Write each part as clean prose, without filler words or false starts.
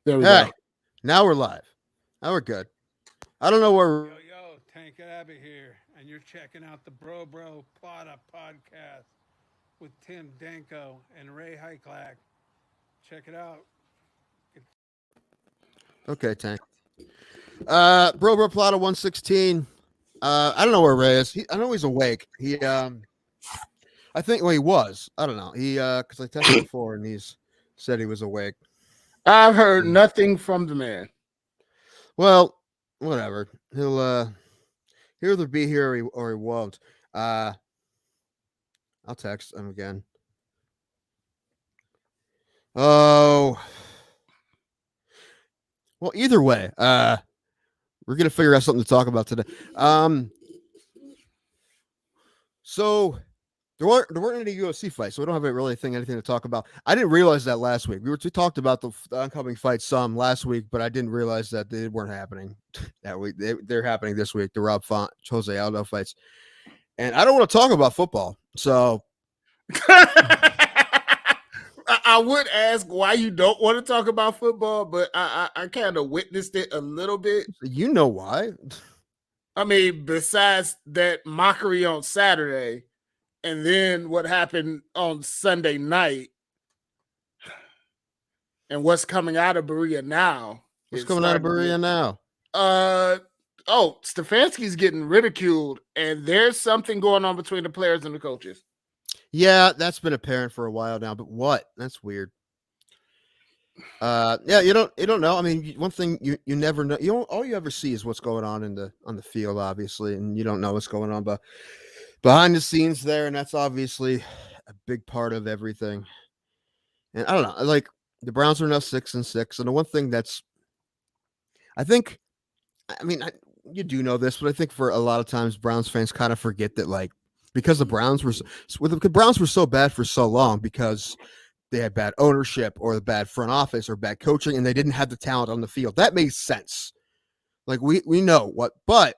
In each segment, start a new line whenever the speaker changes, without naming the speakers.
There we
Hey,
go.
now we're live. Now we're good. I don't know where.
Yo, Tank Abbey here, and you're checking out the Bro Plata podcast with Tim Danko and Ray Heiklack. Check it out.
Okay, Tank. Bro Plata 116. I don't know where Ray is. I know he's awake. I think he was. I don't know. Because I texted before and he's said he was awake.
I've heard nothing from the man.
Well, whatever. He'll either be here or he won't. I'll text him again. Oh. Well, either way, we're gonna figure out something to talk about today. So there weren't any UFC fights, so we don't have anything to talk about. I didn't realize that last week. We talked about the oncoming fights some last week, but I didn't realize that they weren't happening that week. They're happening this week. The Rob Font, Jose Aldo fights, and I don't want to talk about football. So
I would ask why you don't want to talk about football, but I kind of witnessed it a little bit.
You know why?
I mean, besides that mockery on Saturday, and then what happened on Sunday night, and what's coming out of Berea now.
What's coming out of Berea now?
Stefanski's getting ridiculed, and there's something going on between the players and the coaches.
Yeah, that's been apparent for a while now, but what? That's weird. Yeah, you don't know. I mean, one thing you never know. All you ever see is what's going on on the field, obviously, and you don't know what's going on but behind the scenes there, and that's obviously a big part of everything. And I don't know, like the Browns are now 6-6, and the one thing you do know this, but I think for a lot of times Browns fans kind of forget that, like, because the Browns were so bad for so long because they had bad ownership or the bad front office or bad coaching, and they didn't have the talent on the field. That makes sense. Like we know what, but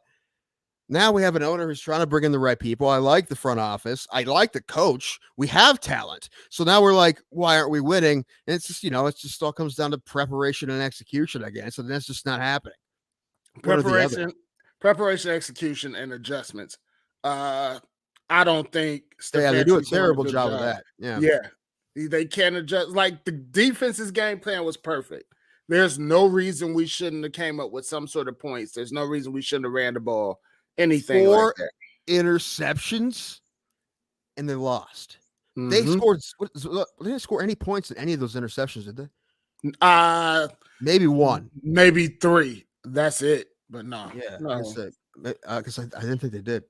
now we have an owner who's trying to bring in the right people. I like the front office. I like the coach. We have talent. So now we're like, why aren't we winning? And it's just, it just all comes down to preparation and execution again. So that's just not happening.
Preparation, execution, and adjustments. I don't think
they do a terrible job of that.
Yeah. They can't adjust. Like, the defense's game plan was perfect. There's no reason we shouldn't have came up with some sort of points. There's no reason we shouldn't have ran the ball. Anything
4
like that.
interceptions, and they lost.
Mm-hmm.
They scored. They didn't score any points in any of those interceptions, did they? Maybe 1,
maybe 3. That's it. But no,
yeah,
no.
Because I didn't think they did.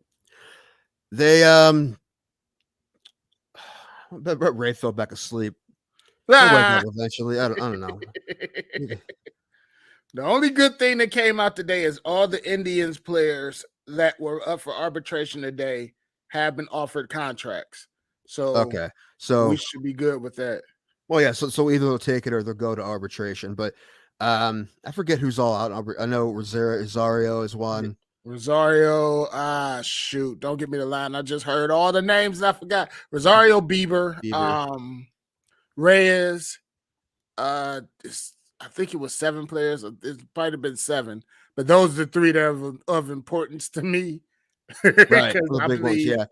They Ray fell back asleep. He'll wake up eventually. I don't know.
The only good thing that came out today is all the Indians players that were up for arbitration today have been offered contracts. So
okay, so
we should be good with that.
Well, yeah. So either they'll take it or they'll go to arbitration. But I forget who's all out. I know Rosario is one.
Rosario, shoot, don't get me the line. I just heard all the names and I forgot. Rosario, Bieber. Reyes. I think it was 7 players. It might have been 7, but those are the 3 that are of importance to me.
Right, the big ones. Yeah,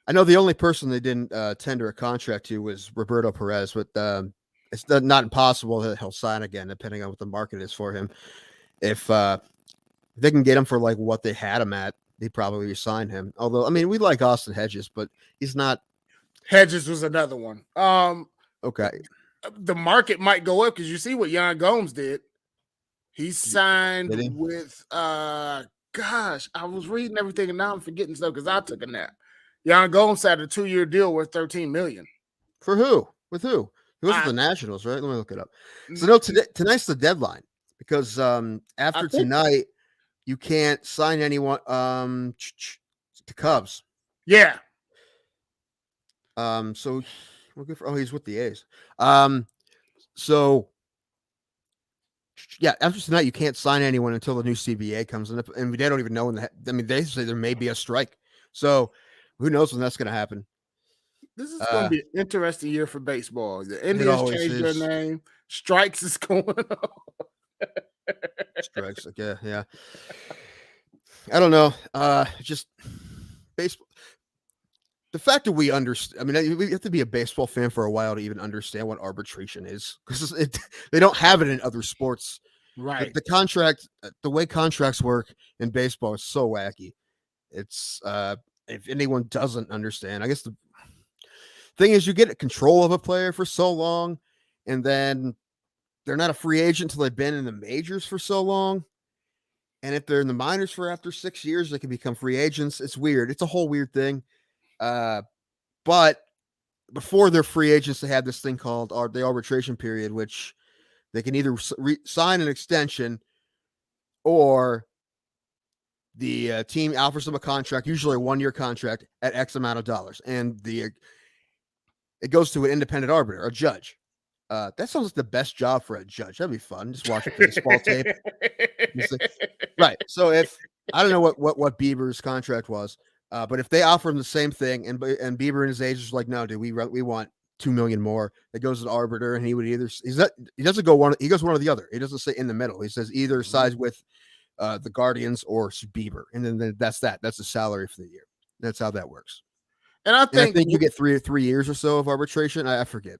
I know the only person they didn't tender a contract to was Roberto Perez, but it's not impossible that he'll sign again, depending on what the market is for him. If they can get him for like what they had him at, they probably sign him. Although, I mean, we like Austin Hedges, but he's not.
Hedges was another one.
Okay.
The market might go up because you see what Jan Gomes did. He signed with I was reading everything and now I'm forgetting stuff because I took a nap. Jan Gomes had a 2-year deal worth $13 million.
For who? With who? He was with the Nationals, right? Let me look it up. So no, tonight's the deadline because after tonight you can't sign anyone to Cubs.
Yeah.
So we're good for. Oh, he's with the A's. So yeah, after tonight you can't sign anyone until the new CBA comes in, and they don't even know when. They say there may be a strike. So who knows when that's going to happen?
This is going to be an interesting year for baseball. The Indians changed their name. Strikes is going on.
strikes. Like, yeah. I don't know. Just baseball. The fact that we understand, I mean, we have to be a baseball fan for a while to even understand what arbitration is, because they don't have it in other sports.
Right.
The contract, the way contracts work in baseball is so wacky. It's if anyone doesn't understand, I guess the thing is you get control of a player for so long, and then they're not a free agent until they've been in the majors for so long. And if they're in the minors for after 6 years, they can become free agents. It's weird. It's a whole weird thing. But before they're free agents, they have this thing called the arbitration period, which they can either sign an extension or the team offers them a contract, usually a 1-year contract at X amount of dollars. And it goes to an independent arbiter, a judge. That sounds like the best job for a judge. That'd be fun. Just watch baseball tape. Right. So if I don't know what Bieber's contract was, but if they offer him the same thing, and Bieber and his agent is like, no, dude, we want $2 million more. It goes to the arbiter, and he would either he doesn't go one. He goes one or the other. He doesn't say in the middle. He says either sides with the Guardians or Bieber, and then that's that. That's the salary for the year. That's how that works.
And I think
you get three years or so of arbitration. I forget.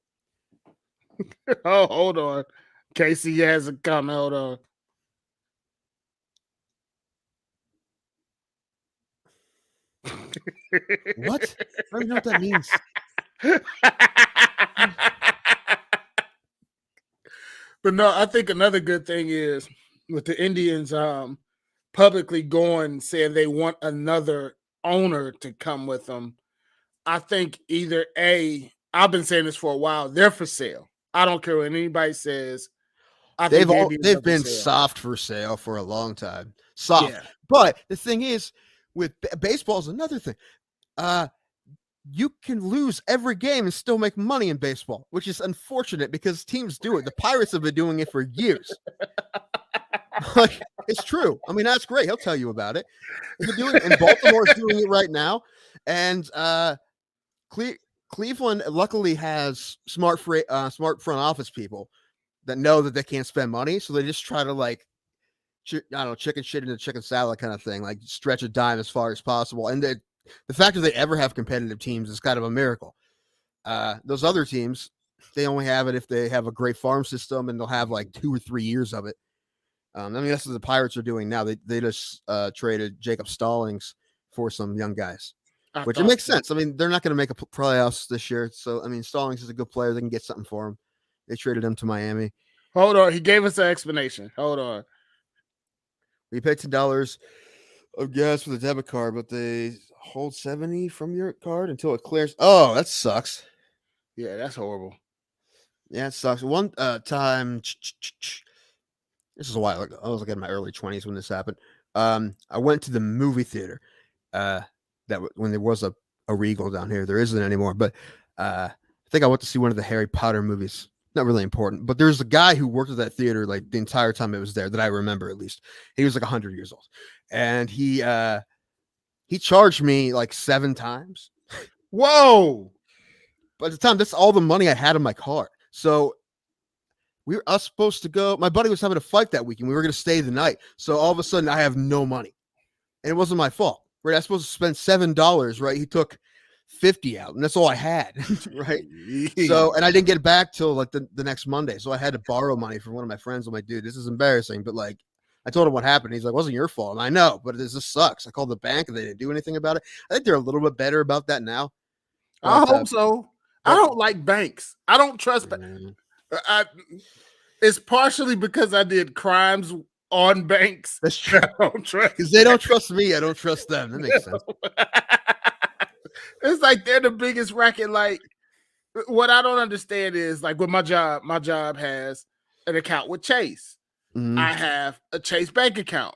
Oh, hold on. Casey has a comment. Hold on.
What? I don't even know what that means.
But no, I think another good thing is with the Indians publicly going saying they want another owner to come with them. I think either I've been saying this for a while, they're for sale. I don't care what anybody says.
They've been soft for sale for a long time. Soft. Yeah. But the thing is, with baseball is another thing. You can lose every game and still make money in baseball, which is unfortunate because teams do it. The Pirates have been doing it for years. Like, it's true. I mean, that's great. He'll tell you about it. They're doing it, and Baltimore's doing it right now. And Cleveland luckily has smart front office people that know that they can't spend money, so they just try to chicken shit into chicken salad kind of thing, like stretch a dime as far as possible. And the fact that they ever have competitive teams is kind of a miracle. Those other teams, they only have it if they have a great farm system, and they'll have like 2 or 3 years of it. I mean, that's what the Pirates are doing now. They just traded Jacob Stallings for some young guys, which it makes sense. I mean, they're not going to make a playoffs this year, so I mean, Stallings is a good player. They can get something for him. They traded him to Miami.
Hold on, he gave us an explanation. Hold on.
We paid $10 of gas for the debit card, but they hold $70 from your card until it clears. Oh, that sucks.
Yeah, that's horrible.
Yeah, it sucks. One time, this is a while ago. I was like in my early 20s when this happened. I went to the movie theater. When there was a Regal down here, there isn't anymore. But I think I went to see one of the Harry Potter movies. Not really important, but there's a guy who worked at that theater like the entire time it was there that I remember, at least. He was like 100 years old, and he charged me like 7 times.
Whoa!
But at the time, that's all the money I had in my card. So we were supposed to go. My buddy was having a fight that weekend. We were going to stay the night. So all of a sudden, I have no money, and it wasn't my fault. Right? I was supposed to spend $7. Right? He took 50 out, and that's all I had. Right? So, and I didn't get back till like the next Monday. So I had to borrow money from one of my friends. I'm like, dude, this is embarrassing. But like, I told him what happened. He's like, wasn't your fault. And I know, but this sucks. I called the bank and they didn't do anything about it. I think they're a little bit better about that now.
But, I hope so. I don't like banks. I don't trust banks. It's partially because I did crimes on banks.
That's true. I don't trust because they don't trust me. I don't trust them. That makes sense.
It's like they're the biggest racket. Like, what I don't understand is like with my job has an account with Chase. Mm-hmm. I have a Chase bank account.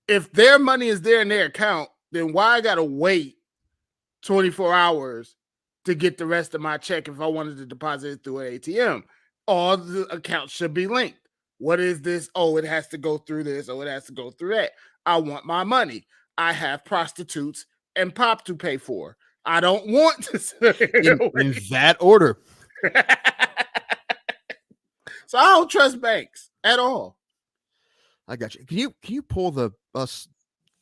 If their money is there in their account, then why I gotta wait 24 hours to get the rest of my check if I wanted to deposit it through an ATM? All the accounts should be linked. What is this? Oh, it has to go through this. Oh, it has to go through that. I want my money. I have prostitutes and pop to pay for. I don't want to
in that order.
So I don't trust banks at all.
I got you. Can you pull the us?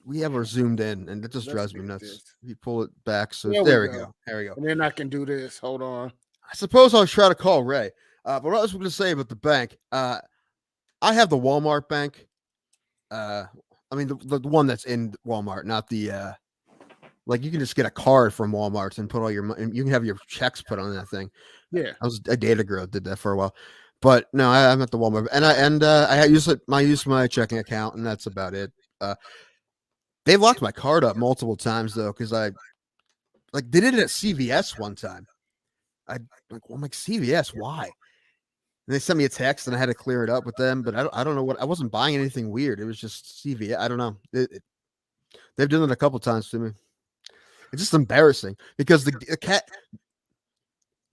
We have her zoomed in, and it just
Let's
drives me
get
nuts.
this.
If you pull it back, so
There
there
we
we
go.
go. There we go.
And then I can do this. Hold on.
I suppose I'll try to call Ray. But what I was going to say about the bank, I have the Walmart bank. I mean the one that's in Walmart, not the like you can just get a card from Walmart and put all your money. You can have your checks put on that thing.
Yeah.
I was a data girl, did that for a while, but no, I'm at the Walmart, and I use it. I use my checking account, and that's about it. They've locked my card up multiple times though, because I like they did it at CVS one time. I'm like CVS, why? And they sent me a text, and I had to clear it up with them. But I don't know what I wasn't buying anything weird. It was just CVS. I don't know. They've done it a couple times to me. It's just embarrassing because the cat.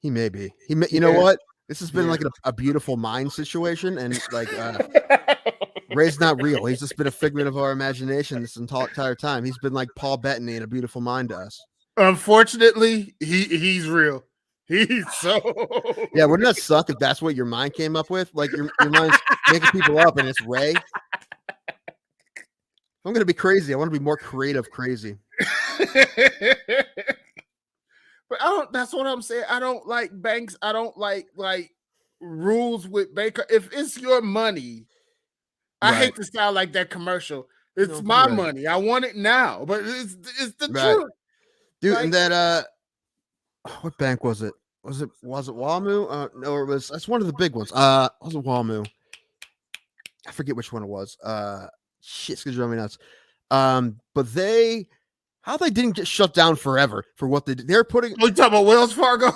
He may be. You know what? This has been like a beautiful mind situation, and like Ray's not real. He's just been a figment of our imagination this entire time. He's been like Paul Bettany in A Beautiful Mind to us.
Unfortunately, he's real. He's so
yeah. Wouldn't that suck if that's what your mind came up with? Like your mind's making people up, and it's Ray. I'm gonna be crazy. I want to be more creative, crazy.
But I don't. That's what I'm saying. I don't like banks. I don't like rules with banker. If it's your money, I hate to sound like that commercial. It's my money. I want it now. But it's the truth,
dude. Like, and that what bank was it? Was it WAMU? No, it was. That's one of the big ones. Was it WAMU? I forget which one it was. Shit, it's gonna drive me nuts. But how they didn't get shut down forever for what they did. They're putting.
You talking about Wells Fargo?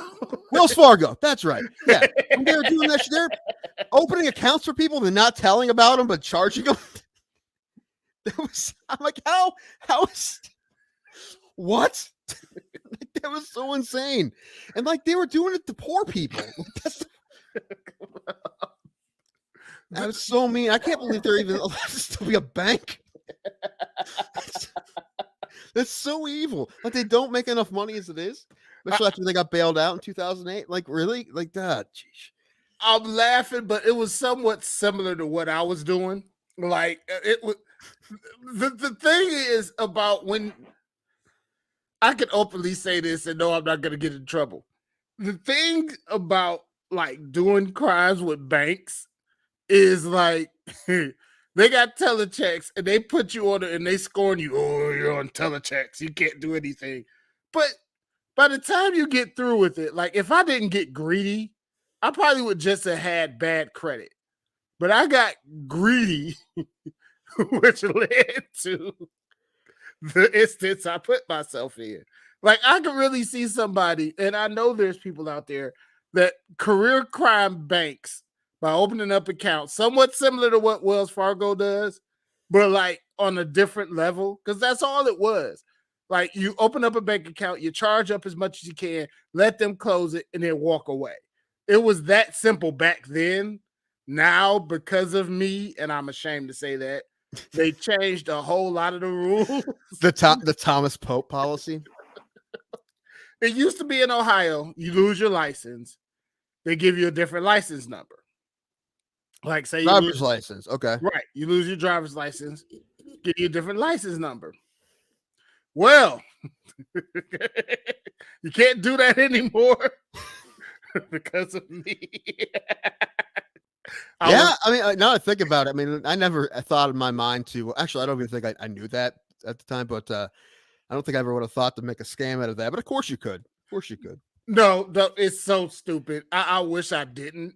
Wells Fargo. That's right. Yeah, and they're doing that. They're opening accounts for people. They're not telling about them, but charging them. I'm like, how is what? That was so insane, and like they were doing it to poor people. That was so mean. I can't believe they're even allowed to still be a bank. That's so evil. Like they don't make enough money as it is, especially after they got bailed out in 2008. Like really, like that. Jeez.
I'm laughing, but it was somewhat similar to what I was doing. Like it was. The thing is about when I can openly say this and know I'm not going to get in trouble. The thing about like doing crimes with banks is like. They got telechecks and they put you on it and they scorn you. Oh, you're on telechecks. You can't do anything. But by the time you get through with it, like if I didn't get greedy, I probably would just have had bad credit. But I got greedy, which led to the instance I put myself in. Like I could really see somebody, and I know there's people out there that career crime banks by opening up accounts, somewhat similar to what Wells Fargo does, but like on a different level, because that's all it was. Like you open up a bank account, you charge up as much as you can, let them close it, and then walk away. It was that simple back then. Now, because of me, and I'm ashamed to say that, they changed a whole lot of the rules.
The Thomas Pope policy.
It used to be in Ohio, you lose your license, they give you a different license number. Like say
driver's license. Okay.
Right. You lose your driver's license, give you a different license number. Well, you can't do that anymore because of me.
I mean, now I think about it. I mean, I thought in my mind to actually, I don't even think I knew that at the time, but I don't think I ever would have thought to make a scam out of that. But of course you could. Of course you could.
No, it's so stupid. I wish I didn't.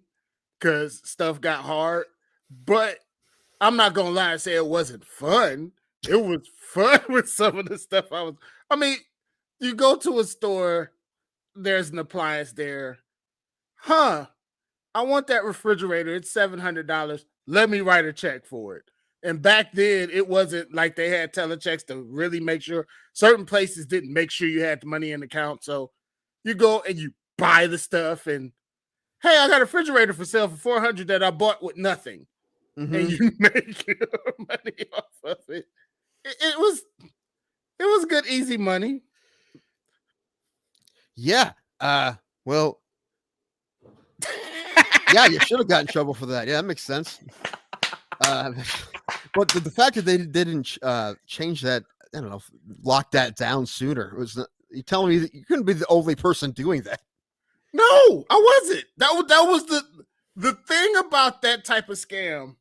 Because stuff got hard, but I'm not gonna lie and say it wasn't fun. It was fun with some of the stuff I mean, you go to a store, there's an appliance there. I want that refrigerator. It's $700. Let me write a check for it. And back then, it wasn't like they had telechecks to really make sure. Certain places didn't make sure you had the money in the account. So you go and you buy the stuff and hey, I got a refrigerator for sale for $400 that I bought with nothing, and you make your money off of it. It was good, easy money.
Yeah. Well. Yeah, you should have gotten in trouble for that. Yeah, that makes sense. But the fact that they didn't change that, I don't know, lock that down sooner was. You telling me that you couldn't be the only person doing that?
No, I wasn't. That was the thing about that type of scam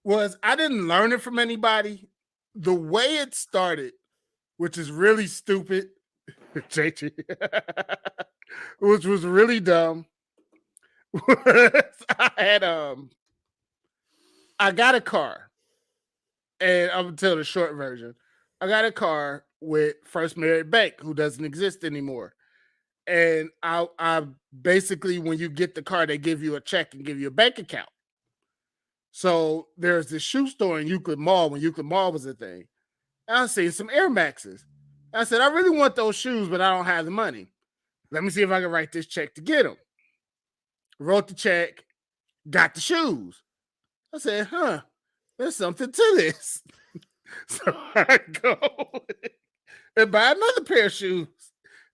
was I didn't learn it from anybody. The way it started, which is really stupid, JT, which was really dumb. I got a car, and I'm gonna tell the short version. I got a car with First Merit Bank, who doesn't exist anymore. And I basically, when you get the car, they give you a check and give you a bank account. So there's this shoe store in Euclid Mall when Euclid Mall was a thing. And I seen some Air Maxes. I said, I really want those shoes, but I don't have the money. Let me see if I can write this check to get them. Wrote the check, got the shoes. I said, there's something to this. So I go and buy another pair of shoes.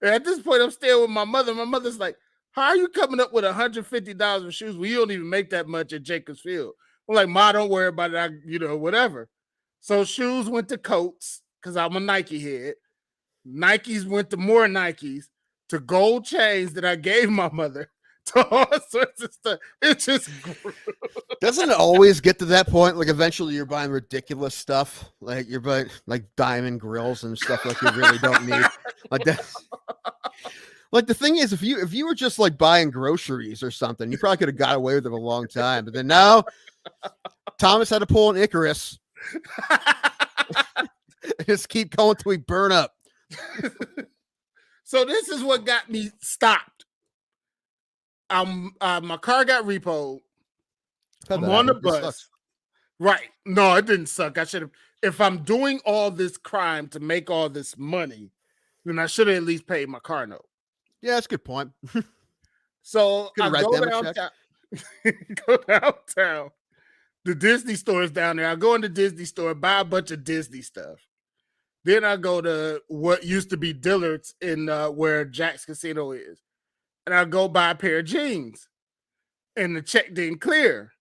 And at this point, I'm staying with my mother. My mother's like, how are you coming up with $150 for shoes when you don't even make that much at Jacobs Field? I'm like, Ma, don't worry about it. Whatever. So shoes went to coats because I'm a Nike head. Nikes went to more Nikes, to gold chains that I gave my mother, to all sorts of stuff. It just grew.
Doesn't it always get to that point? Like eventually you're buying ridiculous stuff. Like you're buying like diamond grills and stuff like you really don't need. Like that. Like the thing is, if you were just like buying groceries or something, you probably could have got away with it a long time. But then now Thomas had to pull an Icarus. Just keep going till we burn up.
So this is what got me stopped. My car got repoed. I'm on the bus. Right. No, it didn't suck. I should have. If I'm doing all this crime to make all this money, then I should have at least paid my car note.
Yeah, that's a good point.
So I go downtown. Go downtown. The Disney store is down there. I go in the Disney store, buy a bunch of Disney stuff. Then I go to what used to be Dillard's in where Jack's Casino is. And I go buy a pair of jeans. And the check didn't clear.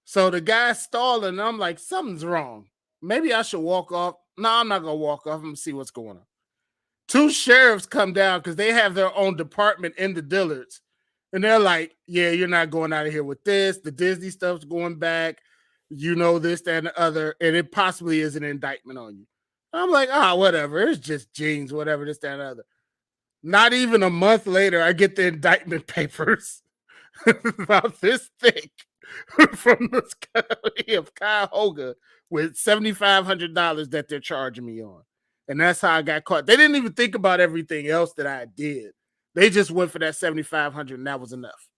So the guy's stalling, and I'm like, something's wrong. Maybe I should walk off. No, I'm not going to walk off. I'm going to see what's going on. 2 sheriffs come down because they have their own department in the Dillards. And they're like, yeah, you're not going out of here with this. The Disney stuff's going back. You know this, that, and the other. And it possibly is an indictment on you. I'm like, whatever. It's just jeans, whatever, this, that, and the other. Not even a month later, I get the indictment papers about this thick from the county of Cuyahoga with $7,500 that they're charging me on. And that's how I got caught. They didn't even think about everything else that I did. They just went for that $7,500 and that was enough.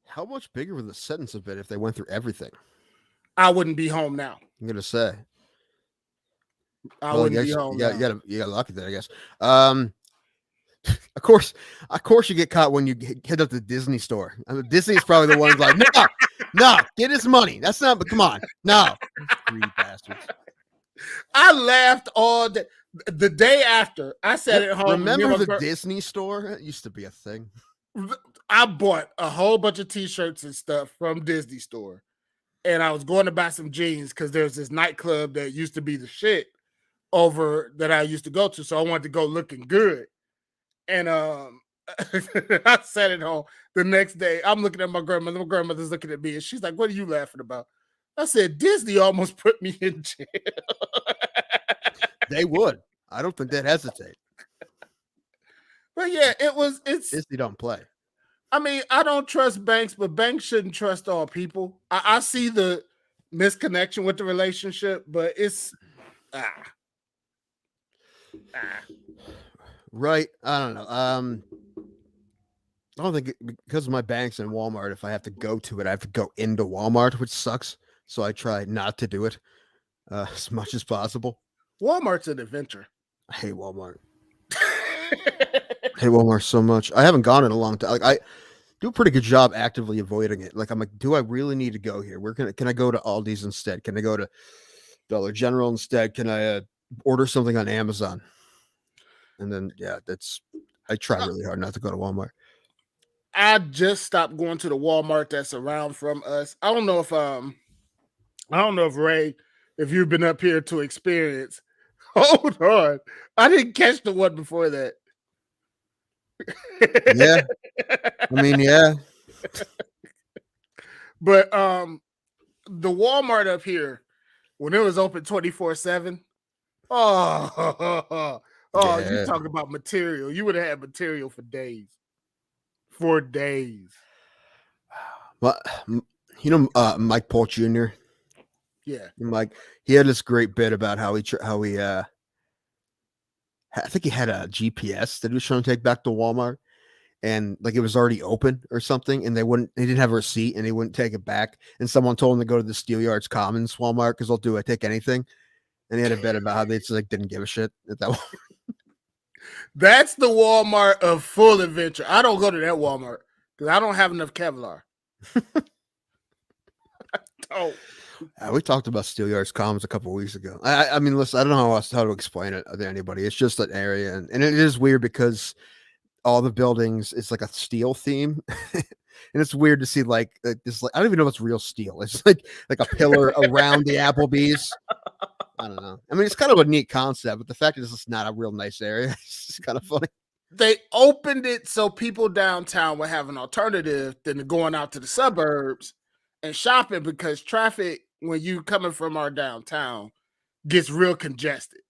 How much bigger would the sentence have been if they went through everything?
I wouldn't be home now.
I'm going to say.
I wouldn't be home now.
You got lucky there, I guess. Of course, you get caught when you hit up the Disney store. I mean, Disney is probably the ones like, no, get his money. That's not. But come on, no, greedy bastards.
I laughed all day. The day after, I sat at home.
Remember the Disney store? It used to be a thing.
I bought a whole bunch of T-shirts and stuff from Disney store, and I was going to buy some jeans because there's this nightclub that used to be the shit over that I used to go to. So I wanted to go looking good. And I sat at home the next day. I'm looking at my grandmother. My grandmother's looking at me, and she's like, "What are you laughing about?" I said, "Disney almost put me in jail."
They would. I don't think they'd hesitate.
But yeah, it's
Disney don't play.
I mean, I don't trust banks, but banks shouldn't trust all people. I see the misconnection with the relationship, but it's
Right. I don't know. I don't think because of my banks and Walmart, if I have to go to it, I have to go into Walmart, which sucks. So I try not to do it as much as possible.
Walmart's an adventure.
I hate Walmart. I hate Walmart so much. I haven't gone in a long time. Like I do a pretty good job actively avoiding it. Like I'm like, do I really need to go here? Can I go to Aldi's instead? Can I go to Dollar General instead? Can I order something on Amazon? And then I try really hard not to go to Walmart.
I just stopped going to the Walmart that's around from us. I don't know if Ray if you've been up here to experience. Hold on. I didn't catch the one before that.
Yeah. I mean, yeah.
But the Walmart up here, when it was open 24/7, oh, you
Yeah.
talk about material. You would have had material for days. For days.
Well, Mike Polk Jr.
Yeah.
Mike, he had this great bit about how he I think he had a GPS that he was trying to take back to Walmart, and like it was already open or something, and they didn't have a receipt, and he wouldn't take it back. And someone told him to go to the Steelyards Commons Walmart because they'll take anything. And he had a bit about how they just like didn't give a shit at that.
That's the Walmart of full adventure. I don't go to that Walmart because I don't have enough Kevlar. Oh.
We talked about Steelyards Commons a couple of weeks ago. I mean, listen, I don't know how to explain it to anybody. It's just an area, and it is weird because all the buildings, it's like a steel theme, and it's weird to see like this. Like I don't even know if it's real steel. It's like a pillar around the Applebee's. I don't know. I mean, it's kind of a neat concept, but the fact is, it's not a real nice area. It's kind of funny.
They opened it so people downtown would have an alternative than going out to the suburbs and shopping, because traffic when you coming from our downtown gets real congested.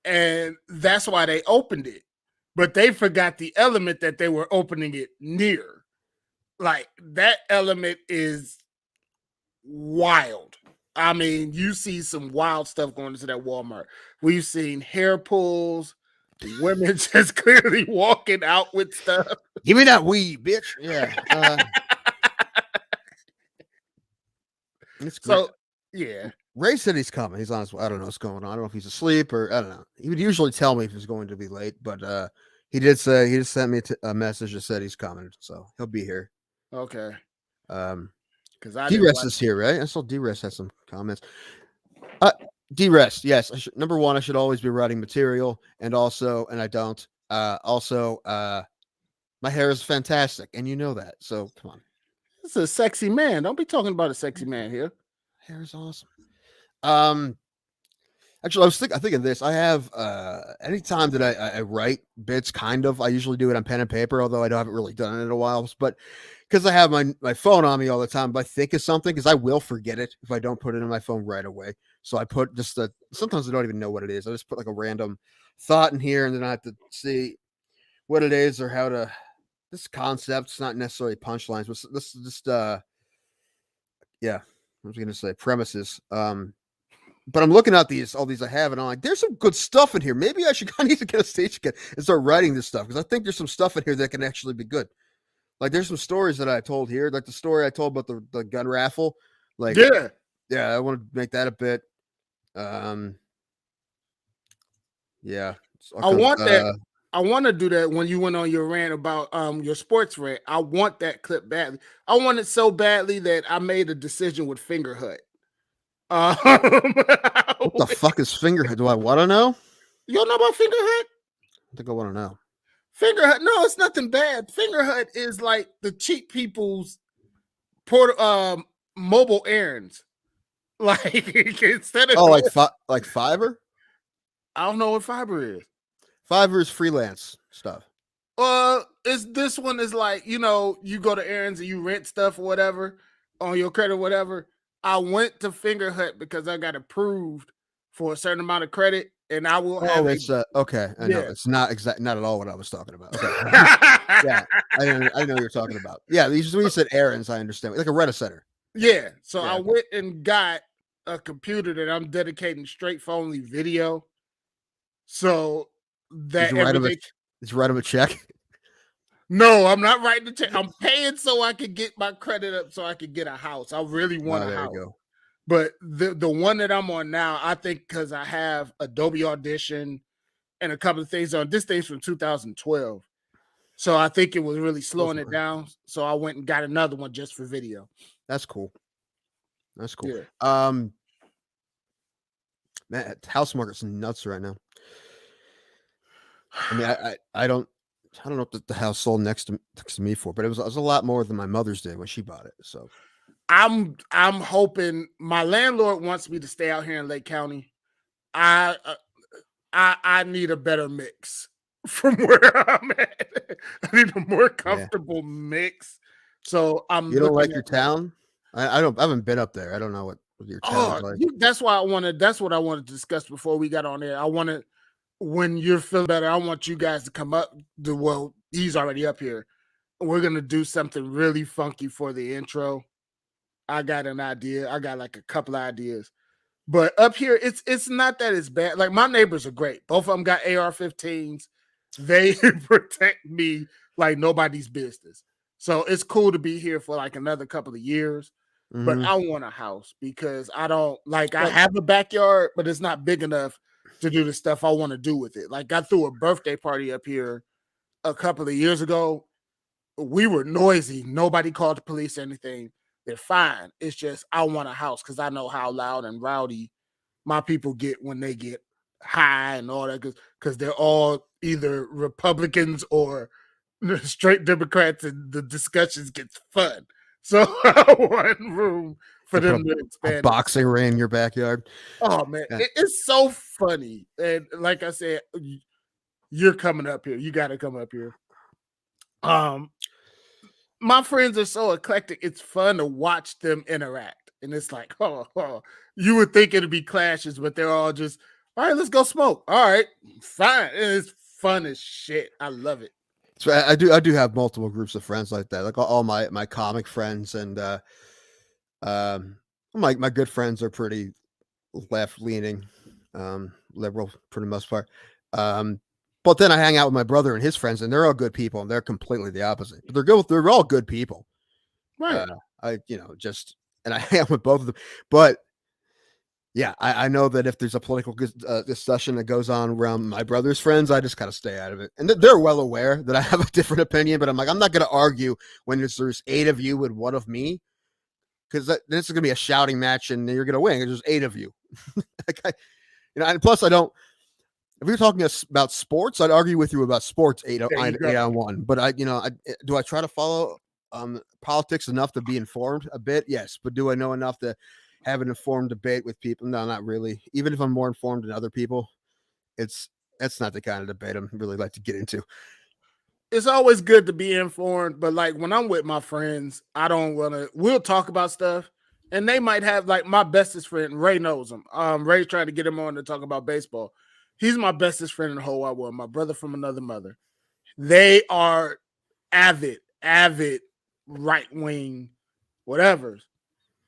And that's why they opened it. But they forgot the element that they were opening it near. Like that element is wild. I mean, you see some wild stuff going into that Walmart. We've seen hair pulls, women just clearly walking out with stuff.
Give me that weed, bitch. Yeah. It's great.
So, yeah.
Ray said he's coming. He's on his way. I don't know what's going on. I don't know if he's asleep or I don't know. He would usually tell me if he's going to be late, but he did say he just sent me a message that said he's coming, so he'll be here.
Okay.
Because D-Rest is here, right? I saw D-Rest had some comments. D-Rest, yes. Number one, I should always be writing material, and I don't. My hair is fantastic, and you know that. So come on.
It's a sexy man. Don't be talking about a sexy man here.
Hair is awesome. Actually, I thinking this. I have anytime that I write bits, kind of, I usually do it on pen and paper, although I haven't really done it in a while. But because I have my phone on me all the time, if I think of something, because I will forget it if I don't put it in my phone right away. So I put sometimes I don't even know what it is. I just put like a random thought in here, and then I have to see what it is or how to. This concept's not necessarily punchlines, but this is just yeah. I was gonna say premises. But I'm looking at all these I have, and I'm like, there's some good stuff in here. Maybe I need to get a stage again and start writing this stuff, because I think there's some stuff in here that can actually be good. Like there's some stories that I told here, like the story I told about the gun raffle. Like yeah, I want to make that a bit. Yeah,
I want that. I want to do that when you went on your rant about your sports rant. I want that clip badly. I want it so badly that I made a decision with Fingerhut.
What the fuck is Fingerhut? Do I want to know?
You don't know about Fingerhut?
I think I want to know.
Fingerhut, no, it's nothing bad. Fingerhut is like the cheap people's mobile errands. Like instead of
like Fiverr.
I don't know what Fiverr is.
Fiverr is freelance stuff.
This one is like, you go to errands and you rent stuff or whatever on your credit or whatever. I went to Fingerhut because I got approved for a certain amount of credit, and I will have.
It's okay. I know it's not at all what I was talking about. Okay. Yeah, I know what you're talking about. Yeah, when you said errands, I understand. Like a Rent-A-Center.
Yeah, so I went and got a computer that I'm dedicating straight for only video. So that
did you write him a check?
No, I'm not writing the check. I'm paying so I could get my credit up so I could get a house. I really want a house. Go. But the one that I'm on now, I think because I have Adobe Audition and a couple of things on. This thing's from 2012. So I think it was really slowing it down. So I went and got another one just for video.
That's cool. Yeah. Man, house market's nuts right now. I mean, I don't know what the house sold next to me for, but it was a lot more than my mother's did when she bought it. So
I'm hoping my landlord wants me to stay out here in Lake County. I need a better mix from where I'm at. I need a more comfortable mix. So I'm.
You don't like your town? I haven't been up there. I don't know what your town's like.
That's why I wanted. That's what I wanted to discuss before we got on there. I wanted, when you're feeling better, I want you guys to come up. Well, he's already up here. We're gonna do something really funky for the intro. I got an idea. I got like a couple of ideas. But up here, it's not that it's bad. Like, my neighbors are great. Both of them got AR-15s. They protect me like nobody's business. So it's cool to be here for like another couple of years. But I want a house because I don't like. I have a backyard, but it's not big enough to do the stuff I want to do with it. Like, I threw a birthday party up here a couple of years ago. We were noisy. Nobody called the police or anything. They're fine. It's just I want a house because I know how loud and rowdy my people get when they get high and all that, because they're all either Republicans or straight Democrats, and the discussions get fun. So I want room for them to expand.
A boxing ring in your backyard.
Oh man, it's so funny. And like I said, you're coming up here. You got to come up here. My friends are so eclectic. It's fun to watch them interact. And it's like, you would think it'd be clashes, but they're all just, all right, let's go smoke. All right, fine. And it's fun as shit. I love it.
So I do have multiple groups of friends like that. Like all my comic friends and my good friends are pretty left leaning, liberal for the most part. But then I hang out with my brother and his friends, and they're all good people, and they're completely the opposite. But they're all good people,
right?
And I hang out with both of them. But yeah, I know that if there's a political discussion that goes on around my brother's friends, I just kind of stay out of it. And they're well aware that I have a different opinion, but I'm like, I'm not going to argue when there's 8 of you and 1 of me, because this is going to be a shouting match, and you're going to win. There's 8 of you, and plus I don't. If you're talking about sports, I'd argue with you about sports 8 on 1. But do I try to follow politics enough to be informed a bit? Yes. But do I know enough to have an informed debate with people? No, not really. Even if I'm more informed than other people, that's not the kind of debate I'm really like to get into.
It's always good to be informed, but like when I'm with my friends, I don't want to. We'll talk about stuff, and they might have, like, my bestest friend Ray knows him. Ray's trying to get him on to talk about baseball. He's my bestest friend in the whole wide world. My brother from another mother. They are avid right-wing whatevers.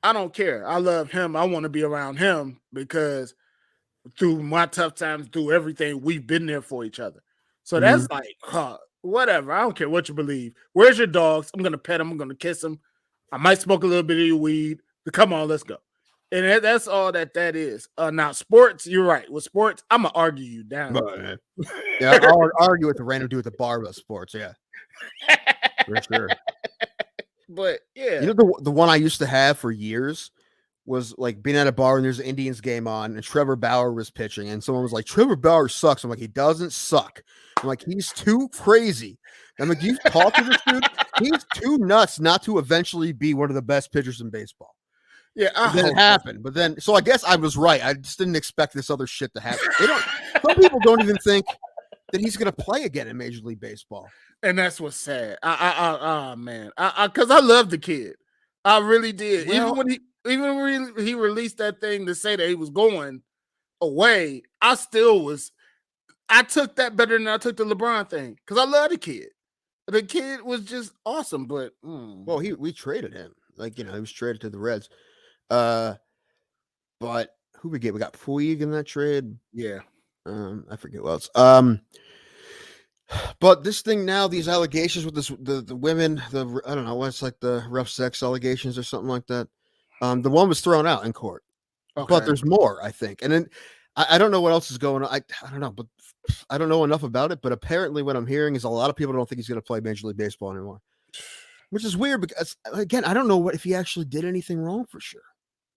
I don't care. I love him. I want to be around him because through my tough times, through everything, we've been there for each other. So that's like, whatever. I don't care what you believe. Where's your dogs? I'm going to pet them. I'm going to kiss them. I might smoke a little bit of your weed. But come on, let's go. And that's all that is. Now, sports, you're right. With sports, I'm going to argue you down.
Yeah, I'll argue with the random dude at the bar about sports, yeah. For sure.
But, yeah.
You know, the one I used to have for years was, like, being at a bar and there's an Indians game on, and Trevor Bauer was pitching, and someone was like, Trevor Bauer sucks. I'm like, he doesn't suck. I'm like, he's too crazy. I'm like, you've talked to this dude? He's too nuts not to eventually be one of the best pitchers in baseball.
Yeah,
then it happened. But then, so I guess I was right. I just didn't expect this other shit to happen. Some people don't even think that he's going to play again in Major League Baseball.
And that's what's sad. Man, because I love the kid. I really did. Well, even when he released that thing to say that he was going away, I still was. I took that better than I took the LeBron thing because I love the kid. The kid was just awesome. But
well, we traded him. Like, he was traded to the Reds. But who we get? We got Puig in that trade.
Yeah.
I forget what else. But this thing now, these allegations with the women, I don't know what's, like, the rough sex allegations or something like that. The one was thrown out in court, but there's more, I think. And then I don't know what else is going on. I don't know, but I don't know enough about it. But apparently, what I'm hearing is a lot of people don't think he's going to play Major League Baseball anymore. Which is weird because, again, I don't know if he actually did anything wrong for sure.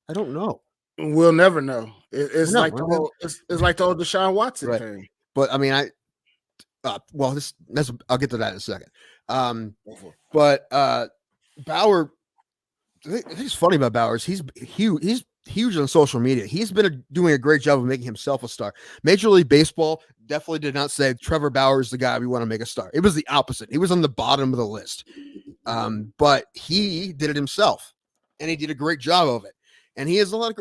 I don't know.
We'll never know. It's like the old Deshaun Watson thing.
But I mean, I'll get to that in a second. But Bauer I think it's funny about Bowers. He's huge. He's huge on social media. He's been doing a great job of making himself a star. Major League Baseball definitely did not say Trevor Bauer is the guy we want to make a star. It was the opposite. He was on the bottom of the list. But he did it himself, and he did a great job of it. And he has a lot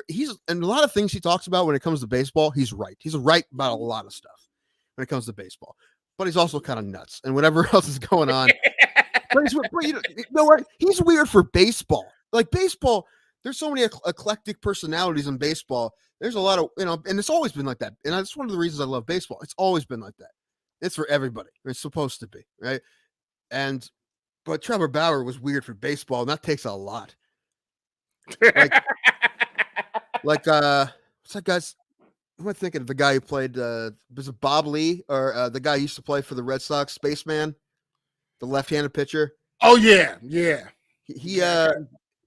of things he talks about when it comes to baseball. He's right. He's right about a lot of stuff when it comes to baseball. But he's also kind of nuts. And whatever else is going on, but you know what? He's weird for baseball. Like baseball, there's so many eclectic personalities in baseball. There's a lot of, and it's always been like that. And that's one of the reasons I love baseball. It's always been like that. It's for everybody. It's supposed to be, right? But Trevor Bauer was weird for baseball, and that takes a lot. What's that guy's? Who am I thinking of? The guy who played, was it Bob Lee or the guy who used to play for the Red Sox, Spaceman, the left-handed pitcher?
Oh yeah.
He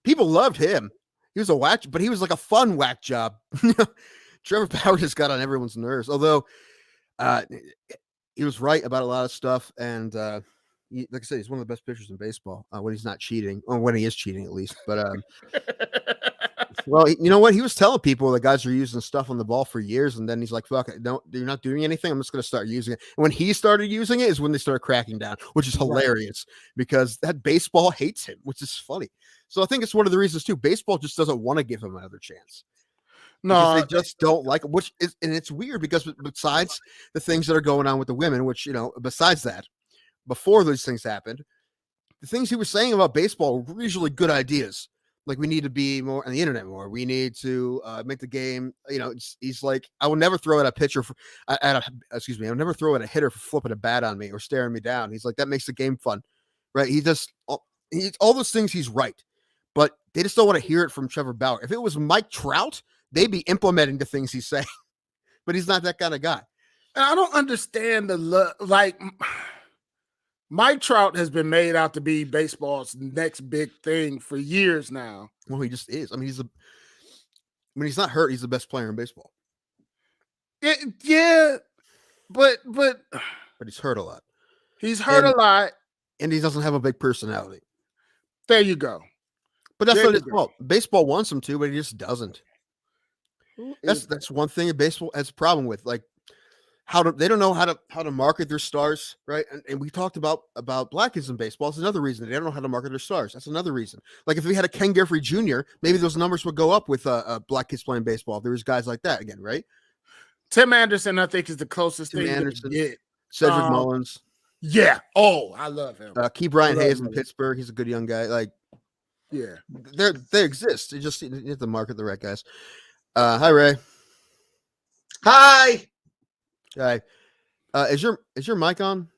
people loved him. He was a whack, but he was like a fun whack job. Trevor Bauer just got on everyone's nerves. Although he was right about a lot of stuff, and like I said, he's one of the best pitchers in baseball when he's not cheating, or when he is cheating at least. But well, you know what? He was telling people that guys are using stuff on the ball for years, and then he's like, "Fuck it, you're not doing anything. I'm just going to start using it." And when he started using it, is when they started cracking down, which is hilarious because that baseball hates him, which is funny. So I think it's one of the reasons too. Baseball just doesn't want to give him another chance. No, they just don't like it. And it's weird because besides the things that are going on with the women, which besides that, before those things happened, the things he was saying about baseball were usually good ideas. Like we need to be more on the internet more. We need to make the game. He's like, I will never throw at a pitcher I will never throw at a hitter for flipping a bat on me or staring me down. He's like, that makes the game fun, right? All those things. He's right, but they just don't want to hear it from Trevor Bauer. If it was Mike Trout, they'd be implementing the things he's saying, but he's not that kind of guy.
And I don't understand Mike Trout has been made out to be baseball's next big thing for years now.
Well, he just is. I mean, when he's not hurt, he's the best player in baseball.
Yeah, but
he's hurt a lot.
He's hurt a lot,
and he doesn't have a big personality.
There you go.
But that's not his fault. Baseball wants him to, but he just doesn't. That's one thing that baseball has a problem with. Like, they don't know how to market their stars, right? And we talked about black kids in baseball. It's another reason they don't know how to market their stars. That's another reason. Like if we had a Ken Griffey Jr., maybe those numbers would go up with black kids playing baseball. There was guys like that again, right?
Tim Anderson, I think, is the closest thing.
Anderson, Cedric Mullins.
Yeah. Oh, I love him.
Key Brian Hayes in Pittsburgh. He's a good young guy. Like,
yeah,
they exist. You just need to market the right guys. Hi, Ray.
Hi.
Hi. Is your mic on?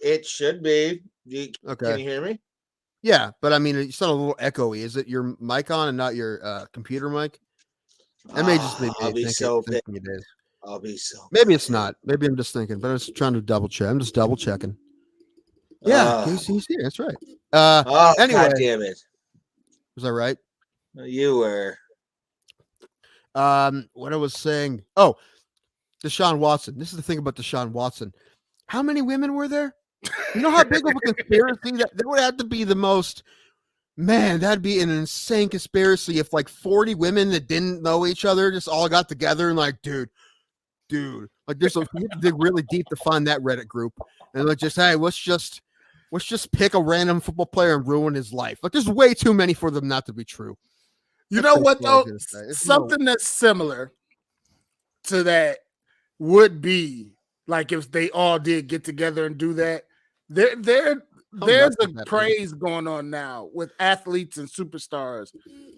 It should be.
Okay.
Can you hear me?
Yeah, but I mean, you sound a little echoey. Is it your mic on and not your computer mic? That may just be
I'll be so big. I'll be so.
Maybe it's not. Maybe I'm just thinking, but I'm just trying to double check. I'm just double checking. Yeah, he's here. That's right. Anyway,
God damn it.
Was that right?
You were.
What I was saying. Oh, Deshaun Watson. This is the thing about Deshaun Watson. How many women were there? You know how big of a conspiracy that would have to be the most. Man, that'd be an insane conspiracy if like 40 women that didn't know each other just all got together and like, dude, like you have to dig really deep to find that Reddit group and like just, hey, let's just pick a random football player and ruin his life. Like there's way too many for them not to be true.
You know what though? Something that's similar to that would be like if they all did get together and do that. There's a craze going on now with athletes and superstars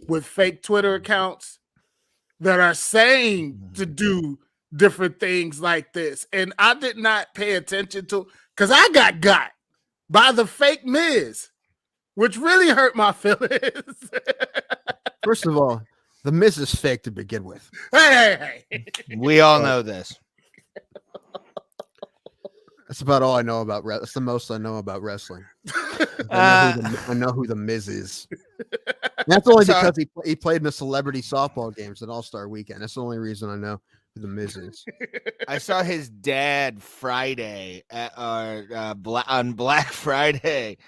with fake Twitter accounts that are saying to do different things like this. And I did not pay attention to because I got by the fake Miz, which really hurt my feelings.
First of all, the Miz is fake to begin with.
Hey.
We all know this.
That's about all I know about wrestling. That's the most I know about wrestling. I know who the Miz is. And that's only because he played in the celebrity softball games at All-Star Weekend. That's the only reason I know who the Miz is.
I saw his dad Friday on Black Friday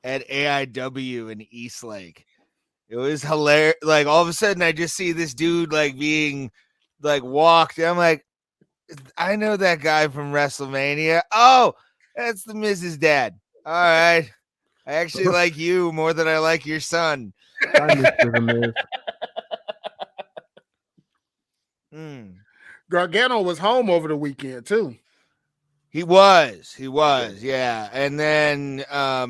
at AIW in Eastlake. It was hilarious. Like all of a sudden, I just see this dude like being like walked. And I'm like, I know that guy from WrestleMania. Oh, that's the Mrs. Dad. All right. I actually like you more than I like your son.
I missed the Miz.
Gargano was home over the weekend too.
He was, yeah. And then, oh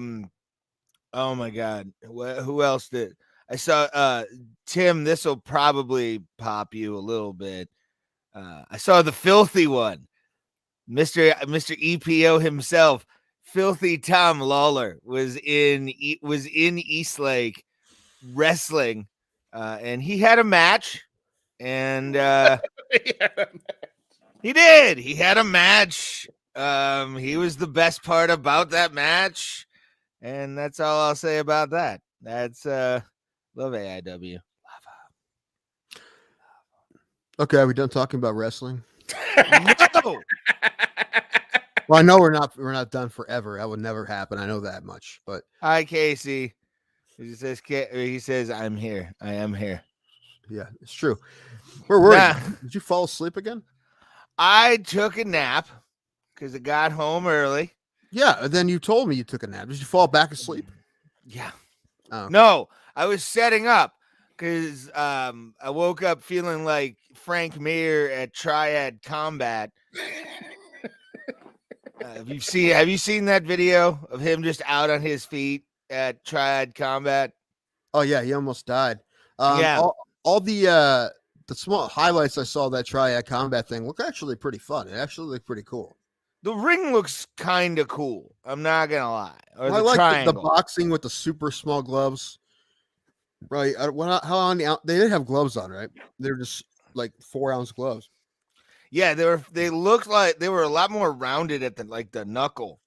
my God, who else did? I saw Tim. This will probably pop you a little bit. I saw the filthy one, Mr. EPO himself, Filthy Tom Lawler was in Eastlake wrestling, and he had a match, and he did. He had a match. He was the best part about that match, and that's all I'll say about that. That's love AIW.
Okay, are we done talking about wrestling?
No.
Well, I know we're not done forever. That would never happen. I know that much. But
Hi, Casey. He says, I'm here. I am here.
yeah, it's true. Where were you? Did you fall asleep again?
I took a nap because I got home early.
Yeah, and then you told me you took a nap. Did you fall back asleep?
Yeah.
Oh.
No, I was setting up because I woke up feeling like Frank Mir at Triad Combat. Have you seen that video of him just out on his feet at Triad Combat?
Oh yeah, he almost died.
Yeah.
All the small highlights I saw of that Triad Combat thing look actually pretty fun. It actually looked pretty cool.
The ring looks kind of cool. I'm not gonna lie. Or
I
the
like
triangle.
the boxing with the super small gloves. Right? How on the they didn't have gloves on, right? They're just like 4-ounce gloves.
Yeah, they looked like they were a lot more rounded at the knuckle.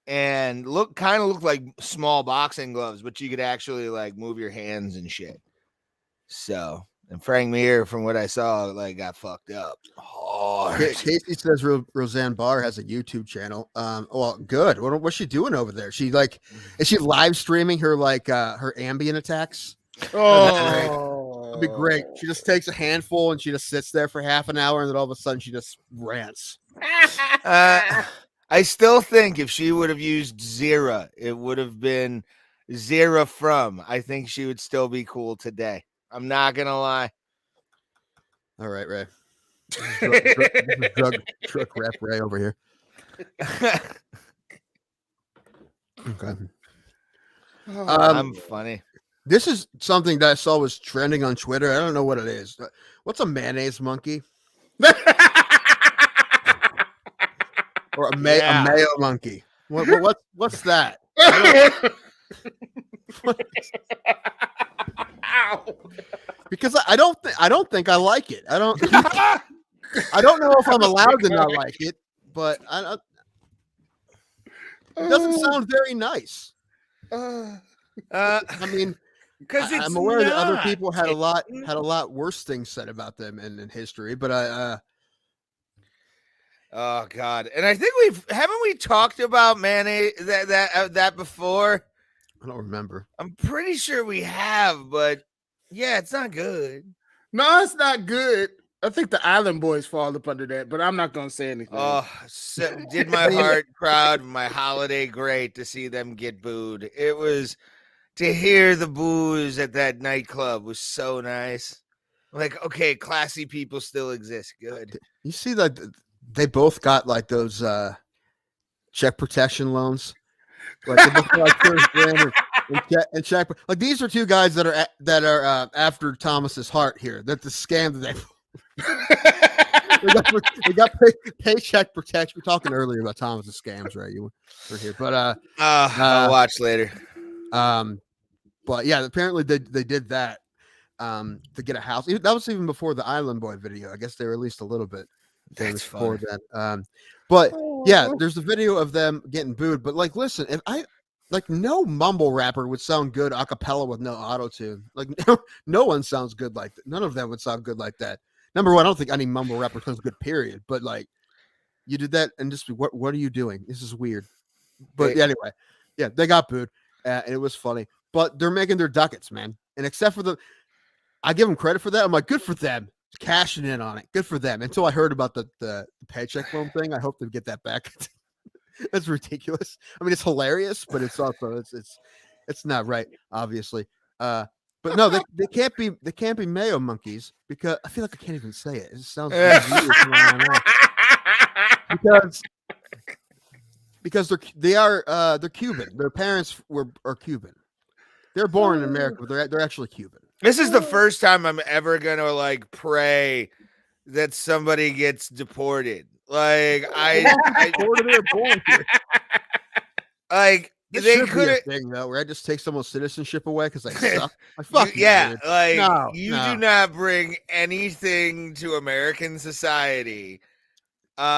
And looked like small boxing gloves, but you could actually like move your hands and shit. So, and Frank Mir, from what I saw, like got fucked up hard.
Casey says Roseanne Barr has a YouTube channel. Well, good. What's she doing over there? Is she live streaming her her ambient attacks?
Oh,
that'd be great. She just takes a handful and she just sits there for half an hour, and then all of a sudden she just rants.
I still think if she would have used Zera, it would have been Zera from. I think she would still be cool today. I'm not gonna lie.
All right, Ray. This is drug truck rep Ray over here. Okay.
I'm funny.
This is something that I saw was trending on Twitter. I don't know what it is. What's a mayonnaise monkey? Or a mayo monkey? What's that? Because I don't think I like it. I don't know if I'm allowed to not like it, but it doesn't sound very nice. I mean, because I'm aware that other people had a lot worse things said about them in history, but
oh God! And I think haven't we talked about mayonnaise that before?
I don't remember.
I'm pretty sure we have, but yeah, it's not good.
No, it's not good. I think the Island Boys fall up under that, but I'm not gonna say anything.
Oh, did my heart proud, my holiday great to see them get booed. It was to hear the boos at that nightclub was so nice. Like, okay, classy people still exist. Good.
You see that they both got like those check protection loans. Like they both got like $30,000 and check. Like these are two guys that are after Thomas's heart here. That's the scam that they got paycheck protection. We're talking earlier about Thomas's scams, right? You were here, but
I'll watch later.
But yeah, apparently they did that to get a house. That was even before the Island Boy video. I guess they released a little bit.
That's
before that. But yeah, there's a video of them getting booed. But like, listen, if no mumble rapper would sound good a cappella with no auto tune. Like no one sounds good like that. None of them would sound good like that. Number one, I don't think any mumble rapper sounds good, period. But like, you did that and just what are you doing? This is weird. But anyway, yeah, they got booed, and it was funny. but they're making their ducats, man. And except for I give them credit for that. I'm like, good for them, cashing in on it. Good for them. Until I heard about the paycheck loan thing, I hope they get that back. That's ridiculous. I mean, it's hilarious, but it's also it's not right, obviously. But no, they can't be Mayo monkeys because I feel like I can't even say it. It sounds weird because they're Cuban. Their parents are Cuban. They're born in America, but they're actually Cuban.
This is the first time I'm ever gonna like pray that somebody gets deported. Like like
This
they
should be
could
a
have.
thing though, where I just take someone's citizenship away because they suck. Like, fuck you,
Yeah,
dude.
like
No,
you
no.
do not bring anything to American society. You
If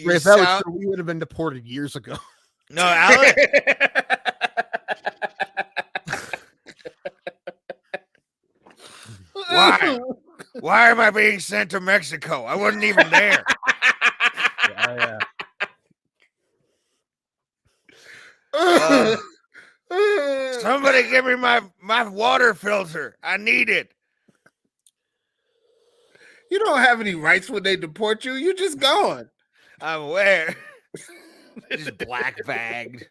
that was
sound
true, we would have been deported years ago.
no, Alex. Why? Why am I being sent to Mexico? I wasn't even there.
Yeah.
Somebody give me my water filter. I need it.
You don't have any rights when they deport you. You're just gone.
I'm aware. Just black bagged.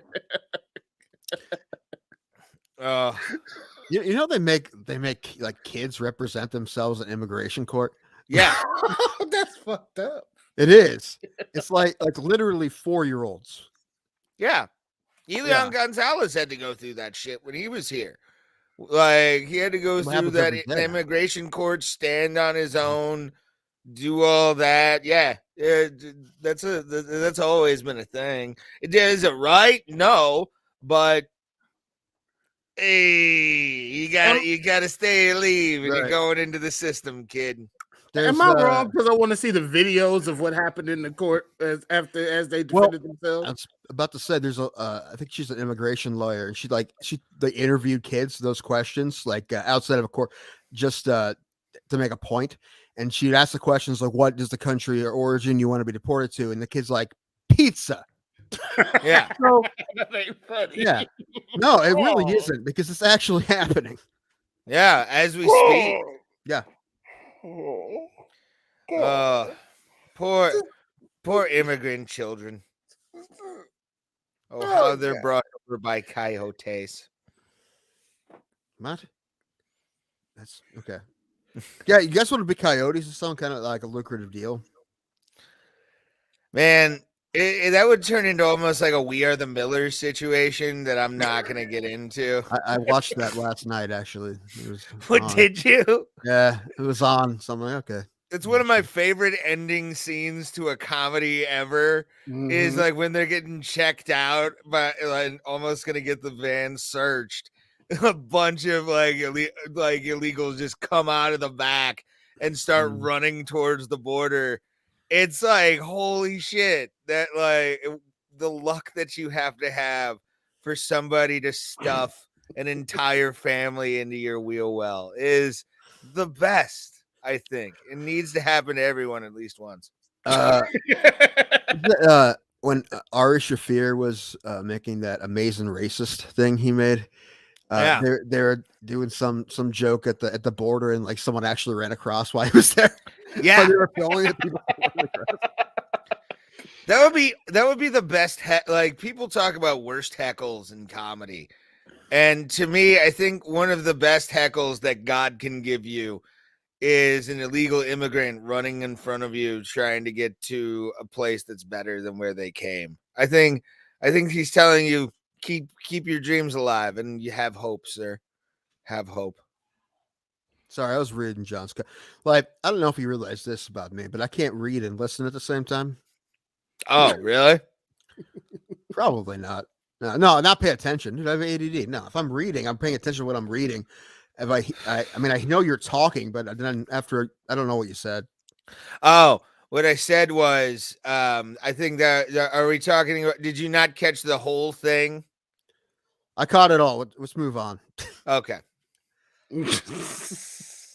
Oh,
You know they make like kids represent themselves in immigration court.
yeah.
That's fucked up.
It is. It's like literally 4-year-olds.
Yeah. Elian Gonzalez had to go through that shit when he was here. Like he had to go
It
through
happens
that
every day.
immigration court, stand on his own, do all that. Yeah. That's always been a thing. Is it right? No, but hey, you gotta stay and leave, and you're
Right.
going into the system, kid.
Am I wrong? Because I want to see the videos of what happened in the court as they defended themselves.
I was about to say there's I think she's an immigration lawyer, and they interviewed kids those questions like outside of a court just to make a point, and she'd ask the questions like, what is the country or origin you want to be deported to, and the kid's like, pizza.
Yeah.
So,
That ain't funny.
yeah, no, it really isn't, because it's actually happening.
Yeah, as we speak.
Yeah.
Poor immigrant children. Oh, how they're brought over by coyotes.
What? That's okay. Yeah, you guys want to be coyotes? It's some kind of like a lucrative deal.
Man, that would turn into almost like a We Are the Millers situation that I'm not going to get into.
I watched that last night, actually. It was
What
on.
did you?
Yeah, it was on. So I'm like, okay.
It's one of my favorite ending scenes to a comedy ever. Is like when they're getting checked out, but like almost gonna get the van searched. A bunch of like illegals just come out of the back and start running towards the border. It's like, holy shit, that like the luck that you have to have for somebody to stuff an entire family into your wheel well is the best. I think it needs to happen to everyone at least once.
When Ari Shaffir was making that amazing racist thing he made, they're doing some joke at the border, and like someone actually ran across while he was there.
Yeah,
they were filming it.
That would be the best. Like people talk about worst heckles in comedy, and to me, I think one of the best heckles that God can give you is an illegal immigrant running in front of you trying to get to a place that's better than where they came. I think he's telling you keep your dreams alive and you have hope, sir. Have hope.
Sorry, I was reading John's. Like, I don't know if you realize this about me, but I can't read and listen at the same time.
Oh, really?
Probably not. No, not pay attention. Dude, I have ADD. No, if I'm reading, I'm paying attention to what I'm reading. If I mean, I know you're talking, but then after, I don't know what you said.
Oh, what I said was, I think that, are we talking about, did you not catch the whole thing?
I caught it all. Let's move on.
Okay.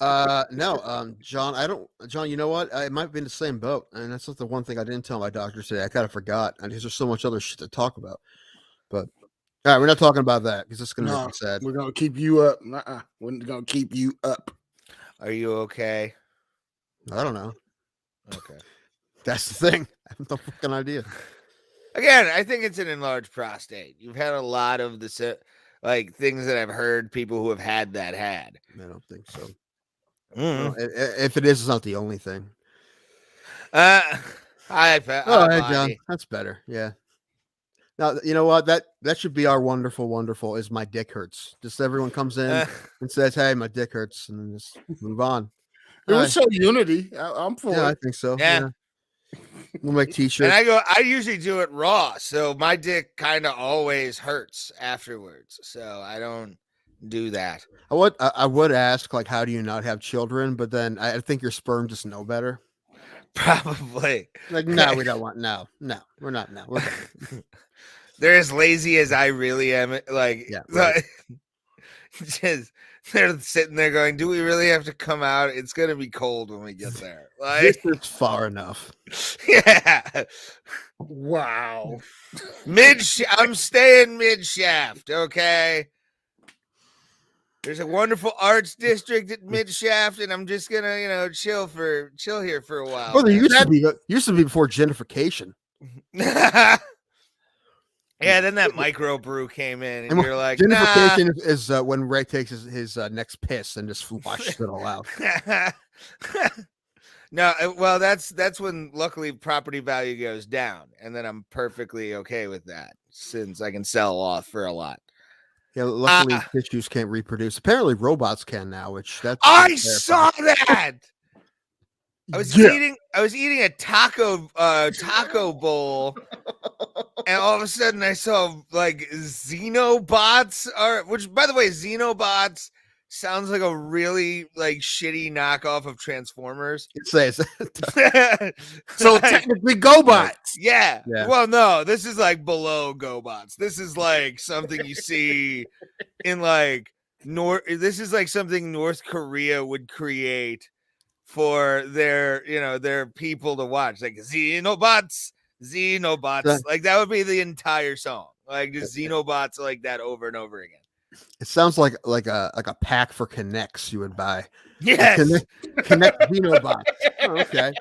No, John, you know what? I might be in the same boat. And that's the one thing I didn't tell my doctor today. I kind of forgot. And there's just so much other shit to talk about. But All right, we're not talking about that because it's gonna make
No,
me sad.
we're gonna keep you up. We're gonna keep you up.
Are you okay?
I don't know.
Okay.
That's the thing. I have no fucking idea.
Again, I think it's an enlarged prostate. You've had a lot of the like things that I've heard people who have had that had.
I don't think so.
Mm.
If it is, it's not the only thing.
Hi,
Hey,
Bonnie.
John. That's better. Yeah. Now you know what that should be our wonderful is my dick hurts. Just everyone comes in and says, "Hey, my dick hurts," and then just move on.
It would show unity. I'm for
Yeah, I
it.
think so.
Yeah.
We'll make
And
T-shirts.
I usually do it raw, so my dick kind of always hurts afterwards. So I don't do that.
I would ask, like, how do you not have children? But then I think your sperm just know better.
Probably.
Like, no, we don't want. No, we're not. No, we're done.
They're as lazy as I really am. Like,
Yeah, right.
just they're sitting there going, "Do we really have to come out? It's gonna be cold when we get there."
This
Like,
is far enough.
yeah.
Wow.
I'm staying mid shaft. Okay. There's a wonderful arts district at mid shaft, and I'm just gonna, chill here for a while.
Oh, there used to be before gentrification.
Yeah, then that microbrew came in, and you're like,
gentrification is when Ray takes his next piss and just flushes it all out.
No, well, that's when luckily property value goes down, and then I'm perfectly okay with that since I can sell off for a lot.
Yeah, luckily tissues can't reproduce. Apparently, robots can now, which
I saw that. I was eating a taco bowl, and all of a sudden I saw like Xenobots which by the way, Xenobots sounds like a really like shitty knockoff of Transformers.
It says
So technically GoBots.
Yeah.
Yeah.
Well, no, this is like below GoBots. This is like something you see in like this is like something North Korea would create for their people to watch, like Xenobots. Like that would be the entire song, like just Xenobots like that over and over again.
it sounds like a pack for Connects you would buy.
Yes.
Connect Xenobots. Oh, okay.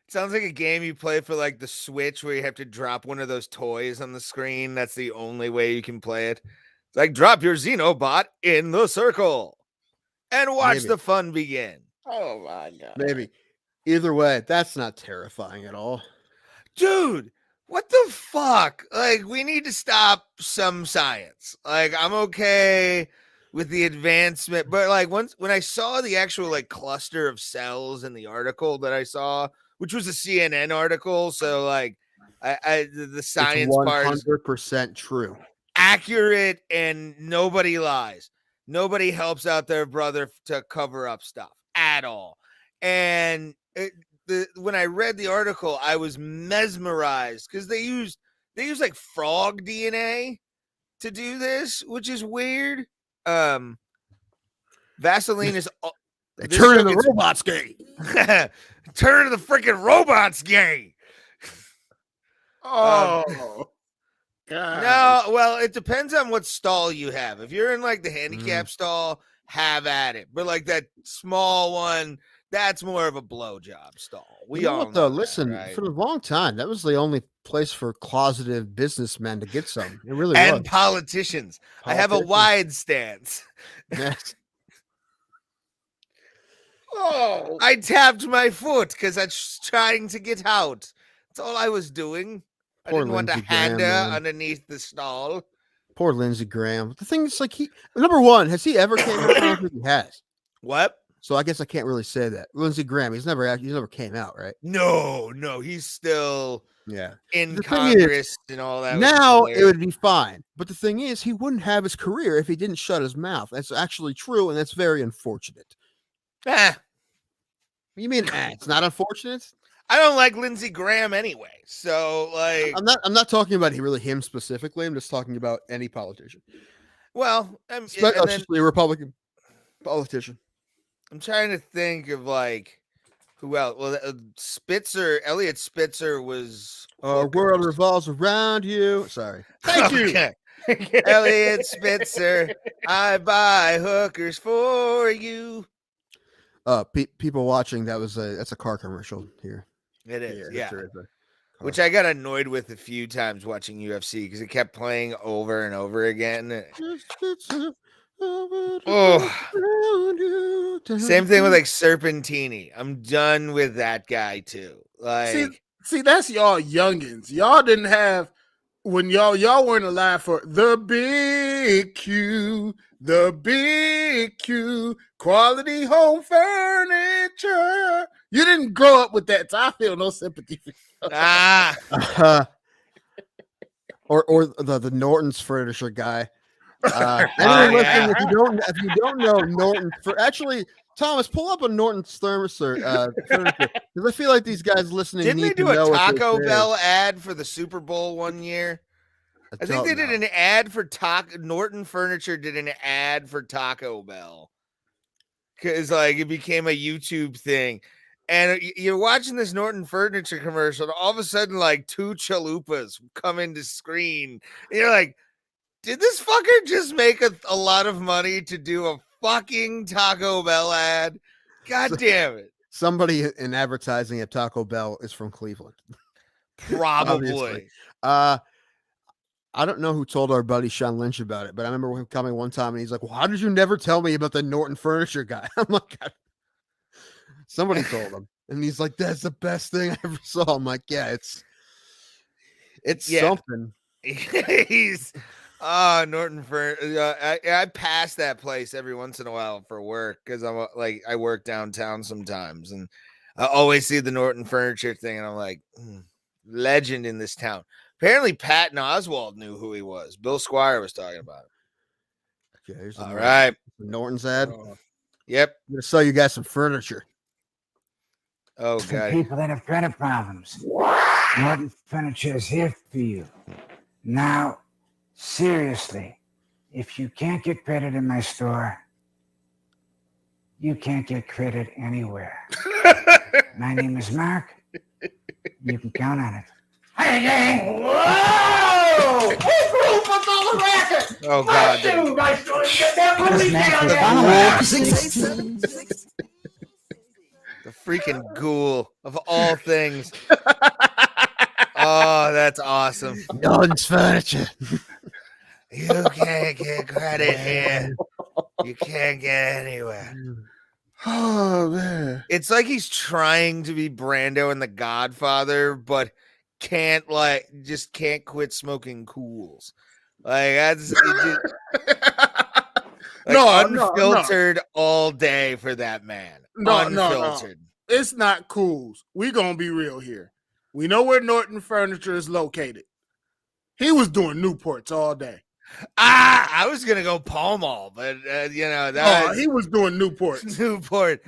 Sounds like a game you play for like the Switch where you have to drop one of those toys on the screen. That's the only way you can play it. It's like drop your Xenobot in the circle and watch the fun begin.
Oh my god.
Maybe. Either way, that's not terrifying at all.
Dude, what the fuck? Like, we need to stop some science. Like, I'm okay with the advancement, but like when I saw the actual like cluster of cells in the article that I saw, which was a CNN article, so like the science part is
100% true.
Accurate, and nobody lies. Nobody helps out their brother to cover up stuff at all. And when I read the article, I was mesmerized because they use like frog DNA to do this, which is weird. Vaseline is
turning the robots gay.
Turn the freaking robots gay.
Oh. God.
No, well, it depends on what stall you have. If you're in like the handicap stall, have at it. But like that small one, that's more of a blowjob stall. We all know
listen,
that, right?
for a long time, that was the only place for closeted businessmen to get some. It really
and
was.
Politicians. I have a wide stance.
Yes.
Oh.
I tapped my foot because I was trying to get out. That's all I was doing. I didn't want to hand her underneath the stall.
Poor Lindsey Graham. The thing is, like, number one, has he ever came out? I don't think he has.
What?
So I guess I can't really say that. Lindsey Graham, he's never came out, right?
No, he's still in
the
Congress and all that.
Now it would be fine. But the thing is, he wouldn't have his career if he didn't shut his mouth. That's actually true, and that's very unfortunate. You mean it's not unfortunate?
I don't like Lindsey Graham anyway. So like
I'm not talking about him specifically. I'm just talking about any politician.
Well,
especially a Republican politician.
I'm trying to think of like who else. Well, Elliot Spitzer was
Our world revolves around you. Sorry.
Thank you.
Elliot Spitzer, I buy hookers for you.
People watching, that's a car commercial here.
It is, yeah.
Which
Which I got annoyed with a few times watching UFC because it kept playing over and over again. Oh, same thing with like Serpentini. I'm done with that guy too. Like,
see, that's y'all youngins. Y'all didn't have when y'all weren't alive for the big Q, quality home furniture. You didn't grow up with that, so I feel no sympathy for you.
Or the Norton's furniture guy. Anyone listening, if you don't know Norton, actually, Thomas, pull up a Norton's furniture because I feel like these guys listening.
Didn't
need
they do
to know
a Taco Bell ad for the Super Bowl one year? I think they did an ad for Norton Furniture did an ad for Taco Bell because like it became a YouTube thing. And you're watching this Norton Furniture commercial, and all of a sudden, like 2 chalupas come into screen. And you're like, did this fucker just make a lot of money to do a fucking Taco Bell ad? God damn it.
Somebody in advertising at Taco Bell is from Cleveland.
Probably.
I don't know who told our buddy Sean Lynch about it, but I remember him coming one time and he's like, well, how did you never tell me about the Norton Furniture guy? I'm like, somebody told him. And he's like, that's the best thing I ever saw. I'm like, yeah, it's something.
He's Norton Furniture. I pass that place every once in a while for work because I'm like I work downtown sometimes, and I always see the Norton Furniture thing, and I'm like, legend in this town. Apparently, Patton Oswalt knew who he was. Bill Squire was talking about him.
Okay, here's
all right.
Norton's ad.
Yep.
I'm gonna sell you guys some furniture.
Oh god.
People that have credit problems. Norton Furniture is here for you. Now, seriously, if you can't get credit in my store, you can't get credit anywhere. My name is Mark. You can count on it. Hey, gang! Whoa!
Oh, God. The freaking ghoul of all things. Oh, that's awesome.
Norton's Furniture.
You can't get credit here. You can't get anywhere.
Oh, man.
It's like he's trying to be Brando in The Godfather, but just can't quit smoking cools. Like that's unfiltered all day for that man. Unfiltered.
No. It's not cools. We gonna be real here. We know where Norton Furniture is located. He was doing Newports all day.
I was gonna go Pall Mall, but
he was doing Newport.
Newport.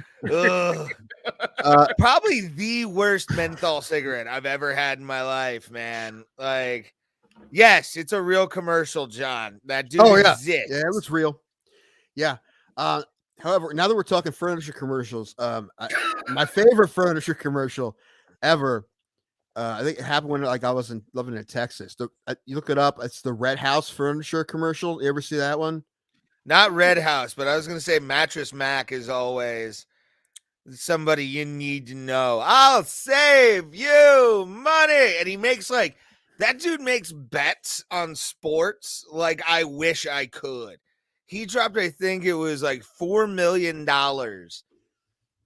Probably the worst menthol cigarette I've ever had in my life, man. Like, yes, it's a real commercial, John. That dude exists.
Yeah, it was real. Yeah. However, now that we're talking furniture commercials, my favorite furniture commercial ever. I think it happened when I was living in Texas. You look it up. It's the Red House furniture commercial. You ever see that one?
Not Red House, but I was going to say Mattress Mac is always somebody you need to know. I'll save you money. And he makes that dude makes bets on sports like I wish I could. He dropped, I think it was like $4 million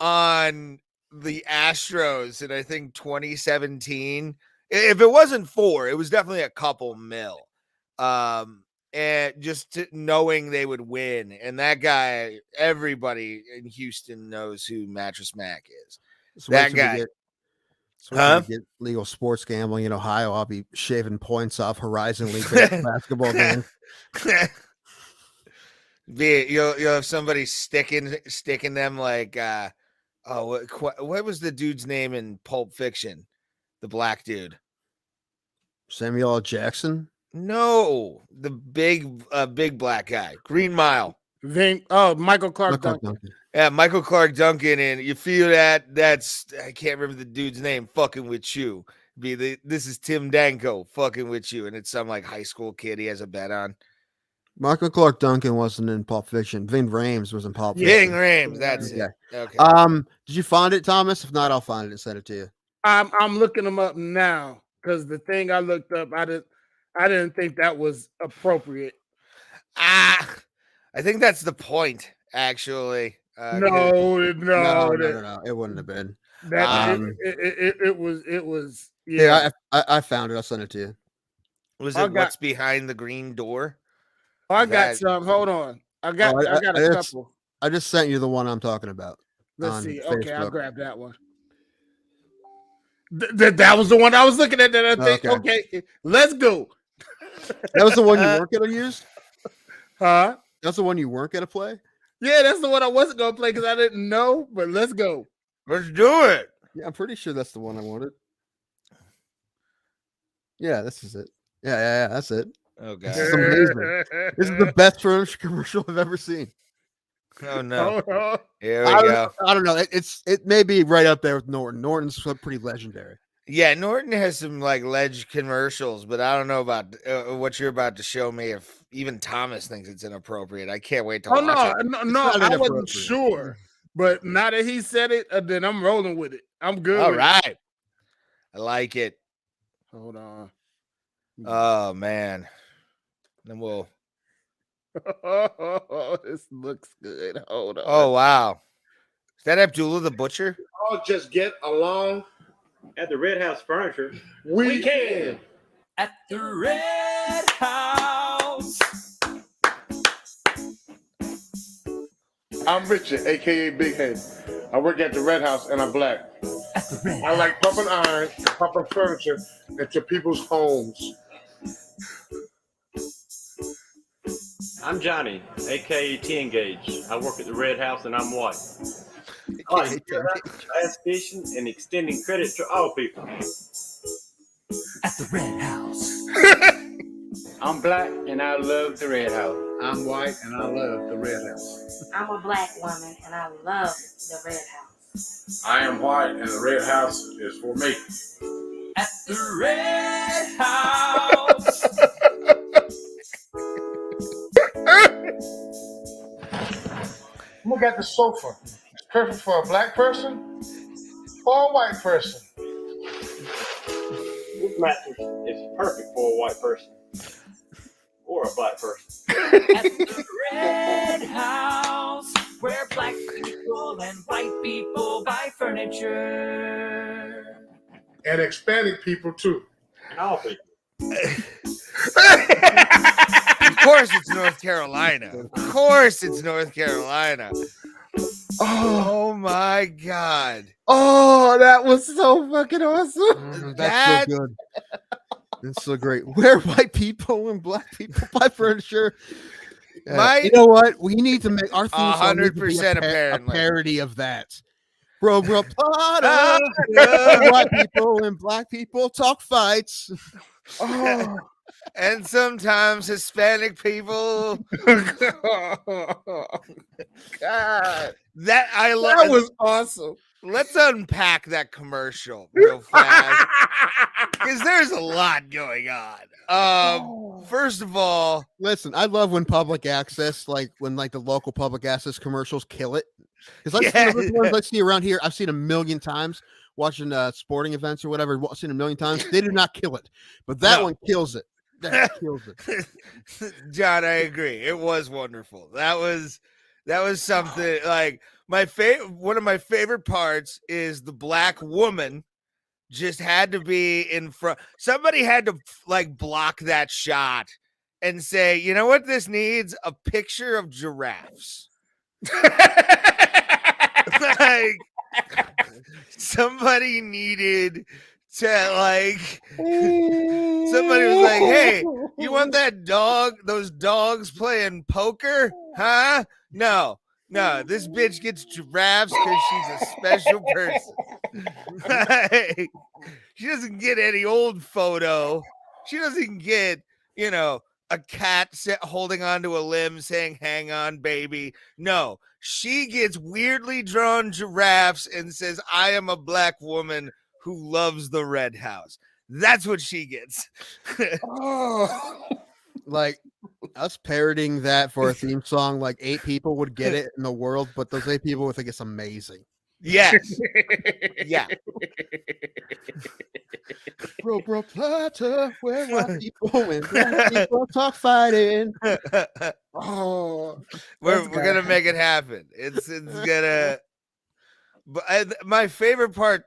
on the Astros in I think 2017. If it wasn't 4, it was definitely a couple mil. And just knowing they would win. And that guy, everybody in Houston knows who Mattress Mac is.
So that guy. Get legal sports gambling in Ohio. I'll be shaving points off Horizon League basketball games.
You'll have somebody sticking them like what was the dude's name in Pulp Fiction? The black dude.
Samuel L. Jackson?
No, the big black guy. Green Mile.
Michael Clark Duncan.
Yeah, Michael Clark Duncan, and you feel that I can't remember the dude's name fucking with you. This is Tim Danko fucking with you, and it's some like high school kid he has a bet on.
Michael Clark Duncan wasn't in Pulp Fiction. Ving Rhames was in Pulp Fiction.
Ving Rhames, that's it. Okay.
Did you find it, Thomas? If not, I'll find it and send it to you.
I'm looking them up now because the thing I looked up, I didn't think that was appropriate.
I think that's the point, actually.
No, it wouldn't have been.
It was.
Yeah, I found it. I'll send it to you.
Was it What's Behind the Green Door?
I got some. Hold on. I got a couple.
I just sent you the one I'm talking about.
Let's see. Okay, Facebook. I'll grab that one. That was the one I was looking at. That I think. Okay, let's go.
That was the one you weren't gonna use,
huh?
That's the one you weren't gonna play.
Yeah, that's the one I wasn't gonna play because I didn't know. But let's go.
Let's do it.
Yeah, I'm pretty sure that's the one I wanted. Yeah, this is it. Yeah, that's it.
Oh god,
this is amazing. This is the best furniture commercial I've ever seen.
Oh no! Here
we
go.
I don't know. It may be right up there with Norton. Norton's pretty legendary.
Yeah, Norton has some like ledge commercials, but I don't know about what you're about to show me. If even Thomas thinks it's inappropriate, I can't wait to watch it.
No, I wasn't sure, but now that he said it, then I'm rolling with it. I'm good.
All right, I like it.
Hold on.
Oh man, then we'll.
Oh, this looks good. Hold on.
Oh wow, is that Abdullah the Butcher?
I'll just get along
at the Red House Furniture.
We can.
At the Red House.
I'm Richard, aka Big Head. I work at the Red House and I'm black.
At the Red
I like pumping iron, pumping furniture into people's homes.
I'm Johnny, aka T-Engage. I work at the Red House and I'm white. I like fast fishing and extending credit to all people.
At the Red House.
I'm black and I love the Red House. I'm white and I love the Red House.
I'm a black woman and I love the Red House.
I am white and the Red House is for me.
At the Red House.
Look at the sofa. It's perfect for a black person or a white person.
This mattress is perfect for a white person or a black person.
At the Red House, where black people and white people buy furniture.
And Hispanic people too.
And all people.
Of course it's North Carolina. Of course it's North Carolina. Oh my god.
Oh, that was so fucking awesome.
That's so good. That's so great. Where white people and black people buy furniture. You know what? We need to make our theme
100%
a parody of that. Bro, Plata. White people and black people talk fights.
Oh. And sometimes Hispanic people.
God,
that
was awesome.
Let's unpack that commercial real fast because there's a lot going on. First of all,
listen, I love when public access, when the local public access commercials kill it. Because the ones I see around here, I've seen a million times watching sporting events or whatever. I've seen a million times. They do not kill it, but that one kills it. That kills it.
John, I agree. It was wonderful. That was something like one of my favorite parts is the black woman just had to be in front. Somebody had to block that shot and say, you know what this needs? A picture of giraffes. Somebody needed to somebody was like, hey, you want those dogs playing poker? Huh? No, this bitch gets giraffes because she's a special person. She doesn't get any old photo. She doesn't get, a cat holding onto a limb saying, hang on, baby. No, she gets weirdly drawn giraffes and says, I am a black woman who loves the Red House. That's what she gets.
Oh.
Like us parodying that for a theme song, like 8 people would get it in the world, but those 8 people would think it's amazing.
Yes. Yeah.
Bro, Plata, where are people when black people talk fighting?
Oh,
we're gonna make it happen. It's gonna. But my favorite part,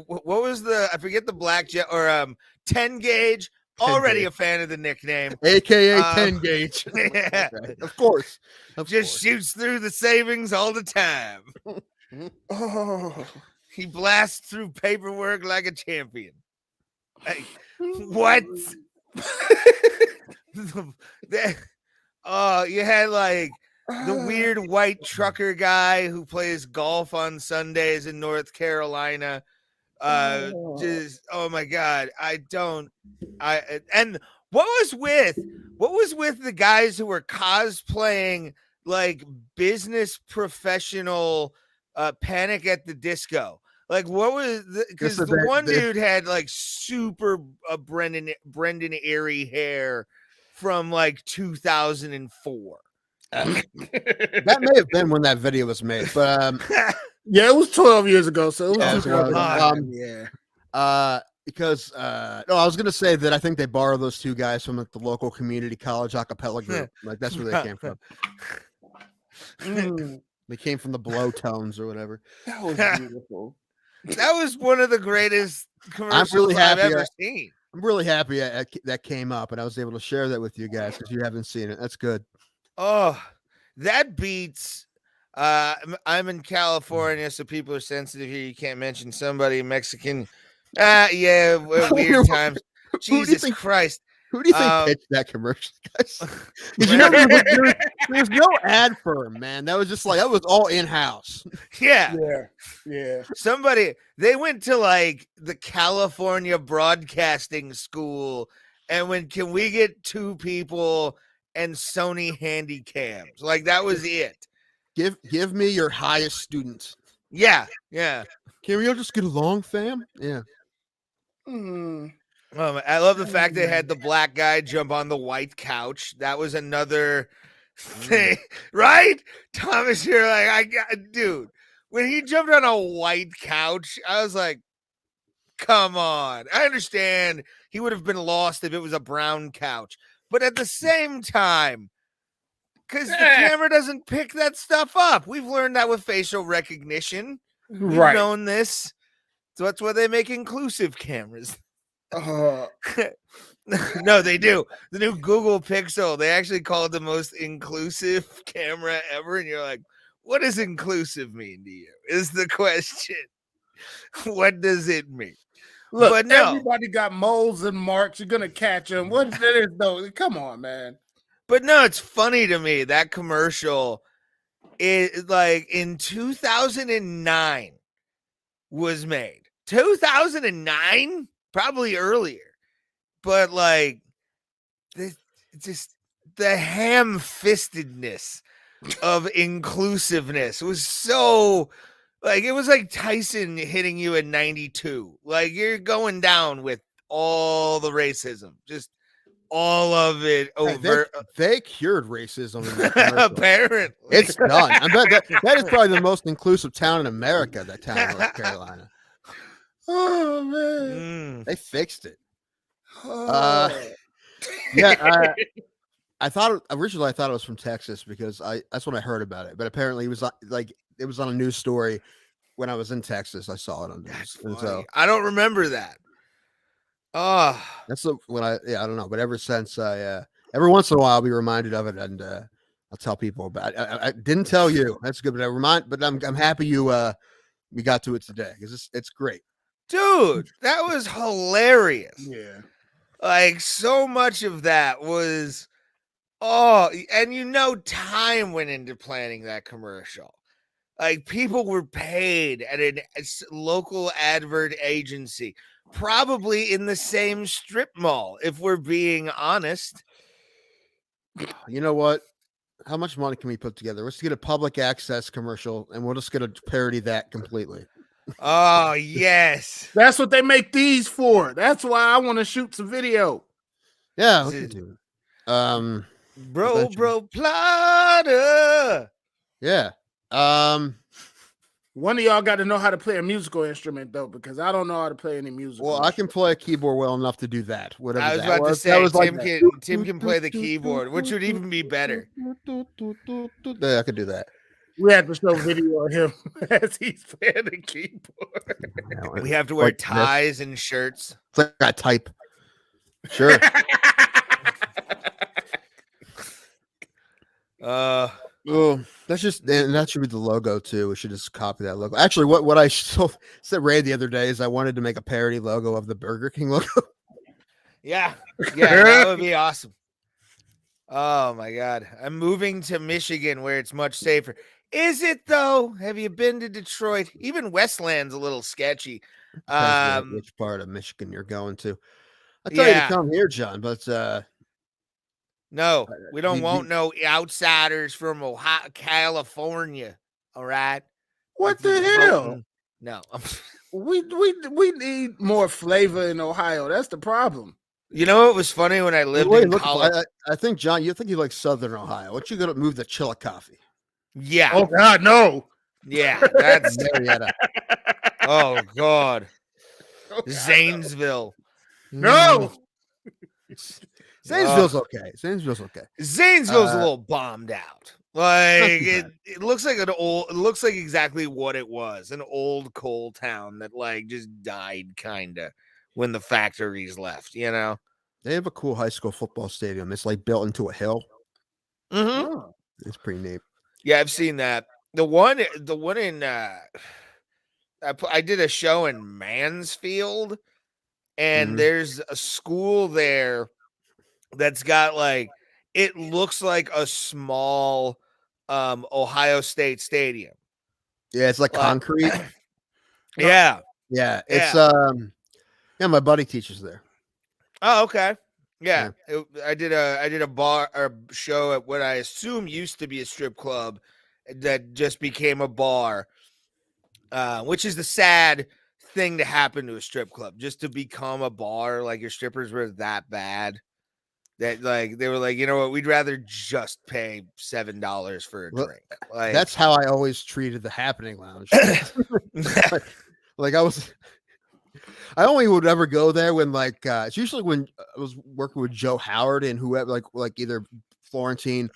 what was I forget the black jet or 10 gauge.
10
Already
gauge.
a fan of the nickname,
AKA 10 gauge.
Yeah.
Okay. Of course.
Just shoots through the savings all the time.
oh.
He blasts through paperwork like a champion. Like, what? You had like the weird white trucker guy who plays golf on Sundays in North Carolina. Just oh my god, and what was with the guys who were cosplaying like business professional Panic at the Disco? Like, what was because the one dude had like super Brendan Erie hair from like 2004.
That may have been when that video was made, but
yeah, it was 12 years ago, so it was
because no, I was gonna say that I think they borrowed those 2 guys from like the local community college a cappella group. Like that's where they came from. They came from the Blow Tones or whatever.
That was beautiful.
That was one of the greatest commercials I've ever seen.
I'm really happy that came up, and I was able to share that with you guys because you haven't seen it. That's good.
Oh, that beats. I'm in California, so people are sensitive here. You can't mention somebody Mexican. Yeah, weird times. Jesus Christ.
Who do you think pitched that commercial, guys? Because you know there's no ad firm, man. That was just like that was all in-house.
Yeah. They went to like the California Broadcasting School and can we get 2 people and Sony handy cams? Like that was it.
Give me your highest students.
Yeah.
Can we all just get along, fam? Yeah.
I love the fact they had the black guy jump on the white couch. That was another thing, right? Thomas, you're like, dude, when he jumped on a white couch, I was like, come on. I understand he would have been lost if it was a brown couch, but at the same time, because the camera doesn't pick that stuff up. We've learned that with facial recognition. We've known this. So that's why they make inclusive cameras. No, they do. The new Google Pixel, they actually call it the most inclusive camera ever. And you're like, what does inclusive mean to you? Is the question. What does it mean?
Look,
but no.
Everybody got moles and marks. You're gonna catch them. What if there is no? Come on, man.
But no, it's funny to me that commercial is like in 2009 was made. 2009, probably earlier, but like just the ham-fistedness of inclusiveness was so like it was like Tyson hitting you at 92. Like you're going down with all the racism, just all of it over.
They cured racism.
Apparently,
it's done. I bet that is probably the most inclusive town in America. That town of North Carolina.
Oh man,
they fixed it.
Oh.
I thought originally it was from Texas because that's when I heard about it, but apparently it was like it was on a news story when I was in Texas. I saw it on news, and so
I don't remember that. Oh,
that's when I don't know, but ever since every once in a while I'll be reminded of it, and I'll tell people about it. I didn't tell you. That's good, but I'm happy we got to it today because it's great.
Dude, that was hilarious.
Yeah.
Like so much of that was and time went into planning that commercial. Like people were paid at a local advert agency, probably in the same strip mall, if we're being honest.
You know what? How much money can we put together? Let's get a public access commercial and we'll just get a parody that completely.
Oh yes,
That's what they make these for. That's why I want to shoot some video.
Yeah, we could do it.
Bro, Plata.
Yeah.
One of y'all got to know how to play a musical instrument though, because I don't know how to play any musical.
Well, I can play a keyboard well enough to do that. Whatever
I was
that
about to
was.
say,
That was
Tim can play the keyboard, which would even be better.
Yeah, I could do that.
We have to show video of him as he's playing the keyboard.
We have to wear
Like
ties and shirts.
It's like I type. Sure. Oh, that's just, and that should be the logo too. We should just copy that logo. Actually, what I said Ray the other day is I wanted to make a parody logo of the Burger King logo.
Yeah, that would be awesome. Oh my God, I'm moving to Michigan where it's much safer. Is it though? Have you been to Detroit? Even Westland's a little sketchy.
Depends which part of Michigan you're going to. I tell you to come here, John, but
no, we don't want no outsiders from Ohio, California. All right.
What the hell?
No.
we need more flavor in Ohio. That's the problem.
You know what was funny when I lived in Colorado?
I think, John, you think you like Southern Ohio. What you gonna move to Chillicothe?
Yeah.
Oh God, no.
Yeah, that's
Marietta.
Oh God. Zanesville.
No.
Zanesville's okay. Zanesville's okay.
Zanesville's a little bombed out. Like it looks like it looks like exactly what it was, an old coal town that like just died kinda when the factories left, you know.
They have a cool high school football stadium. It's like built into a hill.
Mm-hmm.
It's pretty neat.
Yeah, I've seen that. The one in I did a show in Mansfield, and there's a school there that's got like, it looks like a small Ohio State stadium.
Yeah, it's like concrete.
Yeah.
Yeah, it's yeah, my buddy teaches there.
Oh, okay. Yeah. I did a bar or show at what I assume used to be a strip club that just became a bar, which is the sad thing to happen to a strip club, just to become a bar. Like your strippers were that bad that like they were like, you know what, we'd rather just pay $7 for a drink. Like
that's how I always treated the Happening Lounge. like I only would ever go there when like it's usually when I was working with Joe Howard and whoever, like either Florentine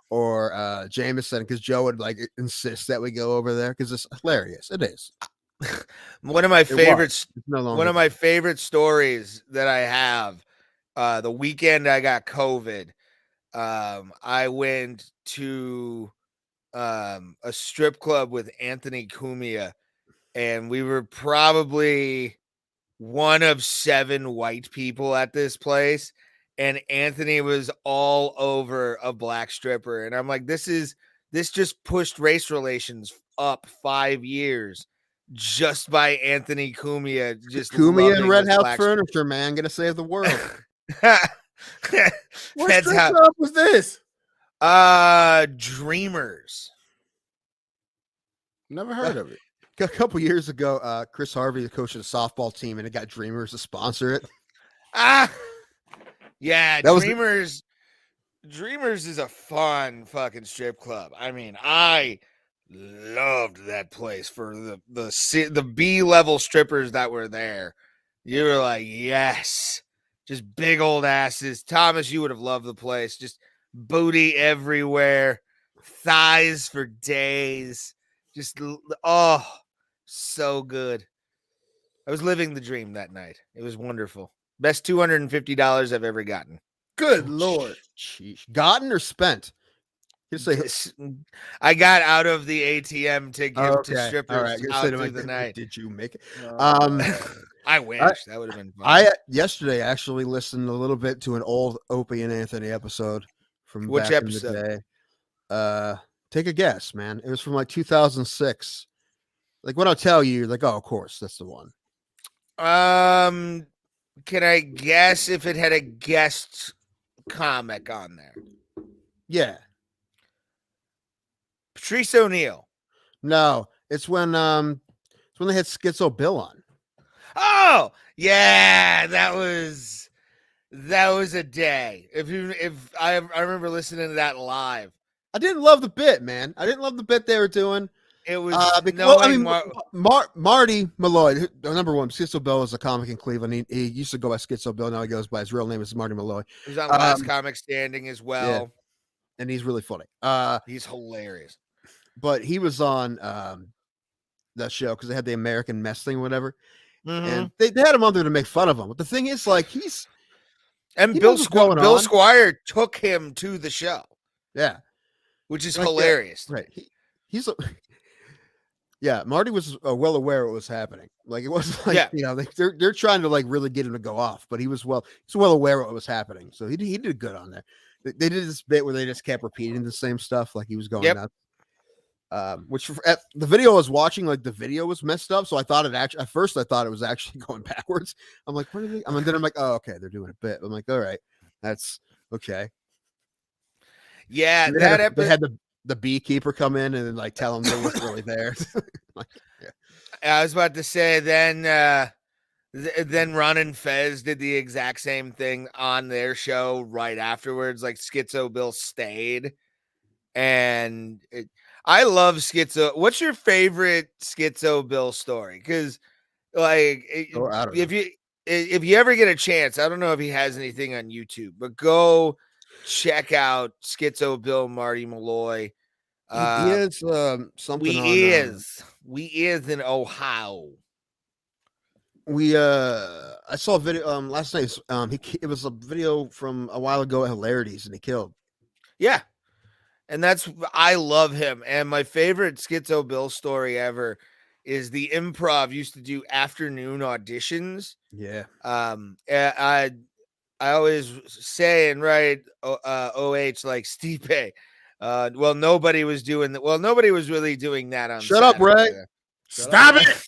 or Jameson, because Joe would like insist that we go over there because it's hilarious. It is.
One of my favorites. One of my favorite stories that I have. The weekend I got COVID, I went to a strip club with Anthony Cumia, and we were probably one of 7 white people at this place, and Anthony was all over a black stripper, and I'm like, this just pushed race relations up 5 years just by Anthony Cumia. Just
Cumia and Red House Furniture, man, gonna save the world.
What strip club was this?
Dreamers.
Never heard of it.
A couple years ago, Chris Harvey, the coach of the softball team, and it got Dreamers to sponsor it.
Yeah, Dreamers. Dreamers is a fun fucking strip club. I mean, I loved that place for the B-level strippers that were there. You were like, yes, just big old asses. Thomas, you would have loved the place. Just booty everywhere, thighs for days. Just so good. I was living the dream that night. It was wonderful. Best $250 I've ever gotten.
Good Lord.
Jeez. Gotten or spent?
I got out of the ATM to give to strippers out through the night.
Did you make it?
I wish that would have been fun.
I yesterday actually listened a little bit to an old Opie and Anthony episode from
which
back
episode?
In the day. Take a guess, man. It was from like 2006. Like when I tell you, you're like, oh, of course, that's the one.
Can I guess if it had a guest comic on there?
Yeah.
Patrice O'Neal.
No, it's when It's when they had Schizo Bill on.
Oh yeah, that was a day. If I remember listening to that live.
I didn't love the bit, man. I didn't love the bit they were doing.
It was
Marty Malloy, number one. Cecil Bell was a comic in Cleveland. He used to go by Schizo Bill. Now he goes by his real name is Marty Malloy.
He was on Last Comic Standing as well.
Yeah. And he's really funny.
He's hilarious.
But he was on that show because they had the American Mess thing, or whatever.
Mm-hmm.
And they had him on there to make fun of him. But the thing is, like,
Bill Squire took him to the show.
Yeah.
Which is like hilarious.
Right. Yeah, Marty was well aware of what was happening. Like, it wasn't like, they're trying to like really get him to go off, but he's well aware of what was happening. So he did good on there. They did this bit where they just kept repeating the same stuff, like he was going nuts. Which the video I was watching, like the video was messed up. So I thought at first I thought it was actually going backwards. I'm like, what are they? I mean, then I'm like, oh, okay, they're doing a bit. I'm like, all right, that's okay.
Yeah,
they had the beekeeper come in and like tell him they wasn't really there. Like,
I was about to say then Ron and Fez did the exact same thing on their show right afterwards. Like Schizo Bill stayed, and I love Schizo. What's your favorite Schizo Bill story? Because like if you ever get a chance, I don't know if he has anything on YouTube, but go check out Schizo Bill Marty Malloy.
He is something.
We is in Ohio.
I saw a video last night. It was a video from a while ago at Hilarities, and he killed.
Yeah, and I love him. And my favorite Schizo Bill story ever is the Improv used to do afternoon auditions.
Yeah.
I always say and write OH like Stipe. Well, nobody was really doing that on
Shut up, Ray.
Stop it.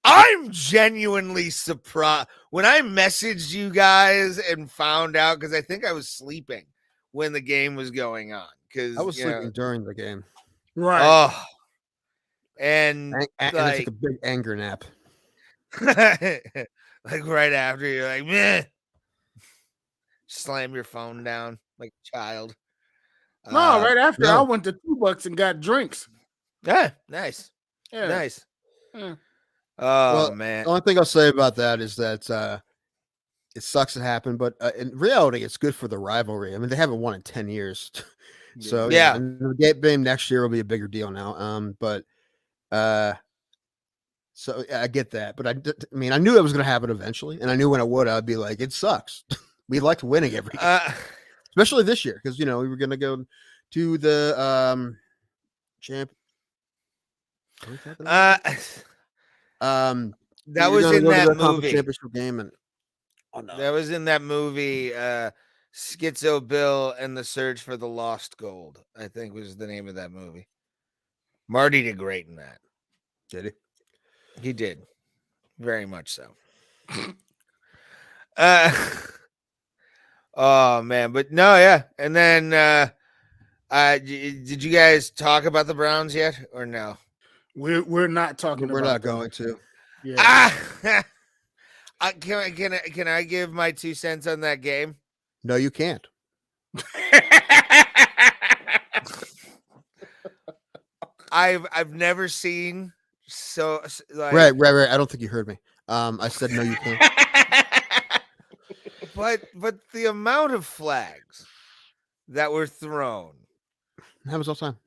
I'm genuinely surprised when I messaged you guys and found out, because I think I was sleeping when the game was going on. Because
I was sleeping during the game.
Right.
Oh. And
I took a big anger nap.
Like right after, you're like, meh. Slam your phone down like a child.
No, right after I went to $2 and got drinks.
Yeah, nice.
Yeah.
Nice.
Yeah.
Oh, man.
The only thing I'll say about that is that it sucks it happened, but in reality, it's good for the rivalry. I mean, they haven't won in 10 years. So,
yeah.
And the game next year will be a bigger deal now. So I get that. But I mean, I knew it was going to happen eventually. And I knew when it would, I'd be like, it sucks. We liked winning every game. Especially this year, because, we were going to go to the champ.
That was in that movie.
Championship game, and
that was in that movie. Schizo Bill and the Search for the Lost Gold, I think was the name of that movie. Marty did great in that.
Did he?
He did, very much so. Oh man, but no, yeah. And then, did you guys talk about the Browns yet, or no?
We're not talking.
We're not going to.
Yeah.
Can I give my 2 cents on that game?
No, you can't.
I've never seen so like
right. I don't think you heard me. I said no, you can't.
But the amount of flags that were thrown.
That was all time.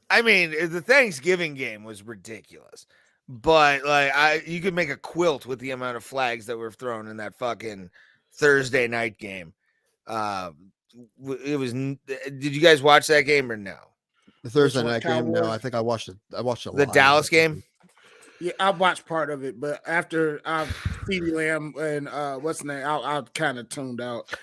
I mean, the Thanksgiving game was ridiculous. But like you could make a quilt with the amount of flags that were thrown in that fucking Thursday night game. It was. Did you guys watch that game or no?
The Thursday night game? No, I think I watched it. I watched it.
The Dallas game?
Yeah, I watched part of it, but after CeeDee Lamb and what's the name, I kind of tuned out.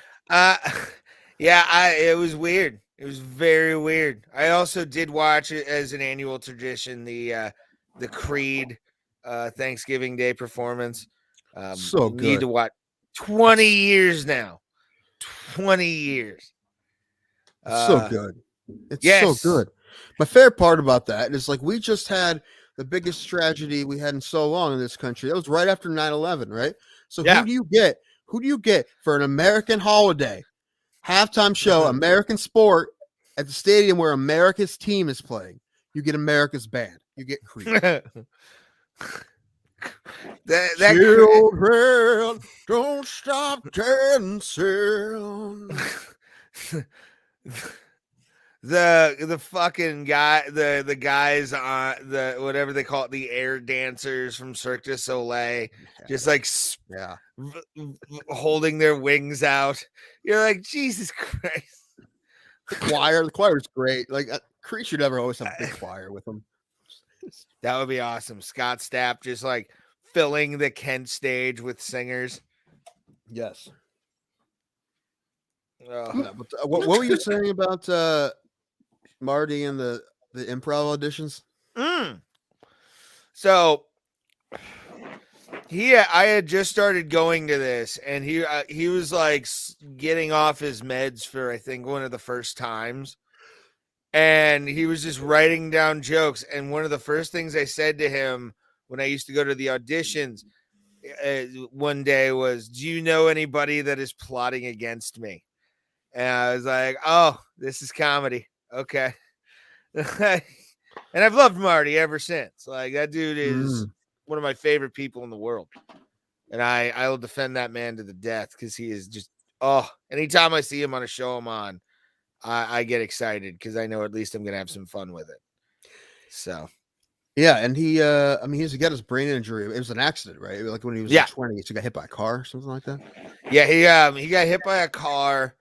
Yeah, it was weird. It was very weird. I also did watch it as an annual tradition, the Creed Thanksgiving Day performance.
So good.
Need to watch 20 years now. 20 years.
So good. It's so good. My favorite part about that is like we just had the biggest tragedy we had in so long in this country. That was right after 9/11, right? So
Yeah.
who do you get? Who do you get for an American holiday halftime show, American sport at the stadium where America's team is playing? You get America's band. You get Creed. Children, don't stop dancing.
The fucking guy, the guys on the whatever they call it, the air dancers from Cirque du Soleil, just like holding their wings out. You're like, Jesus Christ.
The choir is great. Like Creed should ever always have a big choir with them.
That would be awesome. Scott Stapp just like filling the Kent stage with singers.
Yes.
Oh.
What were you saying about Marty and the improv auditions?
So I had just started going to this, and he was like getting off his meds for I think one of the first times, and he was just writing down jokes. And one of the first things I said to him when I used to go to the auditions one day was, "Do you know anybody that is plotting against me?" And I was like, "Oh, this is comedy, okay." And I've loved Marty ever since. Like that dude is one of my favorite people in the world, and I will defend that man to the death because he is just anytime I see him on a show I'm on, I get excited because I know at least I'm gonna have some fun with it. So
yeah, and he he's got his brain injury. It was an accident, right? Like when he was like 20, he got hit by a car or something like that.
Yeah, he got hit by a car,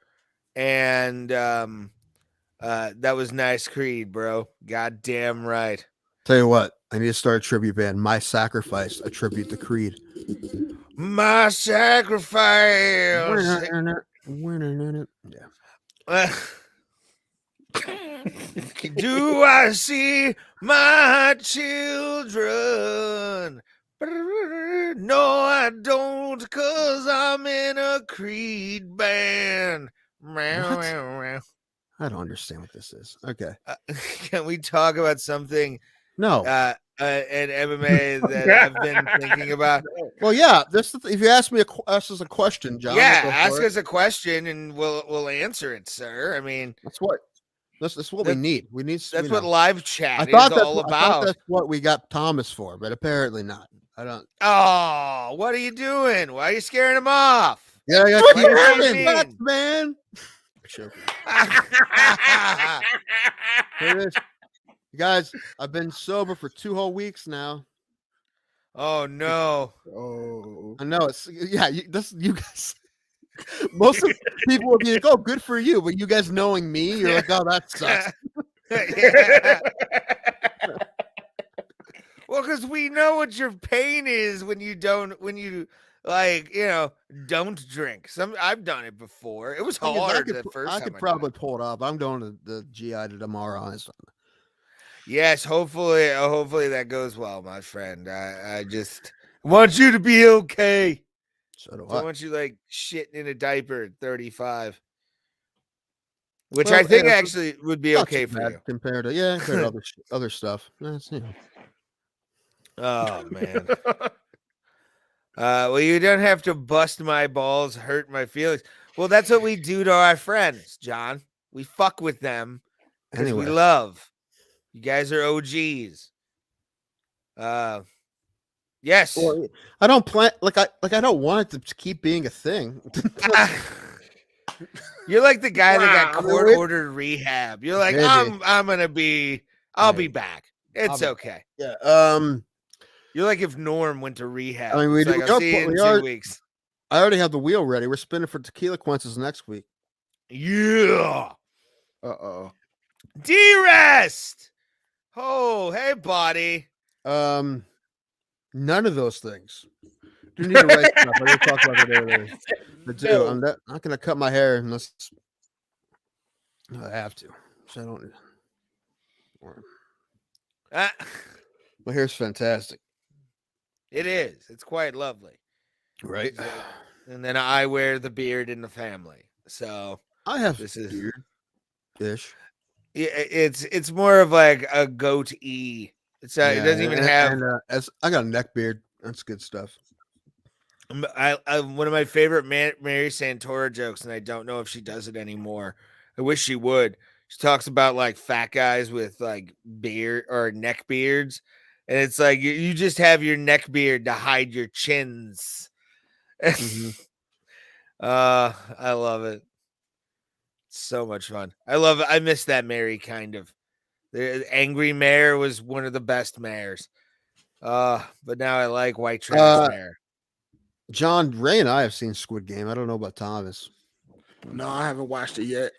and that was nice, Creed, bro. Goddamn right.
Tell you what, I need to start a tribute band. My Sacrifice, a tribute to Creed.
My sacrifice.
Yeah.
Do I see my children? No, I don't, because I'm in a Creed band.
I don't understand what this is. Okay.
Can we talk about something?
No.
An MMA that I've been thinking about.
Well, yeah. If you ask me us as a question, John.
Yeah, ask us a question and we'll answer it, sir. I mean,
that's what we need. We need.
That's what live chat
is
all about.
I thought that's what we got Thomas for, but apparently not. I don't.
Oh, what are you doing? Why are you scaring him off?
Yeah, yeah.
What are you
nuts, man. Guys, I've been sober for 2 whole weeks now.
Oh no!
Oh, I know it's you guys. Most of people will be like, "Oh, good for you," but you guys knowing me, you're like, "Oh, that sucks."
Well, because we know what your pain is when you don't drink. I've done it before. It was hard the first time.
I could probably pull it off. I'm going to the GI tomorrow.
Yes, hopefully that goes well, my friend. I just want you to be okay.
So do
I
I.
want you like shitting in a diaper at 35. Which I think actually would be okay for you.
Compared to other stuff. That's,
Oh man. Well, you don't have to bust my balls, hurt my feelings. Well, that's what we do to our friends, John. We fuck with them because we love. You guys are OGs. Yes.
Well, I don't plan I don't want it to keep being a thing.
You're like the guy that got court-ordered rehab. You're like, I'll be back. It's okay.
Yeah.
You're like if Norm went to rehab.
I mean,
I'll see you in 2 weeks.
I already have the wheel ready. We're spinning for Tequila Quences next week.
Yeah.
Uh-oh.
D-Rest. Oh, hey, buddy.
None of those things. Do need to write stuff. I didn't talk about it earlier. But dude, I'm not going to cut my hair unless I have to. So I don't. My hair's fantastic.
It is. It's quite lovely.
Right.
And then I wear the beard in the family. So
I have
this is
beard-ish.
It's more of like a goatee. It doesn't even have.
As I got a neck beard. That's good stuff.
I one of my favorite Mary Santora jokes, and I don't know if she does it anymore. I wish she would. She talks about like fat guys with like beard or neck beards, and it's like you just have your neck beard to hide your chins.
Mm-hmm.
I love it. So much fun. I love it. I miss that Mary kind of. The Angry Mayor was one of the best mayors. But now I like White Trash Mayor.
John, Ray, and I have seen Squid Game. I don't know about Thomas.
No, I haven't watched it yet.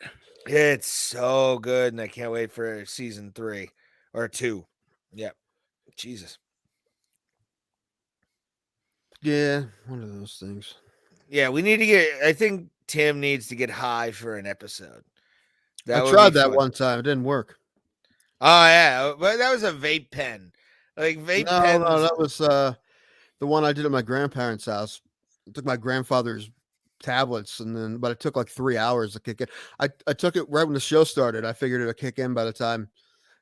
It's so good, and I can't wait for season 3 or 2. Yep. Jesus.
Yeah, one of those things.
Yeah, we need to get. I think Tim needs to get high for an episode.
I tried that one time. It didn't work.
Oh yeah, but that was a vape pen. Like vape pens.
No, that was the one I did at my grandparents' house. I took my grandfather's tablets, but it took like 3 hours to kick in. I took it right when the show started. I figured it would kick in by the time.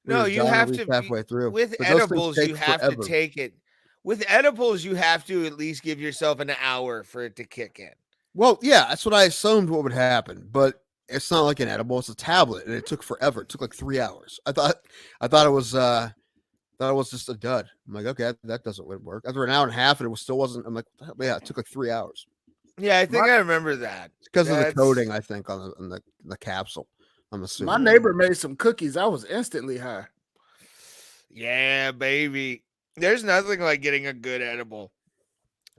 No, you have to
halfway through.
With edibles. You have to take it. With edibles, you have to at least give yourself an hour for it to kick in.
Well, yeah, that's what I assumed what would happen, but it's not like an edible; it's a tablet, and it took forever. It took like 3 hours. I thought it was just a dud. I'm like, okay, that doesn't work. After an hour and a half, and it still wasn't. I'm like, yeah, it took like 3 hours.
Yeah, I think I remember that
because of the coating. I think on the capsule. I'm assuming.
My neighbor made some cookies. I was instantly high.
Yeah, baby. There's nothing like getting a good edible.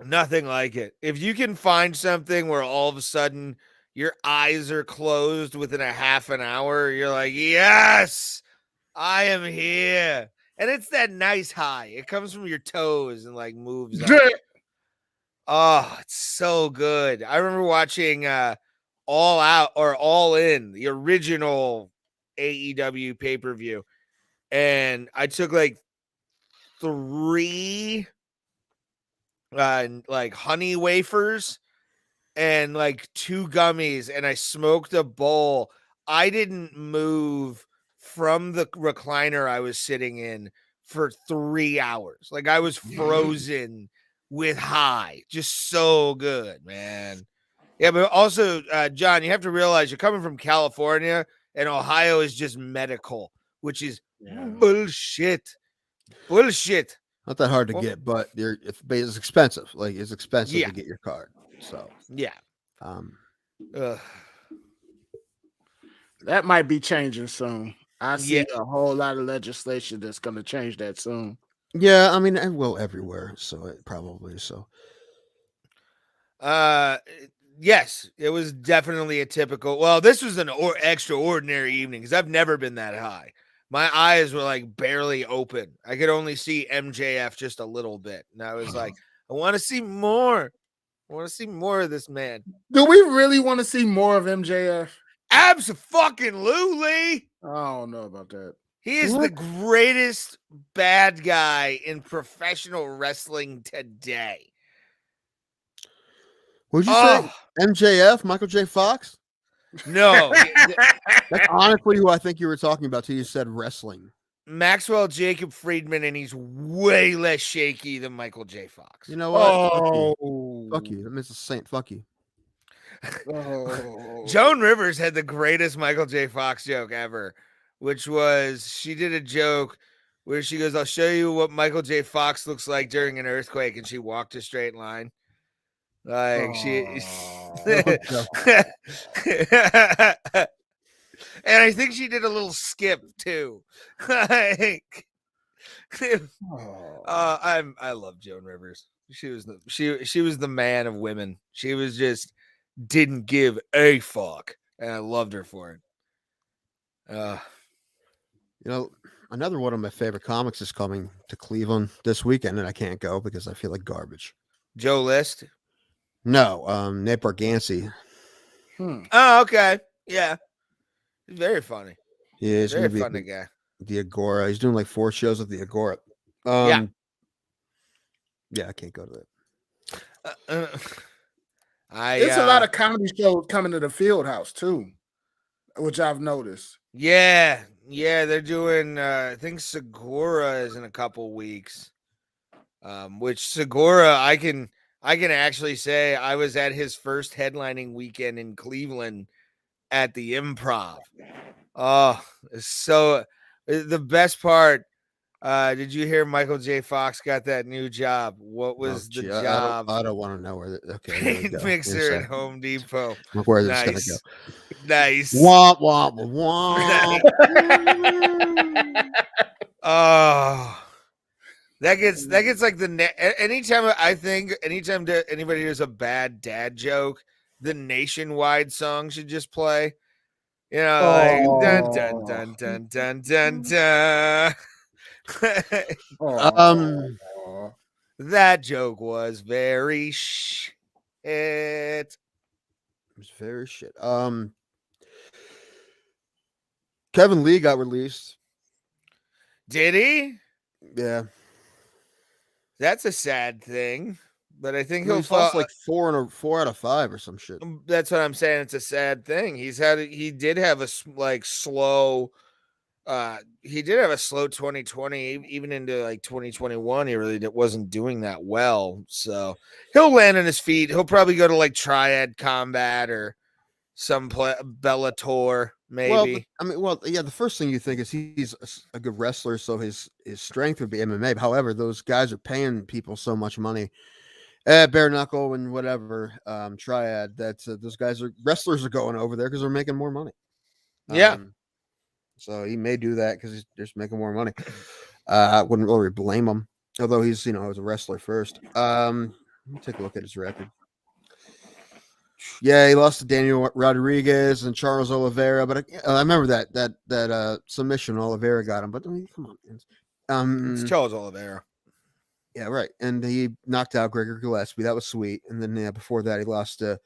Nothing like it. If you can find something where all of a sudden your eyes are closed within a half an hour, you're like, yes, I am here. And it's that nice high. It comes from your toes and like moves up. Oh, it's so good. I remember watching All Out or All In, the original AEW pay-per-view. And I took like 3 like honey wafers and like 2 gummies, and I smoked a bowl. I didn't move from the recliner I was sitting in for 3 hours. Like I was frozen with high. Just so good, man. Yeah, but also, John, you have to realize you're coming from California, and Ohio is just medical, which is bullshit. Bullshit.
Not that hard to get, but it's expensive. Like it's expensive to get your card. So
yeah.
That might be changing soon. I see a whole lot of legislation that's going to change that soon.
Yeah, I mean, well, everywhere. So it probably so.
Yes, it was definitely a typical. Well, this was an extraordinary evening because I've never been that high. My eyes were like barely open. I could only see MJF just a little bit. And I was like, I want to see more. I want to see more of this man.
Do we really want to see more of MJF?
Abso-fucking-lutely.
I don't know about that.
He is the greatest bad guy in professional wrestling today.
Would you say MJF, Michael J. Fox?
No.
That's honestly who I think you were talking about till you said wrestling.
Maxwell Jacob Friedman, and he's way less shaky than Michael J. Fox.
You know what? Fuck you. That means a saint. Fuck you.
Joan Rivers had the greatest Michael J. Fox joke ever, which was she did a joke where she goes, I'll show you what Michael J. Fox looks like during an earthquake, and she walked a straight line. Like and I think she did a little skip too. I love Joan Rivers. She was the man of women. She was just didn't give a fuck, and I loved her for it.
You know, another one of my favorite comics is coming to Cleveland this weekend, and I can't go because I feel like garbage.
Joe List?
No, Nate Bargatze.
Oh, okay. Yeah. He's very funny.
Yeah, he's
very funny guy.
The Agora. He's doing like 4 shows at the Agora.
Yeah,
I can't go to
that.
There's a lot of comedy shows coming to the Field House too, which I've noticed.
Yeah, Yeah, they're doing. I think Segura is in a couple weeks. Which Segura, I can actually say I was at his first headlining weekend in Cleveland at the Improv. Oh, so the best part. Did you hear Michael J. Fox got that new job? What was the job?
I don't want to know where. Okay,
Paint mixer at Home Depot.
Look where this is gonna go.
Nice.
Womp womp womp.
Oh, that gets like anytime anybody hears a bad dad joke, the Nationwide song should just play. You know, like dun dun dun dun dun dun dun. That joke was very shit.
It was very shit. Kevin Lee got released.
Did he?
Yeah.
That's a sad thing, but I think he'll
lost like 4 out of 5 or some shit.
That's what I'm saying. It's a sad thing. He did have a slow. He did have a slow 2020, even into like 2021. He really wasn't doing that well. So he'll land on his feet. He'll probably go to like Triad Combat or some Bellator, maybe.
Yeah. The first thing you think is he's a good wrestler, so his strength would be MMA. However, those guys are paying people so much money. Bare Knuckle and whatever, Triad. That's those wrestlers are going over there because they're making more money.
Yeah.
So he may do that because he's just making more money. I wouldn't really blame him, although he's was a wrestler first. Let me take a look at his record. Yeah, he lost to Daniel Rodriguez and Charles Oliveira, but I remember that submission Oliveira got him. But I mean, come on,
it's Charles Oliveira.
Yeah, right. And he knocked out Gregor Gillespie. That was sweet. And then before that, he lost to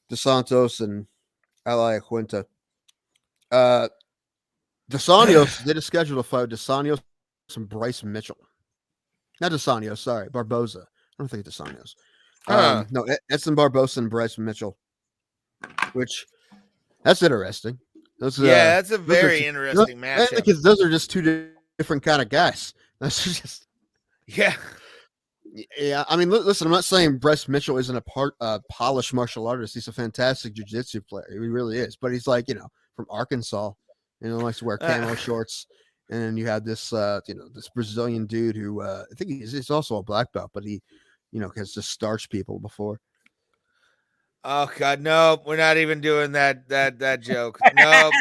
Dos Santos and Elia Quinta. Dos Anjos did a schedule to fight Dos Anjos and Bryce Mitchell. Not Dos Anjos, sorry, Barboza. I don't think it's Dos Anjos. No, Edson Barboza and Bryce Mitchell. Which that's interesting. That's
a very interesting matchup.
Because those are just two different kind of guys. That's just
yeah.
I mean, listen, I'm not saying Bryce Mitchell isn't a polished martial artist. He's a fantastic jiu-jitsu player. He really is. But he's like, from Arkansas, likes to wear camo shorts. And then you have this, this Brazilian dude who I think he's also a black belt, but he, has just starched people before.
Oh God, no, we're not even doing that joke. No,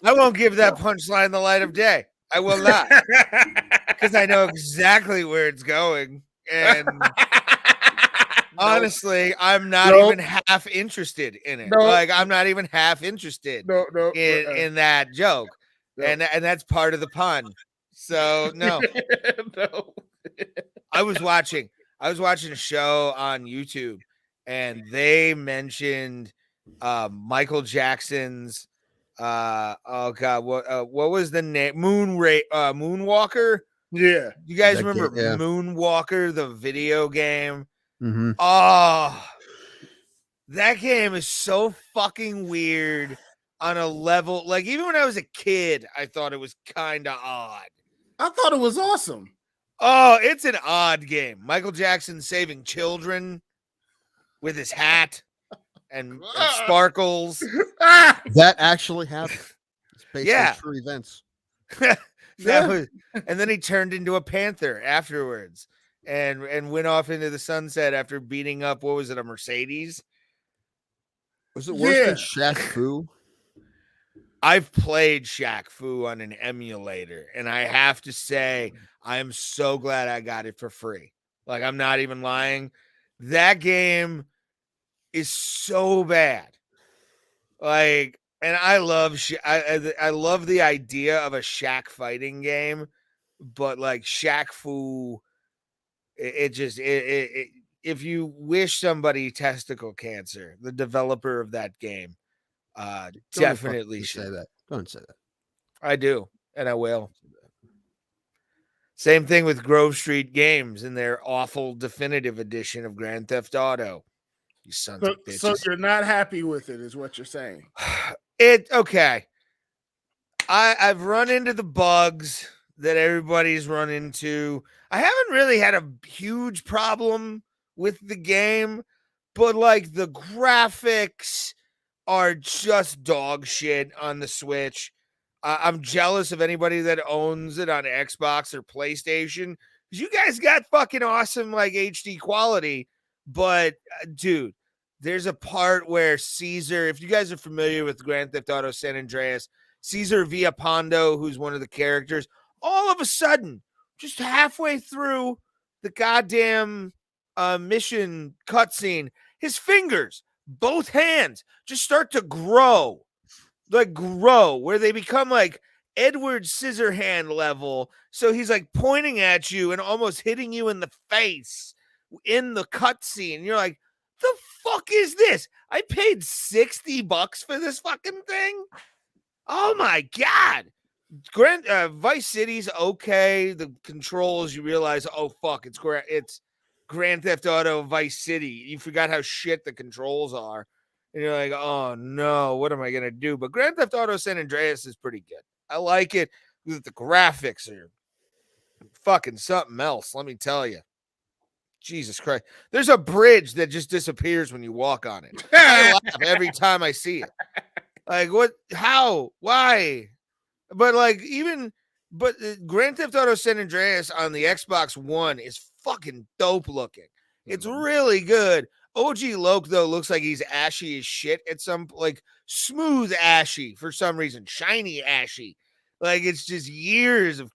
I won't give that punchline the light of day. I will not, because I know exactly where it's going, and honestly, I'm not even half interested in it. Like, I'm not even half interested in that joke, and that's part of the pun. So no,
No.
I was watching a show on YouTube, and they mentioned Michael Jackson's oh God, what was the name? Moonwalker.
Yeah.
You guys remember Moonwalker, the video game?
Mm-hmm.
Oh, that game is so fucking weird on a level. Like, even when I was a kid, I thought it was kind of odd.
I thought it was awesome.
Oh, it's an odd game. Michael Jackson saving children with his hat and sparkles.
That actually happened. It's based on true events.
And then he turned into a panther afterwards and went off into the sunset after beating up, what was it, a Mercedes?
Was it worse than Shaq Fu?
I've played Shaq Fu on an emulator, and I have to say, I am so glad I got it for free. Like, I'm not even lying. That game is so bad. Like, and I love I love the idea of a Shaq fighting game, but like Shaq Fu, if you wish somebody testicle cancer, the developer of that game, definitely should
say that. Don't say that.
I do, and I will. Same thing with Grove Street Games and their awful definitive edition of Grand Theft Auto. You sons of bitches.
So you're not happy with it, is what you're saying?
Okay. I've run into the bugs that everybody's run into. I haven't really had a huge problem with the game, but like the graphics are just dog shit on the Switch. I'm jealous of anybody that owns it on Xbox or PlayStation, because you guys got fucking awesome like HD quality. But dude, there's a part where Caesar, if you guys are familiar with Grand Theft Auto San Andreas, Caesar Villapondo, who's one of the characters, all of a sudden, just halfway through the goddamn mission cutscene, his fingers, both hands, just start to grow, where they become like Edward Scissorhand level. So he's like pointing at you and almost hitting you in the face in the cutscene. You're like, the fuck is this? I paid $60 for this fucking thing. Oh my god. Vice City's okay. The controls, you realize, oh fuck, it's Grand Theft Auto Vice City. You forgot how shit the controls are, and you're like, oh no, what am I gonna do? But Grand Theft Auto San Andreas is pretty good. I like it. The graphics are fucking something else. Let me tell you. Jesus Christ. There's a bridge that just disappears when you walk on it. I laugh every time I see it. Like, what? How? Why? But Grand Theft Auto San Andreas on the Xbox One is fucking dope looking. It's really good. OG Loke, though, looks like he's ashy as shit at some, like, smooth ashy for some reason. Shiny ashy. Like, it's just years of,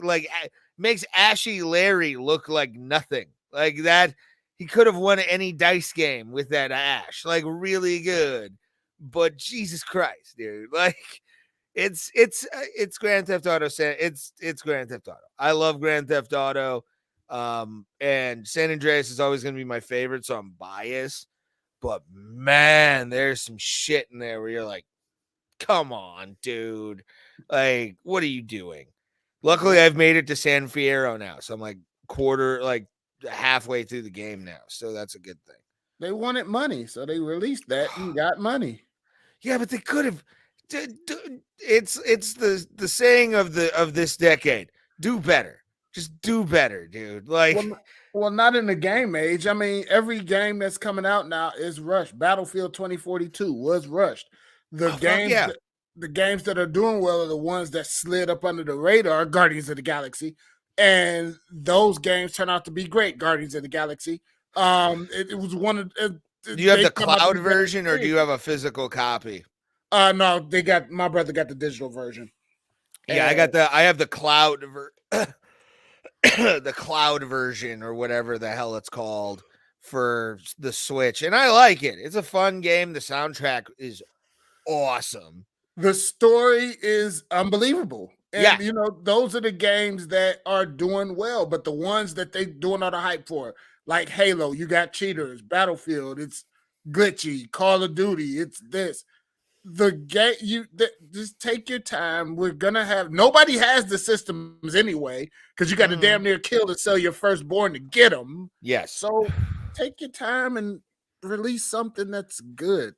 like, makes Ashy Larry look like nothing. Like that, he could have won any dice game with that ash. Like, really good. But Jesus Christ, dude. Like, it's Grand Theft Auto. It's Grand Theft Auto. I love Grand Theft Auto. And San Andreas is always going to be my favorite, so I'm biased. But man, there's some shit in there where you're like, come on, dude. Like, what are you doing? Luckily, I've made it to San Fierro now, so I'm like halfway through the game now, so that's a good thing.
They wanted money, so they released that and got money.
Yeah, but they could have. It's the saying of this decade: do better. Just do better, dude. Like,
well, not in the game age. I mean, every game that's coming out now is rushed. Battlefield 2042 was rushed. The games that are doing well are the ones that slid up under the radar. Guardians of the Galaxy. And those games turn out to be great. Guardians of the Galaxy. It was one of.
Do you have the cloud version, or do you have a physical copy?
No, my brother got the digital version.
Yeah, I have the cloud the cloud version, or whatever the hell it's called, for the Switch, and I like it. It's a fun game. The soundtrack is awesome.
The story is unbelievable. And, you know, those are the games that are doing well, but the ones that they doing all the hype for, like Halo, you got cheaters, Battlefield, it's glitchy, Call of Duty, it's this. The game, just take your time. We're gonna have, nobody has the systems anyway, because you got to damn near kill to sell your firstborn to get them.
Yes.
So take your time and release something that's good.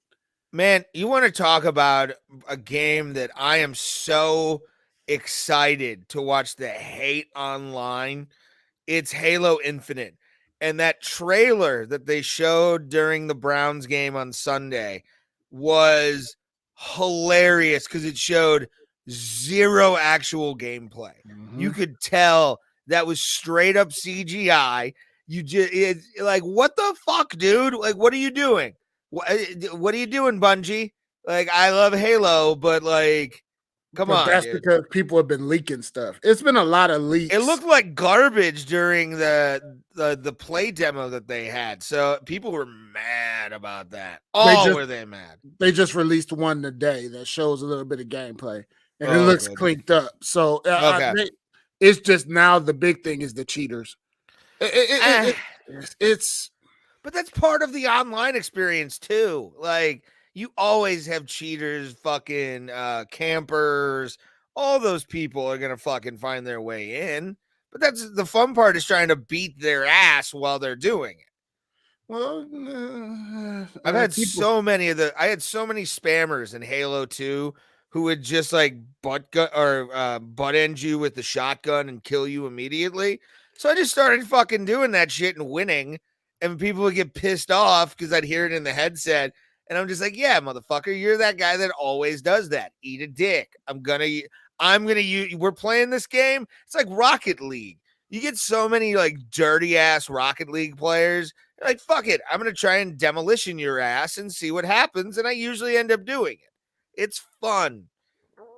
Man, you want to talk about a game that I am so excited to watch the hate online? It's Halo Infinite. And that trailer that they showed during the Browns game on Sunday was hilarious because it showed zero actual gameplay. You could tell that was straight up CGI. It's like, what the fuck, dude? Like, what are you doing? What are you doing, Bungie? Like, I love Halo, but like, come on.
That's
dude.
because people have been leaking stuff. It's been a lot of leaks.
It looked like garbage during the play demo that they had. So people were mad about that. Were they mad?
They just released one today that shows a little bit of gameplay, and it looks cleaned up. So it's just now the big thing is the cheaters. It's
but that's part of the online experience too. Like, you always have cheaters, fucking campers. All those people are gonna fucking find their way in. But that's the fun part, is trying to beat their ass while they're doing it.
Well,
I had so many spammers in Halo 2 who would just like butt end you with the shotgun and kill you immediately. So I just started fucking doing that shit and winning, and people would get pissed off because I'd hear it in the headset. And I'm just like, yeah, motherfucker, you're that guy that always does that. Eat a dick. I'm gonna use. We're playing this game. It's like Rocket League. You get so many like dirty ass Rocket League players. You're like, fuck it. I'm gonna try and demolition your ass and see what happens. And I usually end up doing it. It's fun.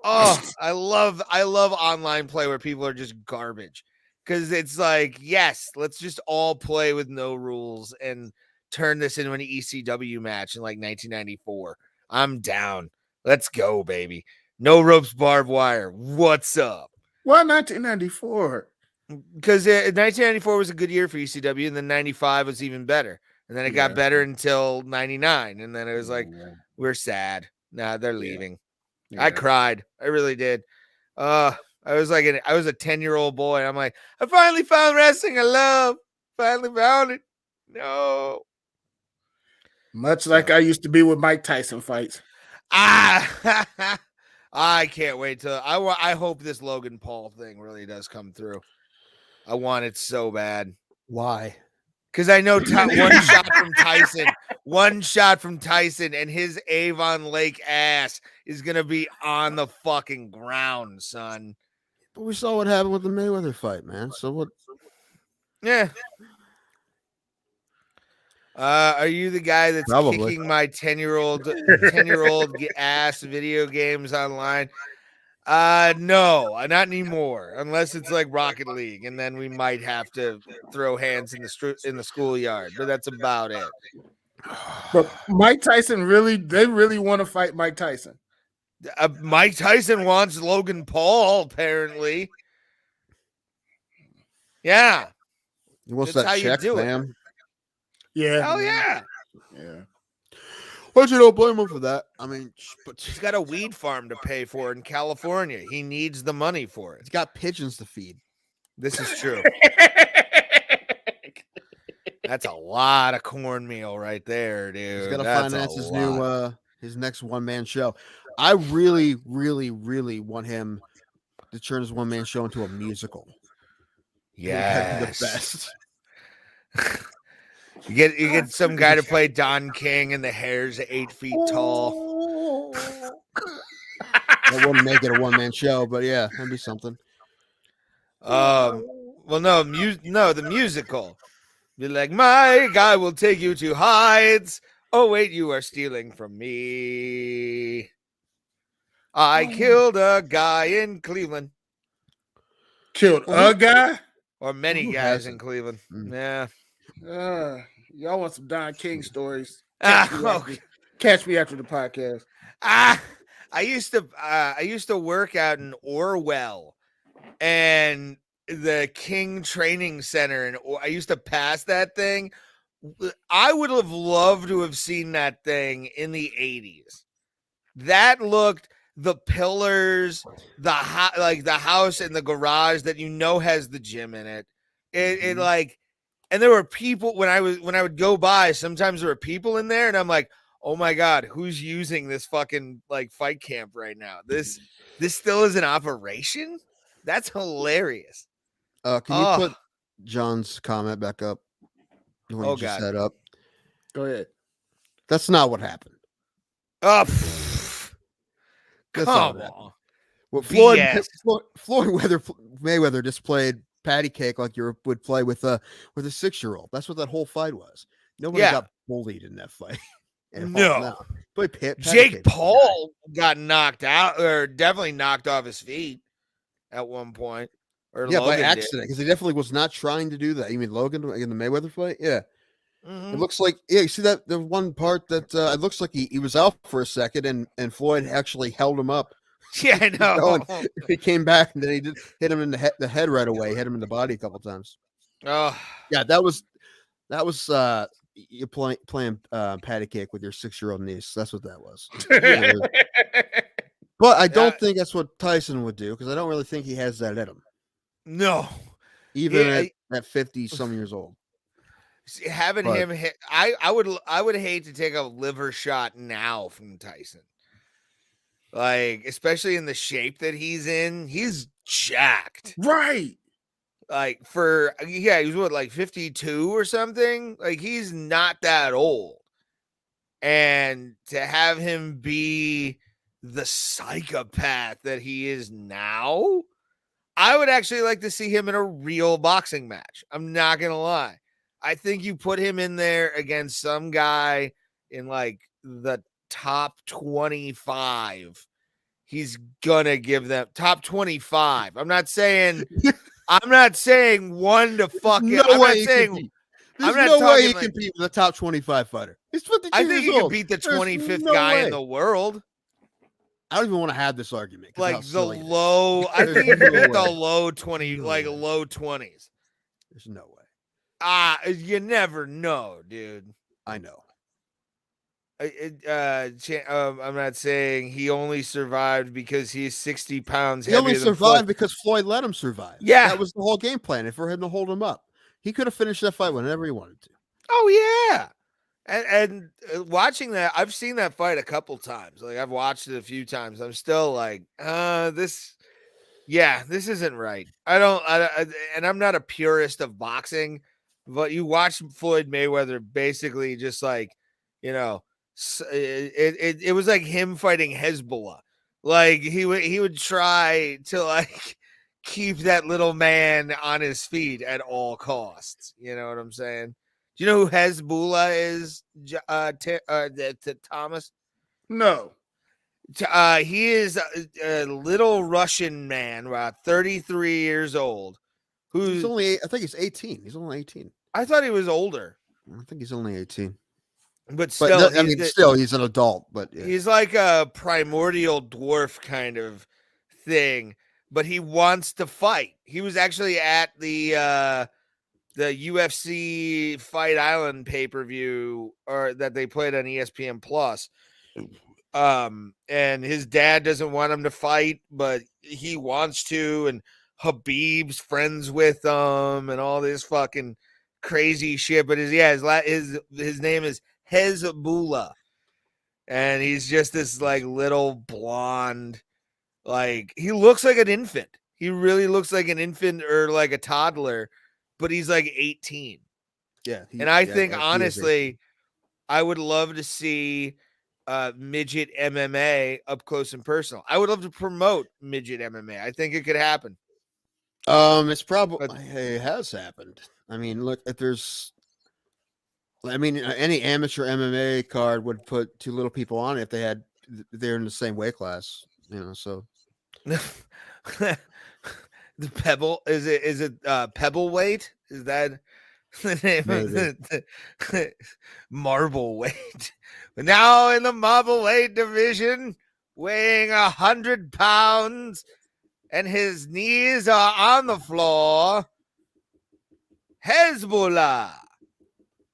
Oh, I love online play where people are just garbage. Because it's like, yes, let's just all play with no rules and turn this into an ECW match in like 1994. I'm down. Let's go, baby. No ropes, barbed wire. What's up?
Why 1994?
Because 1994 was a good year for ECW, and then 95 was even better. And then it got better until 99. And then it was like, we're sad. Nah, they're leaving. I cried. I really did. I was like, I was a 10-year-old boy. I'm like, I finally found wrestling I love. Finally found it. No.
Much like I used to be with Mike Tyson fights.
I can't wait till I hope this Logan Paul thing really does come through. I want it so bad.
Why?
Because I know one shot from Tyson, and his Avon Lake ass is gonna be on the fucking ground, son.
But we saw what happened with the Mayweather fight, man. So what?
Yeah. Are you the guy that's kicking my 10-year-old ass video games online? No, not anymore. Unless it's like Rocket League, and then we might have to throw hands in the schoolyard. But that's about it.
But Mike Tyson they really want to fight Mike Tyson.
Mike Tyson wants Logan Paul, apparently. Yeah.
He wants that check, fam.
Yeah.
Hell yeah.
Yeah.
But you don't blame him for that. I mean,
he's got a weed farm to pay for in California. He needs the money for it.
He's got pigeons to feed.
This is true. That's a lot of cornmeal right there, dude.
He's got to finance his next one-man show. I really, really, really want him to turn his one-man show into a musical.
Yeah,
the best.
You get some guy to play Don King, and the hair's 8 feet tall.
That wouldn't make it a one-man show, but yeah, that'd be something.
Well, no, the musical. Be like, my guy will take you to heights. Oh wait, you are stealing from me. I killed a guy in Cleveland.
Killed a guy?
Or many guys in Cleveland. Yeah.
Y'all want some Don King stories? Catch me after the podcast.
I used to work out in Orwell, and the King Training Center, and I used to pass that thing. I would have loved to have seen that thing in the 80s. That looked, the pillars, the house and the garage that has the gym in it. It like, and there were people when I would go by, sometimes there were people in there, and I'm like, oh my God, who's using this fucking like fight camp right now? This still is an operation? That's hilarious.
Can you put John's comment back up?
Oh God.
Set up.
Go ahead.
That's not what happened.
Come on.
Well, Floyd Mayweather just played patty cake like you would play with a 6-year-old. That's what that whole fight was. Nobody got bullied in that fight.
No.
Jake
Jake Paul got knocked out, or definitely knocked off his feet at one point. Or
yeah,
Logan
by accident, because he definitely was not trying to do that. You mean Logan in the Mayweather fight? Yeah.
Mm-hmm.
It looks like, you see that the one part that it looks like he was out for a second, and Floyd actually held him up.
Yeah, I know.
He came back, and then he did hit him in the head right away. Hit him in the body a couple times.
Oh,
yeah, that was you playing patty cake with your 6-year-old niece. That's what that was. But I don't think that's what Tyson would do, because I don't really think he has that in him.
No,
even at 50 some years old.
Having him hit, I would hate to take a liver shot now from Tyson. Like, especially in the shape that he's in, he's jacked.
Right.
Like he's what, like 52 or something? Like, he's not that old. And to have him be the psychopath that he is now, I would actually like to see him in a real boxing match. I'm not going to lie. I think you put him in there against some guy in like the top 25. He's going to give them top 25. I'm not saying one to fuck it. I'm not saying
there's no way he can beat the top 25 fighter. He's 52
I think
years
he
old.
could beat the
There's
25th
no
guy
way.
in the world.
I don't even want to have this argument.
Like the low, I think he could beat the low 20, like low 20s.
There's no way.
You never know, dude.
I know.
I'm not saying he only survived because he's 60 pounds.
He only survived because Floyd let him survive.
Yeah,
that was the whole game plan. For him to hold him up, he could have finished that fight whenever he wanted to.
Oh yeah, and watching that, I've seen that fight a couple times. Like, I've watched it a few times. I'm still like, this isn't right. And I'm not a purist of boxing, but you watch Floyd Mayweather basically just like, you know. It was like him fighting Hezbollah. Like, he would try to like keep that little man on his feet at all costs. You know what I'm saying? Do you know who Hezbollah is, Thomas?
No.
He is a little Russian man, about 33 years old.
He's only, I think he's 18. He's only 18.
I thought he was older.
I think he's only 18.
But still,
he's an adult. But yeah.
He's like a primordial dwarf kind of thing. But he wants to fight. He was actually at the UFC Fight Island pay-per-view, or that they played on ESPN Plus. And his dad doesn't want him to fight, but he wants to. And Habib's friends with him, and all this fucking crazy shit. But his name is Hezbollah, and he's just this like little blonde, like, he looks like an infant. He really looks like an infant or like a toddler, but he's like 18.
Yeah,
and I think honestly, I would love to see midget MMA up close and personal. I would love to promote midget MMA. I think it could happen.
It's probably it has happened. I mean, look, any amateur MMA card would put two little people on it if they're in the same weight class, you know. So
the Pebble is it Pebble weight? Is that the name of the marble weight? Now in the marble weight division, weighing 100 pounds, and his knees are on the floor, Hezbollah.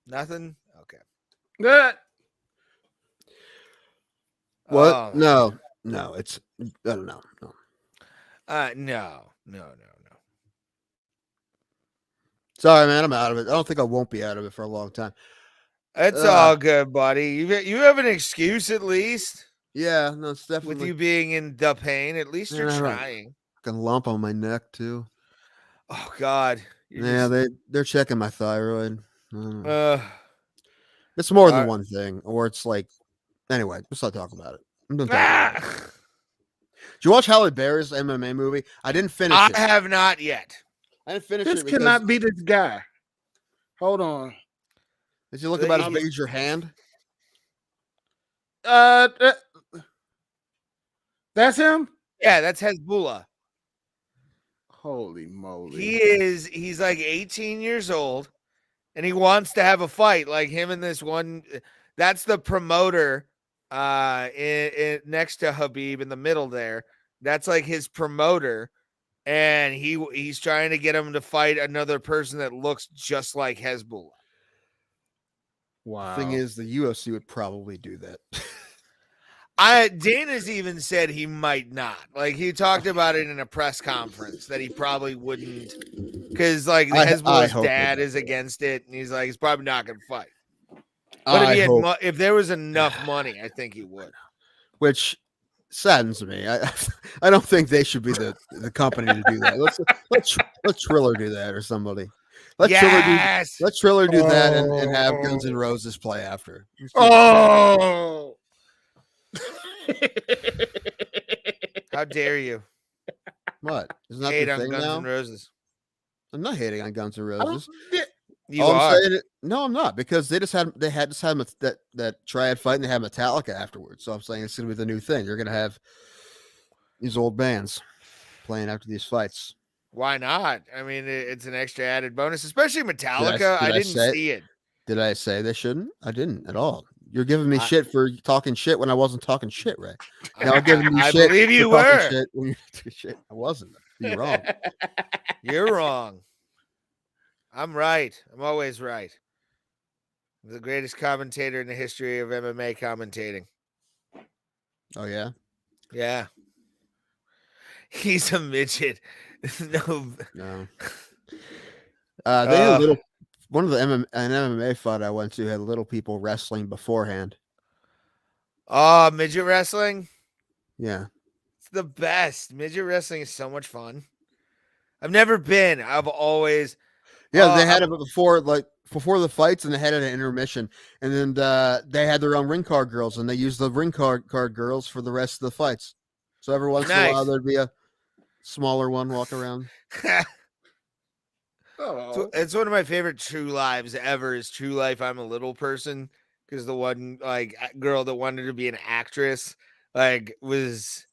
Nothing? Okay.
Good.
What? No. It's I don't know.
No.
Sorry, man. I'm out of it. I don't think I won't be out of it for a long time.
It's all good, buddy. You have an excuse at least.
Yeah, no, it's definitely
with you being in the pain. At least you're trying.
Fucking lump on my neck too.
Oh God.
They're checking my thyroid. It's more than one thing, or it's like, anyway, let's not talk about it. I'm done talking about it. Did you watch Halle Berry's MMA movie? I didn't finish it.
I have not yet.
I didn't finish
this
it.
This cannot be this guy. Hold on.
Did you look about his major hand?
That's him?
Yeah, that's Hezbollah.
Holy moly.
He's like 18 years old, and he wants to have a fight like him and this one. That's the promoter next to Habib in the middle there. That's like his promoter, and he's trying to get him to fight another person that looks just like Hezbollah.
Wow. Thing is, the UFC would probably do that.
Dana's even said he might not. Like, he talked about it in a press conference that he probably wouldn't, because like Hezbollah's dad is against it, and he's like, he's probably not going to fight. But if there was enough money, I think he would.
Which saddens me. I don't think they should be the company to do that. Let Triller do that or somebody. Let Triller do that and have Guns N' Roses play after.
Oh,
how dare you?
What? Isn't that
hate
the
on
thing
Guns
now?
N' Roses.
I'm not hating on Guns N' Roses.
You are.
No, I'm not, because they had that triad fight and they had Metallica afterwards. So I'm saying it's gonna be the new thing. You're gonna have these old bands playing after these fights.
Why not? I mean, it's an extra added bonus, especially Metallica. I didn't see it.
Did I say they shouldn't? I didn't at all. You're giving me shit for talking shit when I wasn't talking shit, Ray. Now I'm giving you shit.
I believe you
for talking
were.
shit when you're shit. I wasn't. You're wrong.
You're wrong. I'm right. I'm always right. I'm the greatest commentator in the history of MMA commentating.
Oh yeah?
Yeah. He's a midget. No.
They had little. One of the an MMA fight I went to had little people wrestling beforehand.
Oh, midget wrestling?
Yeah.
It's the best. Midget wrestling is so much fun. I've never been. I've always.
Yeah, they had it before the fights, and they had it at intermission, and then they had their own ring card girls, and they used the ring card girls for the rest of the fights. So every once in a while, there'd be a smaller one walk around.
So it's one of my favorite True Lives ever. Is True Life? I'm a Little Person, because the one girl that wanted to be an actress was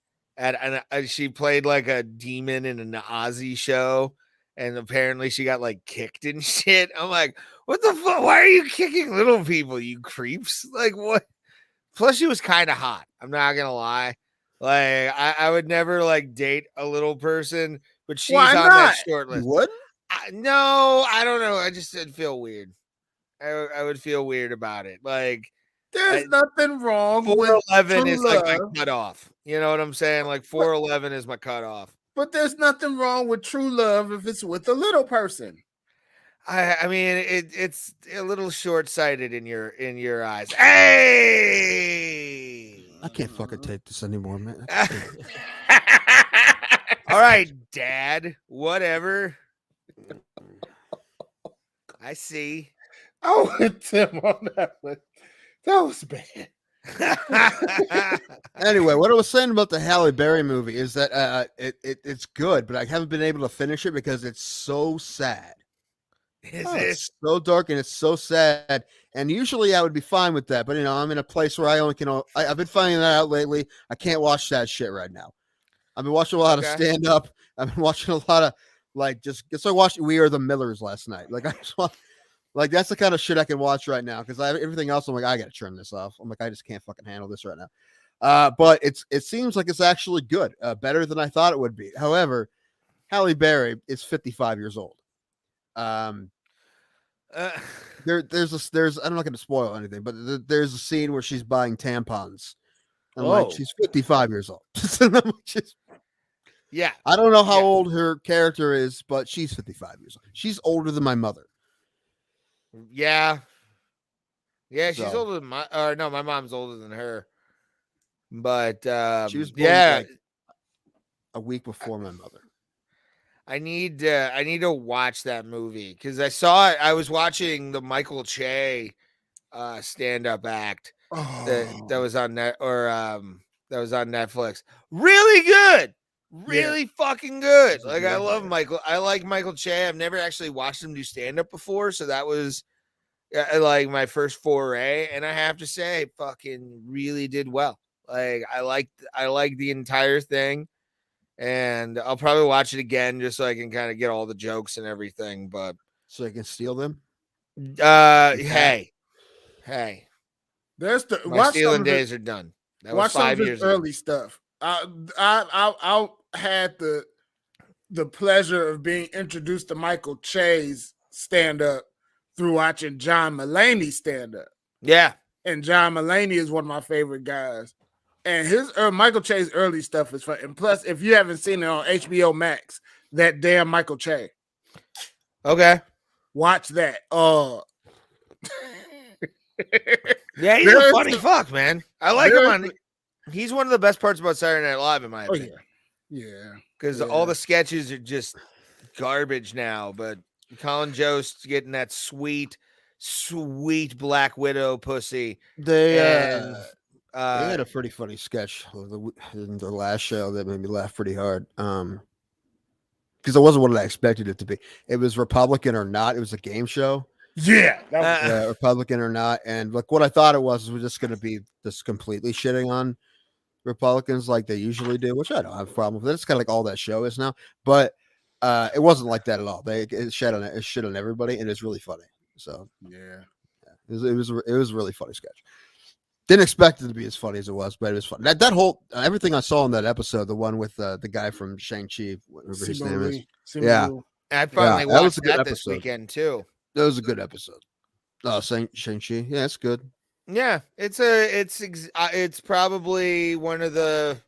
she played like a demon in an Ozzy show. And apparently she got kicked and shit. I'm like, what the fuck? Why are you kicking little people, you creeps? Like, what? Plus, she was kind of hot. I'm not going to lie. I would never date a little person, but she's on that short list.
You would?
No, I don't know. I just did feel weird. I would feel weird about it.
There's nothing wrong with
4'11" is
love.
my cutoff. You know what I'm saying? 4'11" is my cutoff.
But there's nothing wrong with true love if it's with a little person.
I mean, it's a little short-sighted in your eyes. Hey!
I can't fucking take this anymore, man.
All right, Dad. Whatever. I see.
I went Tim on that one. That was bad.
Anyway, what I was saying about the Halle Berry movie is that it's good, but I haven't been able to finish it because it's so sad. It's so dark and it's so sad. And usually I would be fine with that, but I'm in a place where I only can. I've been finding that out lately. I can't watch that shit right now. I've been watching a lot of stand up. I've been watching a lot of just I watched We Are the Millers last night. I just want. That's the kind of shit I can watch right now because everything else I'm I gotta turn this off. I'm I just can't fucking handle this right now. But it seems like it's actually good, better than I thought it would be. However, Halle Berry is 55 years old. There's I'm not going to spoil anything, but there's a scene where she's buying tampons, and she's 55 years old.
Yeah,
I don't know how old her character is, but she's 55 years old. She's older than my mother.
Yeah, she's older than my mom's older than her. But
she was born a week before my mother.
I need to watch that movie because I saw it. I was watching the Michael Che stand-up act that was on that was on Netflix. Really good. Really fucking good. I love Michael. I like Michael Che. I've never actually watched him do stand-up before, so that was my first foray, and I have to say, fucking really did well. I like the entire thing, and I'll probably watch it again just so I can kind of get all the jokes and everything. But
so I can steal them.
Hey,
there's
my stealing days are done. That was 5 years ago.
Early stuff. I had the pleasure of being introduced to Michael Che's stand-up through watching John Mulaney stand-up.
Yeah.
And John Mulaney is one of my favorite guys. And his Michael Che's early stuff is fun. And plus, if you haven't seen it on HBO Max, that damn Michael Che.
Okay.
Watch that.
Yeah, he's a funny fuck, man. I like him on. He's one of the best parts about Saturday Night Live, in my
Oh
opinion.
yeah.
Because all the sketches are just garbage now. But Colin Jost's getting that sweet Black Widow pussy.
They
And
had a pretty funny sketch in the last show that made me laugh pretty hard. Because it wasn't what I expected it to be. It was Republican or Not. It was a game show.
Yeah, that was
Republican or Not. And like what I thought it was just going to be just completely shitting on Republicans like they usually do, which I don't have a problem with. It's kind of like all that show is now. But it wasn't like that at all. It shit on everybody, and it's really funny. So
yeah.
It was a really funny sketch. Didn't expect it to be as funny as it was, but it was fun. That whole everything I saw in that episode, the one with the guy from Shang-Chi, whatever his name is.
Yeah,
I finally watched that this
episode.
Weekend too.
That was a good episode. Oh, Shang-Chi. Yeah, it's good.
Yeah, it's probably one of the.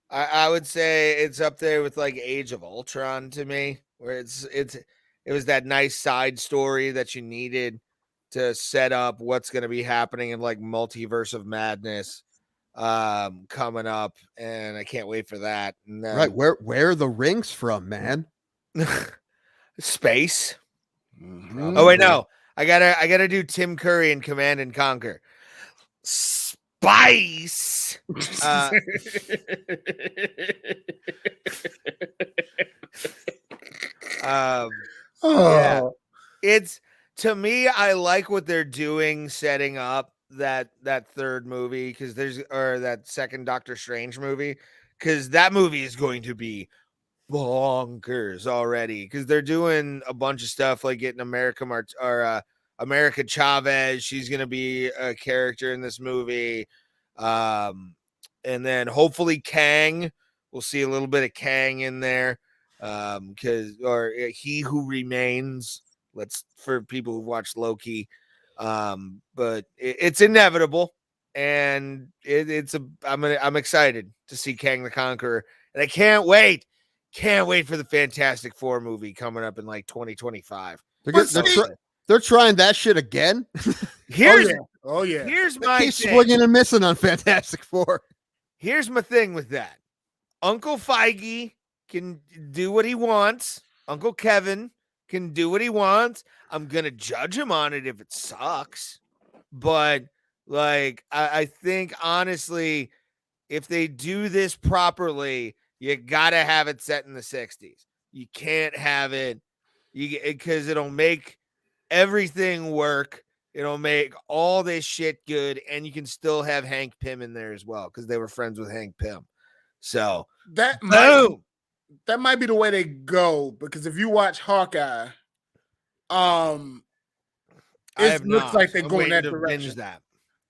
I would say it's up there with like Age of Ultron to me, where it was that nice side story that you needed to set up what's going to be happening in like Multiverse of Madness coming up, and I can't wait for that. And then,
right, where are the rings from, man?
Space. Mm-hmm. Oh wait, no, I gotta do Tim Curry in Command and Conquer. Spice. Yeah. It's, to me, I like what they're doing, setting up that third movie that second Doctor Strange movie, because that movie is going to be bonkers already, because they're doing a bunch of stuff like getting America Chavez. She's going to be a character in this movie. And then hopefully Kang, we'll see a little bit of Kang in there. Or He Who Remains. For people who watched Loki. But it's inevitable, and I'm excited to see Kang the Conqueror, and I can't wait for the Fantastic Four movie coming up in like 2025.
They're trying that shit again.
Here's
my keep swinging and missing on Fantastic Four.
Here's my thing with that. Uncle Feige can do what he wants. Uncle Kevin can do what he wants. I'm gonna judge him on it if it sucks, but like I think honestly, if they do this properly, you gotta have it set in the 60s. You can't have it because it'll make everything work. It'll make all this shit good, and you can still have Hank Pym in there as well because they were friends with Hank Pym. So
that might be the way they go, because if you watch Hawkeye, it looks like they're going that direction.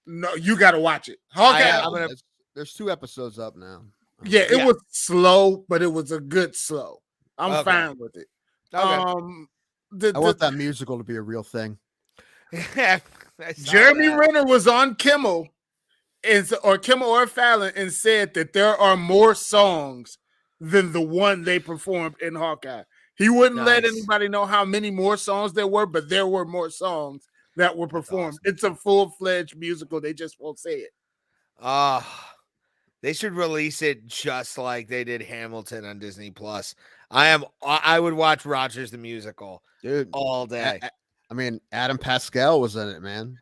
No, you got to watch it. Hawkeye.
There's 2 episodes up now.
Yeah, it was slow, but it was a good slow. I'm fine with it.
Okay. I want that musical to be a real thing.
Jeremy Renner was on Kimmel, or Fallon, and said that there are more songs than the one they performed in Hawkeye. He wouldn't let anybody know how many more songs there were, but there were more songs that were performed. Awesome. It's a full-fledged musical. They just won't say it.
They should release it just like they did Hamilton on Disney Plus. I would watch Rogers the Musical,
dude,
all day.
I mean, Adam Pascal was in it, man.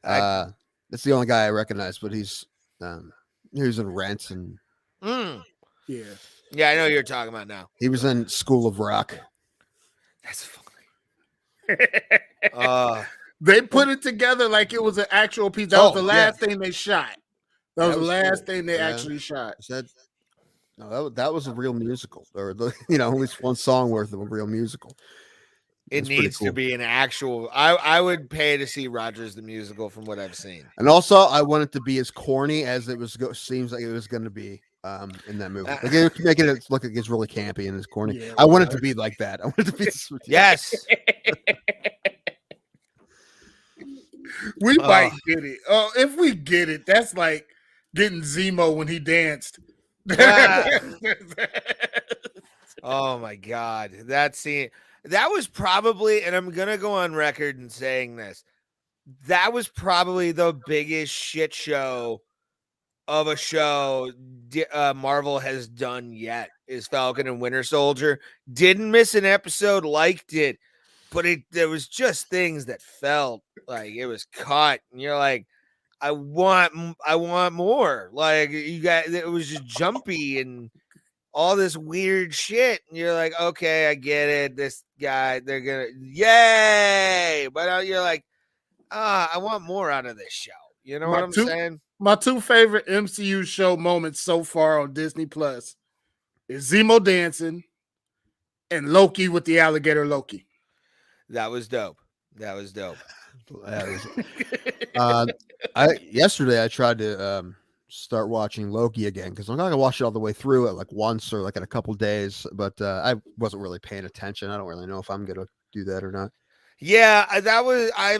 That's the only guy I recognize, but he was in Rent and
yeah,
I know who you're talking about now.
He was in School of Rock.
That's funny.
They put it together like it was an actual piece. That was the last thing they shot. That was the last thing they actually shot.
That was a real musical, or at least one song worth of a real musical.
It needs to be an actual. I would pay to see Rogers the Musical from what I've seen.
And also, I want it to be as corny as it seems like it was going to be in that movie. Like making it look like it's really campy and it's corny. Yeah, I want it to be like that. I want it to be.
Yes.
We might get it. Oh, if we get it, that's like getting Zemo when he danced.
Oh my God, that scene. That was probably, and I'm gonna go on record in saying this, that was probably the biggest shit show of a show Marvel has done yet is Falcon and Winter Soldier. Didn't miss an episode, liked it, but there was just things that felt like it was cut, and you're like, I want more. Like, it was just jumpy and all this weird shit, and you're like, okay, I get it. This guy, they're gonna yay, but you're like, I want more out of this show. You know what I'm saying?
My two favorite MCU show moments so far on Disney Plus is Zemo dancing and Loki with the alligator Loki.
That was dope.
Yesterday I tried to start watching Loki again because I'm not gonna watch it all the way through at like once or like in a couple days, but I wasn't really paying attention. I don't really know if I'm gonna do that or not.
Yeah,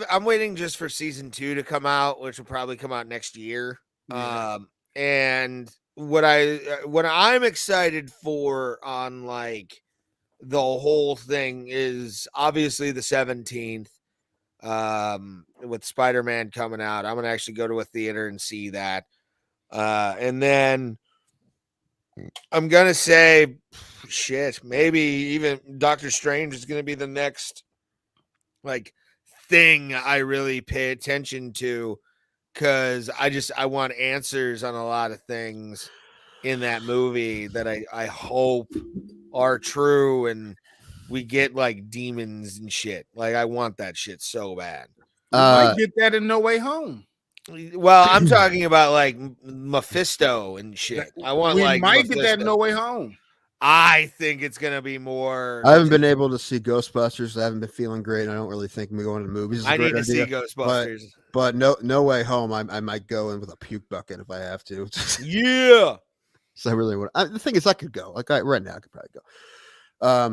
I'm waiting just for season 2 to come out, which will probably come out next year.
Yeah.
And what I'm excited for on like the whole thing is obviously the 17th, with Spider-Man coming out. I'm gonna actually go to a theater and see that. And then I'm gonna say, shit, maybe even Doctor Strange is gonna be the next like thing I really pay attention to, because I want answers on a lot of things in that movie that I hope are true, and we get like demons and shit. Like, I want that shit so bad.
We might get that in No Way Home.
Well, I'm talking about like Mephisto and shit. I want
we
like
might
Mephisto.
get that in No Way Home.
I think it's gonna be more.
I haven't been able to see Ghostbusters. I haven't been feeling great. I don't really think me going to the movies is a great idea.
See Ghostbusters,
but no Way Home. I might go in with a puke bucket if I have to.
Yeah.
So I really want. The thing is, I could go. Like right now, I could probably go.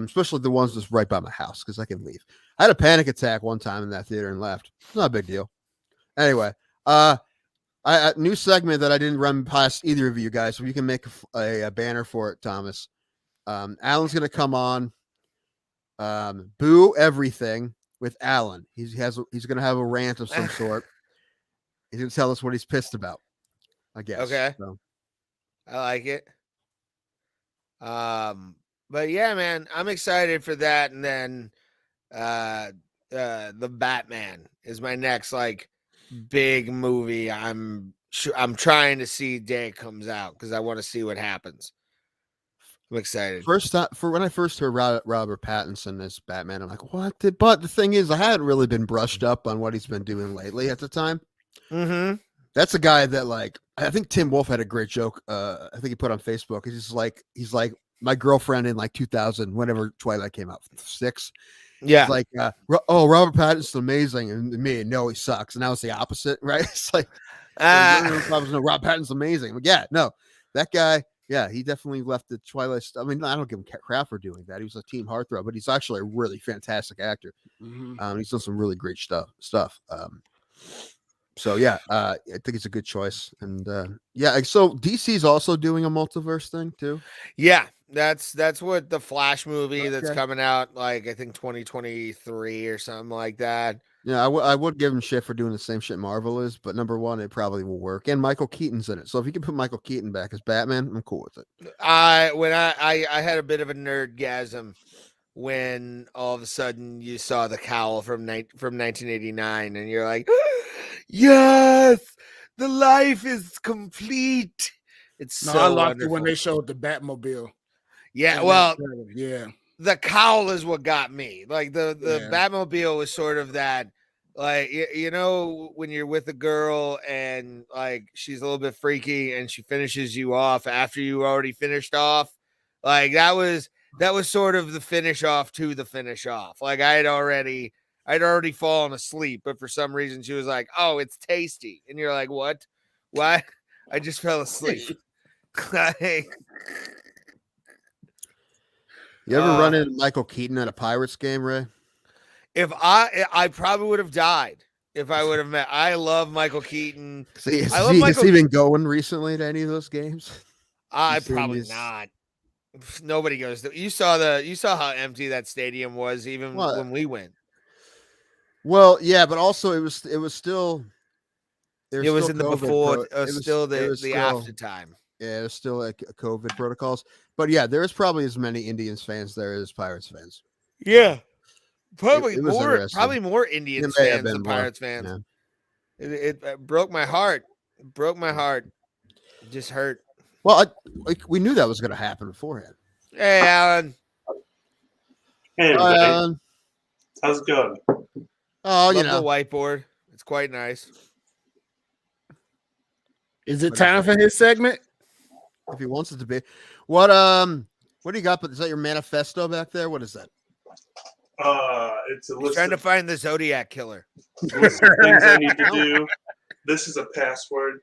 Especially the ones that's right by my house because I can leave. I had a panic attack one time in that theater and left. It's not a big deal. Anyway, a new segment that I didn't run past either of you guys. So you can make a banner for it, Thomas. Alan's going to come on, boo everything with Alan. He's going to have a rant of some sort. He's going to tell us what he's pissed about, I guess.
Okay.
So.
I like it. But yeah, man, I'm excited for that. And then, the Batman is my next like big movie. I'm trying to see day it comes out because I want to see what happens. I'm excited.
When I first heard Robert Pattinson as Batman, I'm like, what? But the thing is, I hadn't really been brushed up on what he's been doing lately at the time.
Mm-hmm.
That's a guy that, like, I think Tim Wolf had a great joke. I think he put on Facebook. He's like my girlfriend in like 2000, whenever Twilight came out, 6.
Yeah.
It's like, Robert Pattinson's amazing, and me, no, he sucks. And now it's the opposite, right? It's like, Rob Pattinson's amazing. But yeah, no, that guy. Yeah, he definitely left the Twilight stuff. I mean, I don't give him crap for doing that. He was a team heartthrob, but he's actually a really fantastic actor.
Mm-hmm.
He's done some really great stuff. So yeah, I think it's a good choice. And yeah, so DC's also doing a multiverse thing too.
Yeah, that's what the Flash movie that's coming out, like I think 2023 or something like that.
Yeah, I would give him shit for doing the same shit Marvel is, but number one, it probably will work. And Michael Keaton's in it, so if you can put Michael Keaton back as Batman, I'm cool with it.
I had a bit of a nerdgasm when all of a sudden you saw the cowl from 1989, and you're like, yes, the life is complete. I liked it
when they showed the Batmobile.
Yeah, well,
yeah.
The cowl is what got me. Like the Batmobile was sort of that, like, you know, when you're with a girl and like she's a little bit freaky and she finishes you off after you already finished off. Like that was sort of the finish off to the finish off. Like I'd already fallen asleep, but for some reason she was like, "Oh, it's tasty," and you're like, "What? Why?" I just fell asleep.
You ever run into Michael Keaton at a Pirates game, Ray?
If I probably would have died if I would have met. I love Michael Keaton.
Has he been going recently to any of those games?
I probably not. Nobody goes to. You saw how empty that stadium was even when we went.
Well, yeah, but also it was still.
It was in the before, still the after time.
Yeah, there's still like COVID protocols. But yeah, there's probably as many Indians fans there as Pirates fans.
Yeah. Probably
it was
more.
interesting.
Probably more Indians
It may have
fans
been
than
more,
Pirates fans.
yeah.
It broke my heart. It broke my heart. It just hurt.
Well, we knew that was going to happen beforehand.
Hey, Alan.
Hey, everybody. How's it going?
Oh,
Love the whiteboard. It's quite nice.
Is it time for his segment?
If he wants it to be. What do you got? Is that your manifesto back there? What is that?
It's a
He's
list
trying to
of
find the Zodiac killer.
things I need to do. This is a password.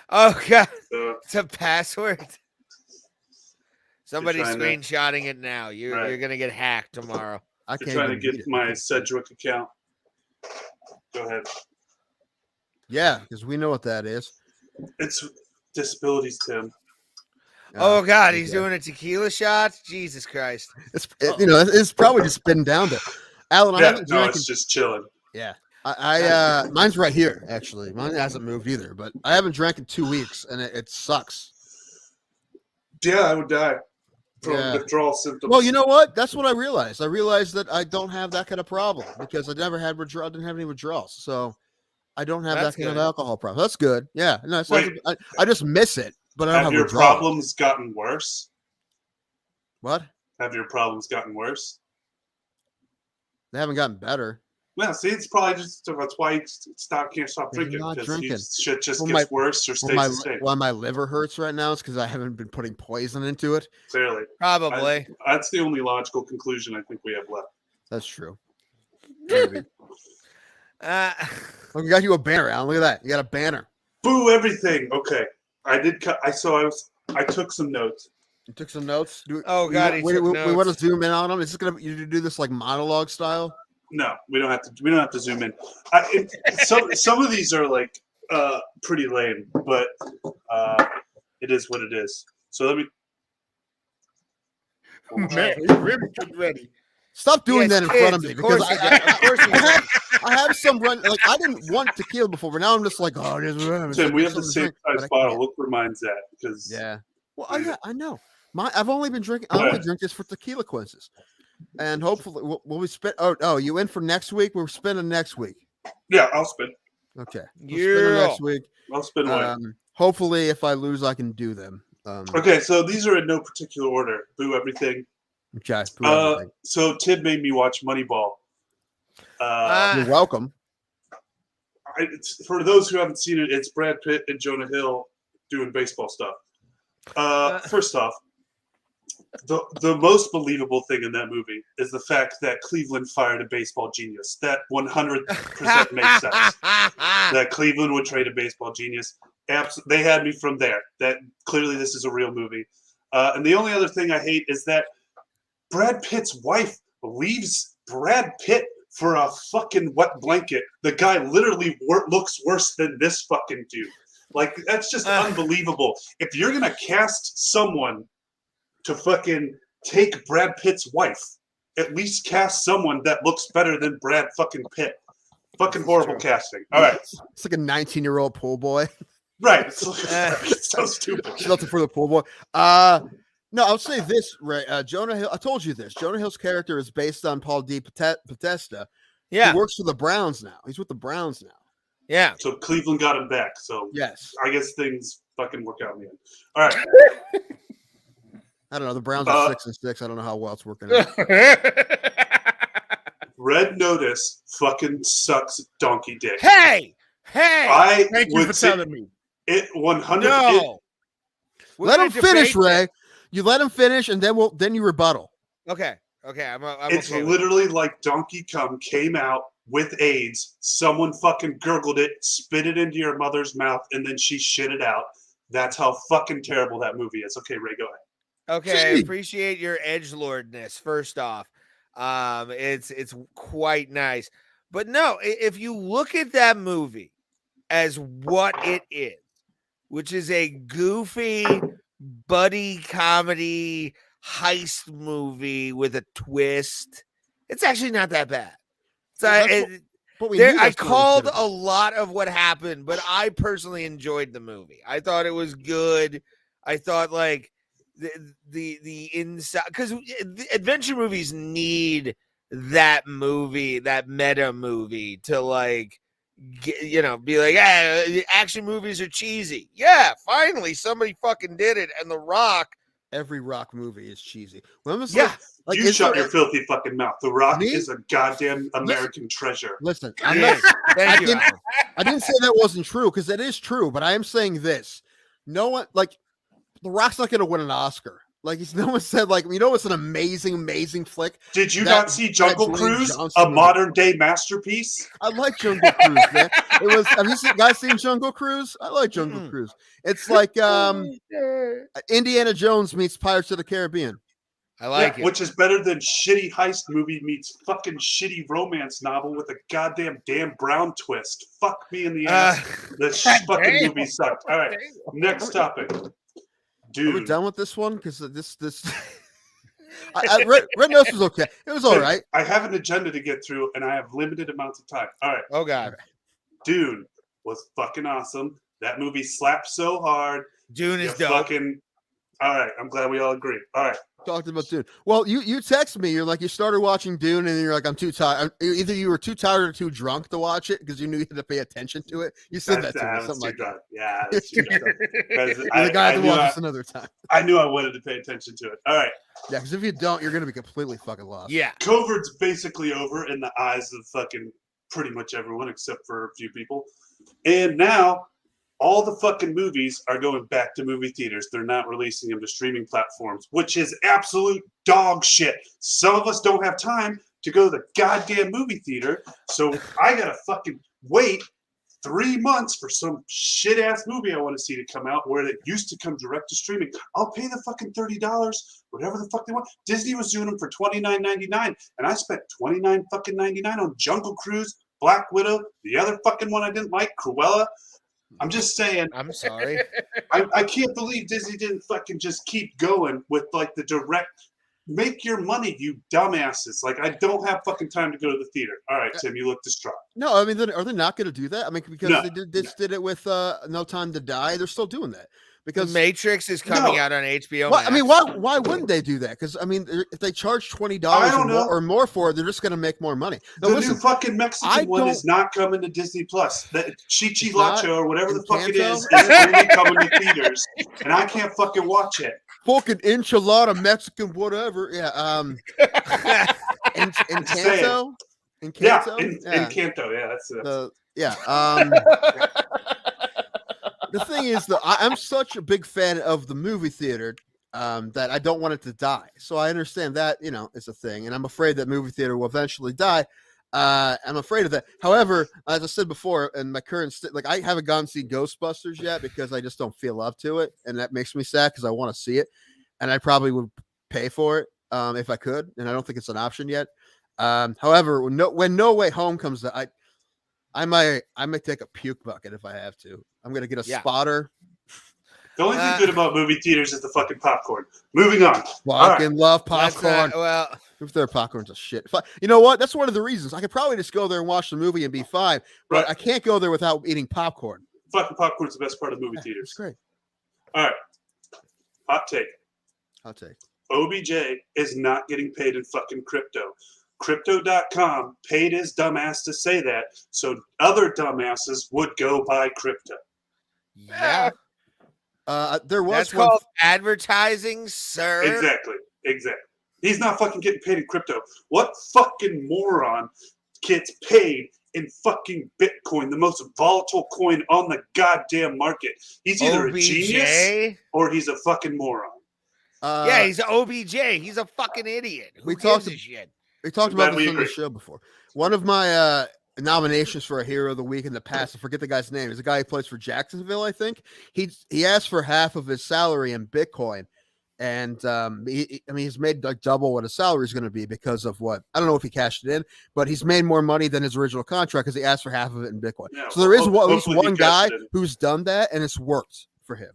Oh God,
So,
it's a password. Somebody's
trying to-
screenshotting it now. You're gonna get hacked tomorrow.
I
You're trying to get my Sedgwick account. Go ahead.
Yeah, because we know what that is.
It's disabilities, Tim.
Oh God, he's doing a tequila shot. Jesus Christ!
It's probably just been down there. Alan, I haven't drank.
It's just chilling.
Yeah, I mine's right here. Actually, mine hasn't moved either. But I haven't drank in 2 weeks, and it sucks.
Yeah, I would die from withdrawal symptoms.
Well, you know what? That's what I realized. I realized that I don't have that kind of problem because I never had didn't have any withdrawals. So I don't have that kind of alcohol problem. That's good. Yeah, no, it's not, I just miss it, but I don't have
your
withdrawals.
problems gotten worse?
What?
Have your problems gotten worse?
They haven't gotten better.
Well, see, it's probably just that's why you can't stop drinking.
Not
because
drinking.
Shit just gets worse or stays the same.
Why my liver hurts right now is because I haven't been putting poison into it.
Clearly.
Probably.
That's the only logical conclusion I think we have left.
That's true. Maybe. Look, we got you a banner, Alan. Look at that. You got a banner.
Boo everything. Okay. I took some notes.
You took some notes?
Oh God,
we want to zoom in on them. Is this gonna you do this like monologue style?
No, we don't have to. We don't have to zoom in. Some of these are like pretty lame, but it is what it is. So let me.
Man, he's really getting ready.
Stop doing that in front of me because I have some run. Like I didn't want tequila before, but now I'm just like, oh,
Tim, we have the same size bottle. Look where mine's at because
Well, I know. I've only been drinking. I only drink this for tequila quinces. And hopefully, will we spend? Oh, you in for next week? We're spending next week.
Yeah, I'll spin.
Okay, spend next week.
I'll spin one.
Hopefully, if I lose, I can do them.
Okay, so these are in no particular order. Boo everything.
Okay. Boo everything.
So Tim made me watch Moneyball.
You're welcome.
For those who haven't seen it, it's Brad Pitt and Jonah Hill doing baseball stuff. First off, the most believable thing in that movie is the fact that Cleveland fired a baseball genius. That 100% makes sense. That Cleveland would trade a baseball genius. They had me from there. That clearly this is a real movie. And the only other thing I hate is that Brad Pitt's wife leaves Brad Pitt for a fucking wet blanket. The guy literally looks worse than this fucking dude. Like, that's just unbelievable. If you're going to cast someone to fucking take Brad Pitt's wife, at least cast someone that looks better than Brad fucking Pitt. Fucking horrible casting. All right.
It's like a 19-year-old pool boy.
Right. It's so stupid.
Nothing for the pool boy. No, I'll say this, Ray. Jonah Hill, I told you this. Jonah Hill's character is based on Paul D. Podesta.
Yeah.
He works for the Browns now. He's with the Browns now.
Yeah.
So Cleveland got him back. So
yes,
I guess things fucking work out in the end. All right.
I don't know. The Browns are 6-6. I don't know how well it's working out.
Red Notice fucking sucks donkey dick.
Hey!
Thank you for telling me.
It 100.
No.
Let him finish, Ray. You let him finish, and then you rebuttal.
Okay. I'm
it's
okay
literally like Donkey Kong came out with AIDS. Someone fucking gurgled it, spit it into your mother's mouth, and then she shit it out. That's how fucking terrible that movie is. Okay, Ray, go ahead.
Okay, I appreciate your edgelordness. First off, it's quite nice, but no, if you look at that movie as what it is, which is a goofy buddy comedy heist movie with a twist, it's actually not that bad. But I called a lot of what happened, but I personally enjoyed the movie. I thought it was good. I thought like the inside, because adventure movies need that movie, that meta movie to like be like, action movies are cheesy. Yeah, finally somebody fucking did it. And The Rock,
every Rock movie is cheesy. When was
like you shut your filthy fucking mouth. The Rock is a goddamn American treasure.
Listen, I didn't say that wasn't true, because it is true, but I am saying this. No one, like, The Rock's not going to win an Oscar. Like, no one said, like, it's an amazing flick.
Did you not see Jungle Cruise, a modern day masterpiece?
I like Jungle Cruise, man. Have you guys seen Jungle Cruise? I like Jungle Cruise. It's like Indiana Jones meets Pirates of the Caribbean.
I like it.
Which is better than shitty heist movie meets fucking shitty romance novel with a goddamn Dan Brown twist. Fuck me in the ass. This fucking movie sucked. All right, next topic. Dude.
Are we done with this one? Because this Red Nose was okay. It was all right.
I have an agenda to get through, and I have limited amounts of time. All right.
Oh, God.
Dune was fucking awesome. That movie slapped so hard.
Dune is dope.
All right. I'm glad we all agree. All right.
Talked about Dune. Well, you text me. You're like, you started watching Dune, and you're like, I'm too tired. Either you were too tired or too drunk to watch it because you knew you had to pay attention to it. You said that to me, something like that.
Yeah, that's too drunk.
The guy had to watch this another time.
I knew I wanted to pay attention to it. All right.
Yeah, because if you don't, you're gonna be completely fucking lost.
Yeah.
COVID's basically over in the eyes of fucking pretty much everyone except for a few people, and now all the fucking movies are going back to movie theaters. They're not releasing them to streaming platforms, which is absolute dog shit. Some of us don't have time to go to the goddamn movie theater, so I gotta fucking wait 3 months for some shit ass movie I want to see to come out where it used to come direct to streaming. I'll pay the fucking $30, whatever the fuck they want. Disney was doing them for $29.99, and I spent $29.99 on Jungle Cruise, Black Widow, the other fucking one I didn't like, Cruella. I'm just saying.
I'm sorry.
I can't believe Disney didn't fucking just keep going with like the direct. Make your money, you dumbasses. Like, I don't have fucking time to go to the theater. All right, Tim, you look distraught.
No, I mean, are they not going to do that? I mean, because they did it with No Time to Die. They're still doing that. Because
Matrix is coming out on HBO.
Well, I mean, why wouldn't they do that? Because I mean, if they charge $20 or more for it, they're just going to make more money.
Now, the new fucking Mexican one is not coming to Disney Plus. That Chichilacho or whatever the fuck it is only coming to theaters, and I can't fucking watch it.
Fucking enchilada, Mexican, whatever. Yeah. Encanto.
Encanto. Yeah, that's it.
The thing is, I'm such a big fan of the movie theater that I don't want it to die. So I understand that, it's a thing. And I'm afraid that movie theater will eventually die. I'm afraid of that. However, as I said before, in my current I haven't gone to see Ghostbusters yet because I just don't feel up to it. And that makes me sad because I want to see it. And I probably would pay for it if I could. And I don't think it's an option yet. However, when No Way Home comes out, I might take a puke bucket if I have to. I'm gonna get a spotter.
The only thing good about movie theaters is the fucking popcorn. Moving on.
Fucking love popcorn. If their popcorn's a shit. You know what? That's one of the reasons. I could probably just go there and watch the movie and be fine, but I can't go there without eating popcorn.
Fucking popcorn's the best part of movie theaters.
It's great.
All right. Hot take.
Hot take.
OBJ is not getting paid in fucking crypto. Crypto.com paid his dumbass to say that, so other dumbasses would go buy crypto.
Yeah.
There was
That's called advertising, sir.
Exactly. He's not fucking getting paid in crypto. What fucking moron gets paid in fucking Bitcoin, the most volatile coin on the goddamn market? He's either a genius or he's a fucking moron.
Yeah, he's an OBJ. He's a fucking idiot. Who gives a shit?
We talked about this on the show before. One of my nominations for a hero of the week in the past, I forget the guy's name, is a guy who plays for Jacksonville, I think. He asked for half of his salary in Bitcoin. And he's made like double what his salary is going to be because of what, I don't know if he cashed it in, but he's made more money than his original contract because he asked for half of it in Bitcoin. Yeah, so there is at least one guy who's done that, and it's worked for him.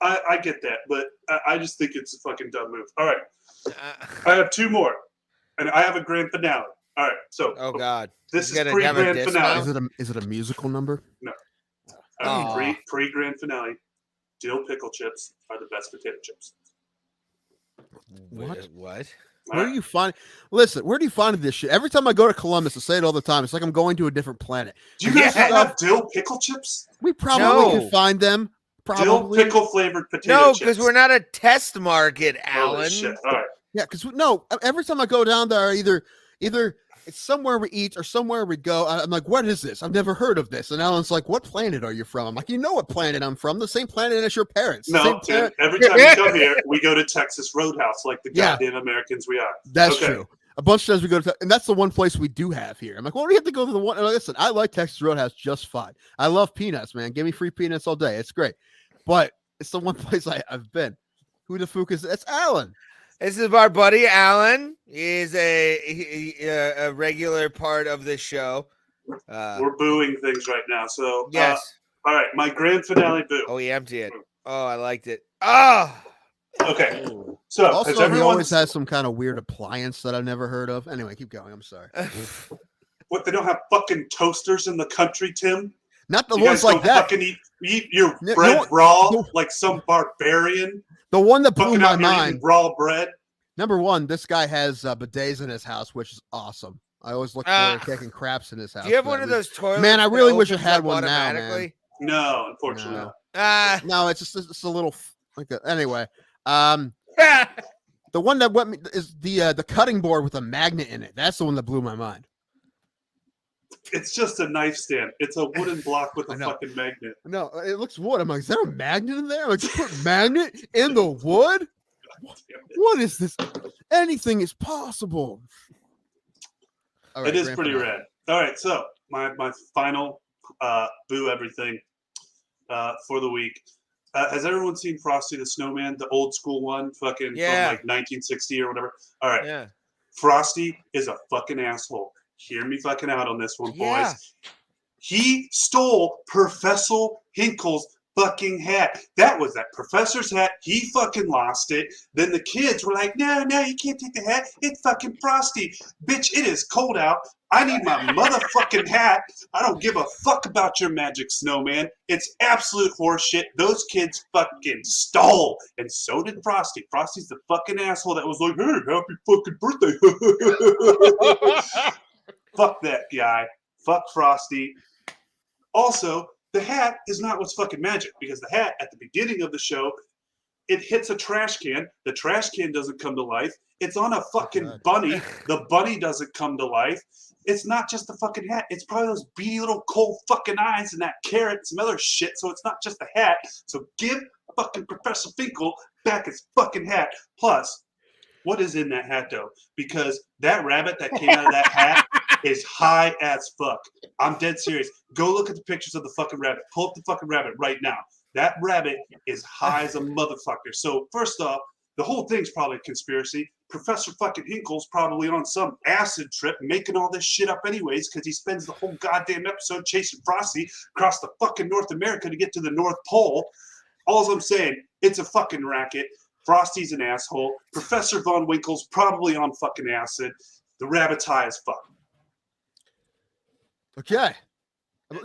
I get that, but I just think it's a fucking dumb move. All right. I have two more, and I have a grand finale. All right, so
Oh God,
this
He's
is
gonna have a
pre-grand finale.
dismount?
Is it a musical number?
No.
Aw.
Pre-grand finale. Dill pickle chips are the best potato chips.
What?
What?
Where do you find? Listen, where do you find this shit? Every time I go to Columbus, I say it all the time. It's like I'm going to a different planet.
Do you guys not have dill pickle chips?
We probably
No.
could find them. Probably.
Dill pickle flavored potato
No,
chips.
because we're not a test market,
Holy
Alan.
shit! All right.
Yeah, because no, every time I go down there, either it's somewhere we eat or somewhere we go. I'm like, what is this? I've never heard of this. And Alan's like, what planet are you from? I'm like, you know what planet I'm from? The same planet as your parents. The
No,
same
dude.
planet.
Every time we come here, we go to Texas Roadhouse like the
Yeah.
goddamn Americans we are.
That's
Okay.
true. A bunch of times we go to, and that's the one place we do have here. I'm like, well, we have to go to the one. And listen, I like Texas Roadhouse just fine. I love peanuts, man. Give me free peanuts all day. It's great. But it's the one place I've been. Who the fuck is it's Alan?
This is our buddy Alan. He's a regular part of the show.
We're booing things right now. So
Yes.
All right, my grand finale boo.
Oh, he emptied it. Oh, I liked it. Oh.
Okay. So has
Also, he
everyone
always has some kind of weird appliance that I've never heard of. Anyway, keep going. I'm sorry.
what, they don't have fucking toasters in the country, Tim?
Not the
You
ones
guys
like
don't
that.
fucking eat your
No,
bread
no,
raw
no.
like some barbarian.
The one that blew
Fucking
my
out here eating
mind.
raw bread.
Number one, this guy has bidets in his house, which is awesome. I always look forward to taking craps in his house.
Do you have
for
one
that
of those
reason.
toilets?
Man, I
that
really wish I
opens
had
up
one now, man.
automatically?
No, unfortunately
No.
not.
No, it's just it's a little like anyway. The one that went me is the cutting board with a magnet in it. That's the one that blew my mind.
It's just a knife stand. It's a wooden block with a fucking magnet.
No, it looks wood. I'm like, is there a magnet in there? Like, you put magnet in the wood? What is this? Anything is possible. All right,
it is
grand
pretty
finale.
rad. All right, so my final boo everything for the week. Has everyone seen Frosty the Snowman, the old school one, fucking from like 1960 or whatever? All right.
Yeah.
Frosty is a fucking asshole. Hear me fucking out on this one,
Yeah.
boys. He stole Professor Hinkle's fucking hat. That was that professor's hat. He fucking lost it. Then the kids were like, no, you can't take the hat. It's fucking Frosty. Bitch, it is cold out. I need my motherfucking hat. I don't give a fuck about your magic snowman. It's absolute horseshit. Those kids fucking stole. And so did Frosty. Frosty's the fucking asshole that was like, hey, happy fucking birthday. Fuck that guy. Fuck Frosty. Also, the hat is not what's fucking magic, because the hat at the beginning of the show, it hits a trash can. The trash can doesn't come to life. It's on a fucking bunny. The bunny doesn't come to life. It's not just the fucking hat. It's probably those beady little cold fucking eyes and that carrot and some other shit. So it's not just the hat. So give fucking Professor Finkel back his fucking hat. Plus, what is in that hat though? Because that rabbit that came out of that hat is high as fuck. I'm dead serious. Go look at the pictures of the fucking rabbit. Pull up the fucking rabbit right now. That rabbit is high as a motherfucker. So first off, the whole thing's probably a conspiracy. Professor fucking Hinkle's probably on some acid trip making all this shit up anyways, because he spends the whole goddamn episode chasing Frosty across the fucking North America to get to the North Pole. All I'm saying, it's a fucking racket. Frosty's an asshole. Professor Von Winkle's probably on fucking acid. The rabbit's high as fuck.
Okay.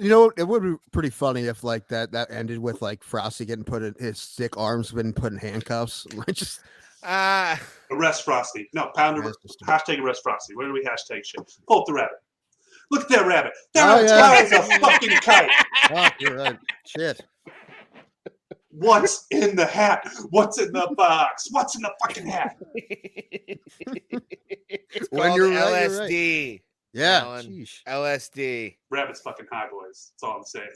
You know, it would be pretty funny if like that ended with like Frosty getting put in his sick arms been put in handcuffs. Like just
arrest Frosty. No, hashtag arrest Frosty. Where do we hashtag shit? Pull up the rabbit. Look at that rabbit. That rabbit's high as a fucking kite.
Oh, you're right. Shit.
What's in the hat? What's in the box? What's in the fucking hat?
It's
When
called
you're right,
LSD.
you're right. Yeah.
Alan. LSD.
Rabbit's fucking high, boys. That's all I'm saying.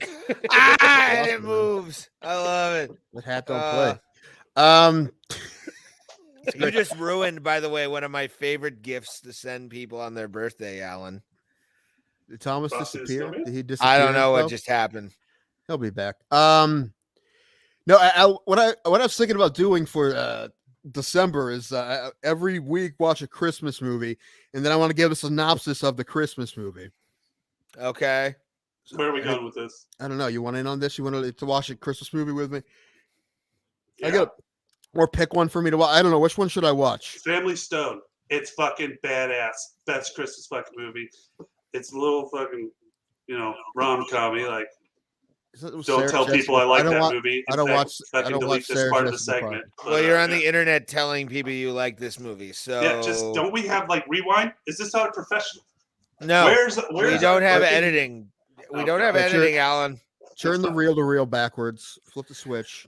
And it moves. I love it.
The hat don't play.
You just ruined, by the way, one of my favorite gifts to send people on their birthday, Alan.
Did Thomas
Frosty the
disappear?
Snowman?
Did he disappear?
I don't know what
himself?
just happened.
He'll be back. No, what I was thinking about doing for December is every week watch a Christmas movie, and then I want to give a synopsis of the Christmas movie.
Okay.
Where are we going with this?
I don't know. You want in on this? You want to watch a Christmas movie with me?
Yeah.
I got or pick one for me to watch. I don't know. Which one should I watch?
Family Stone. It's fucking badass. Best Christmas fucking movie. It's a little fucking, rom-commy. Like, don't tell people I like that movie.
I don't watch.
I can delete this part of the segment.
Well, you're on the internet telling people you like this movie, so
yeah. Just don't we have like rewind? Is this not a professional?
No,
where's
we don't have editing. We don't have editing, Alan.
Turn the reel to reel backwards. Flip the switch.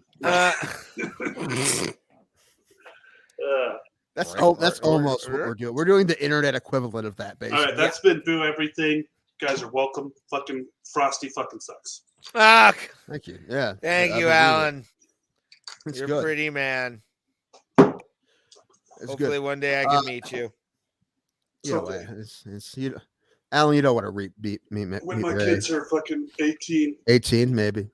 That's almost what we're doing. We're doing the internet equivalent of that, basically.
All right, that's been Boo Everything. You guys are welcome. Fucking Frosty fucking sucks.
Fuck.
Thank you. Yeah.
Thank you, Alan. You're a pretty man. Hopefully one day I can meet you.
Alan, you don't want to meet
when my kids are fucking 18.
18, maybe.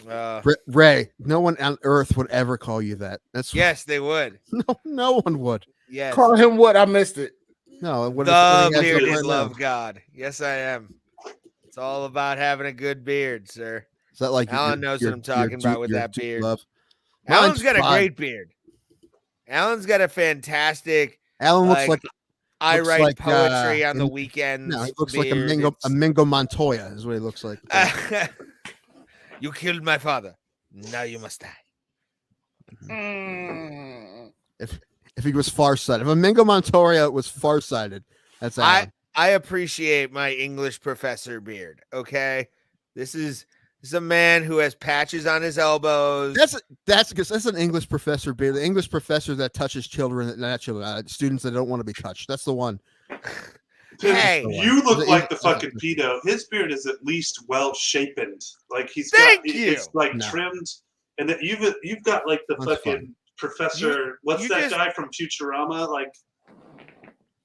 Yeah.
Ray, no one on earth would ever call you that.
Yes, they would.
No one would.
Yes.
Call him what? I missed it.
No,
the bearded love God. Yes, I am. It's all about having a good beard, sir.
Is that like
Alan knows what I'm talking about with that beard?
Love?
Alan's got a great beard. Alan's got a fantastic.
Alan looks like
I write poetry on the weekends.
No, he looks like a Mingo Montoya. Is what he looks like.
You killed my father. Now you must die.
If he was farsighted, if a Mingo Montoya was farsighted, that's Alan.
I appreciate my English professor beard. Okay, this is a man who has patches on his elbows.
That's because that's an English professor beard. The English professor that touches students that don't want to be touched. That's the one.
Hey,
you look like the fucking pedo. His beard is at least well shapen. Like it's like trimmed, and that you've got like the fucking professor. What's that guy from Futurama? Like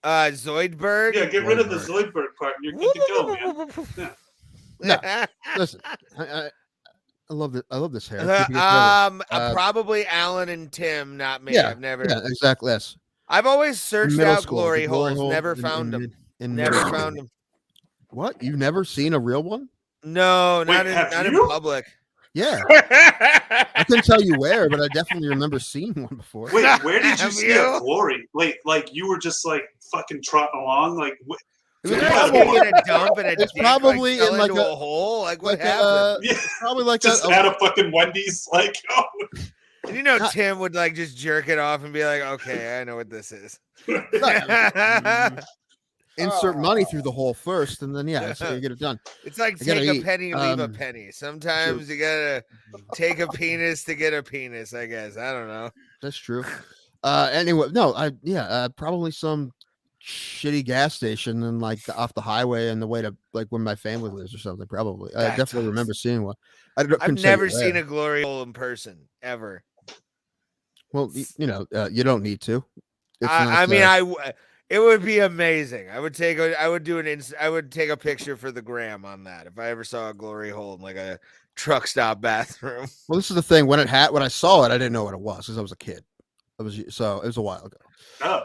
Zoidberg.
Yeah, get rid of the Zoidberg part, and you're good to go, man. Yeah.
No, listen, I love it. I love this hair.
Probably Alan and Tim, not me.
Yeah,
I've never.
Yeah, exactly. Yes.
I've always searched out glory holes. Never found them. Never found them.
What? You've never seen a real one?
No, not in public.
Yeah. I couldn't tell you where, but I definitely remember seeing one before.
Wait, where did you see a glory? Like you were just like fucking trotting along, like.
It was probably in a dump and
it's probably
fell
in like
into a hole. Like what happened?
Probably like
just at a fucking Wendy's. Like,
And Tim would like just jerk it off and be like, "Okay, I know what this is."
Insert money through the hole first, and then that's how you get it done.
It's like take a penny, leave a penny. Sometimes you gotta take a penis to get a penis. I guess I don't know.
That's true. Anyway, no, probably some shitty gas station and like off the highway and the way to like where my family lives or something. Probably, I definitely remember seeing one.
I've never seen a glory hole in person ever.
Well, you don't need to.
It would be amazing. I would take a picture for the gram on that if I ever saw a glory hole in like a truck stop bathroom.
Well, this is the thing. When I saw it, I didn't know what it was because I was a kid. It was a while ago.
Oh,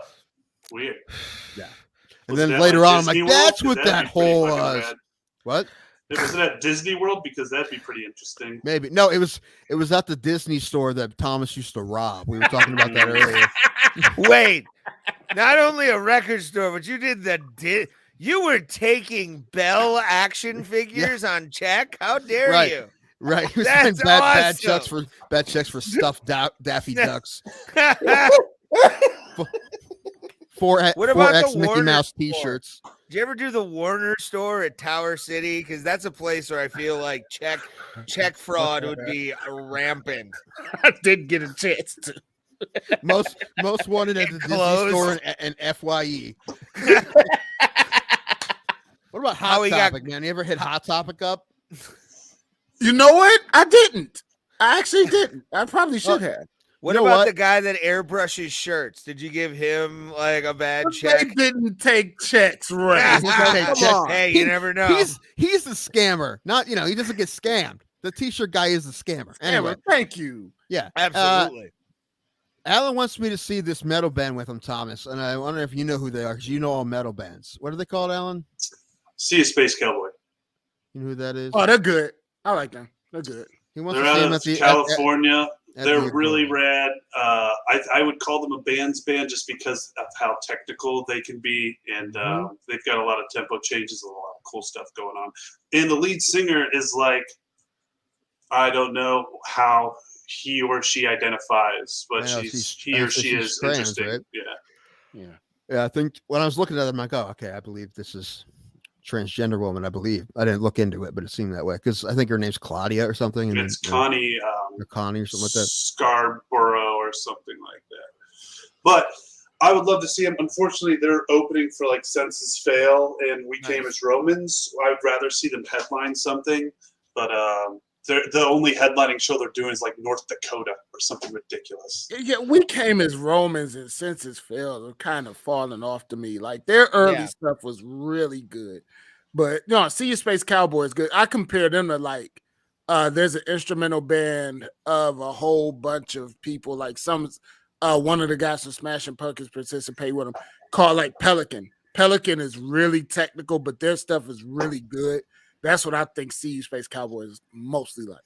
weird.
Yeah. And then later on, I'm like, that's what that hole was. What?
Was it at Disney World? Because that'd be pretty interesting.
Maybe. No, it was at the Disney store that Thomas used to rob. We were talking about that earlier.
Wait, not only a record store, but you did you were taking Bell action figures on check? How dare you?
Right. He was
That's
bad
awesome.
bad checks for stuffed Daffy Ducks. What about 4X
the
Mickey
Warner
Mouse
store?
T-shirts.
Did you ever do the Warner store at Tower City? Because that's a place where I feel like check fraud would be rampant.
I did get a chance to.
Most wanted at the Disney store and FYE. What about Hot Topic, man? You ever hit Hot Topic up?
You know what? I didn't. I actually didn't. I probably should have.
What about the guy that airbrushes shirts? Did you give him like a bad check?
They didn't take checks, right?
Hey, you never know.
He's the scammer. Not he doesn't get scammed. The T-shirt guy is the scammer. Anyway,
thank you.
Yeah,
absolutely.
Alan wants me to see this metal band with him, Thomas, and I wonder if you know who they are because you know all metal bands. What are they called, Alan?
See a Space Cowboy.
You know who that is?
Oh, they're good. I like them. They're good.
He wants
they're
to see
out
him
of California. They're really rad. I would call them a band's band just because of how technical they can be, and they've got a lot of tempo changes and a lot of cool stuff going on. And the lead singer is like, I don't know how he or she identifies, but he or she is
trans,
interesting.
right?
Yeah.
I think when I was looking at it, I'm like, oh, okay, I believe this is transgender woman. I believe I didn't look into it, but it seemed that way because I think her name's Claudia or something. And
It's Connie,
or Connie or something like that.
Scarborough or something like that. But I would love to see them. Unfortunately, they're opening for like Census Fail and We Came as Romans. I would rather see them headline something, but the only headlining show they're doing is like North Dakota or something ridiculous.
Yeah, We Came as Romans and Census Fail are kind of falling off to me. Like their early stuff was really good, but See You Space Cowboy is good. I compare them to like there's an instrumental band of a whole bunch of people. Like one of the guys from Smashing Pumpkins participate with them called like Pelican. Pelican is really technical, but their stuff is really good. That's what I think See You Space Cowboy is mostly like.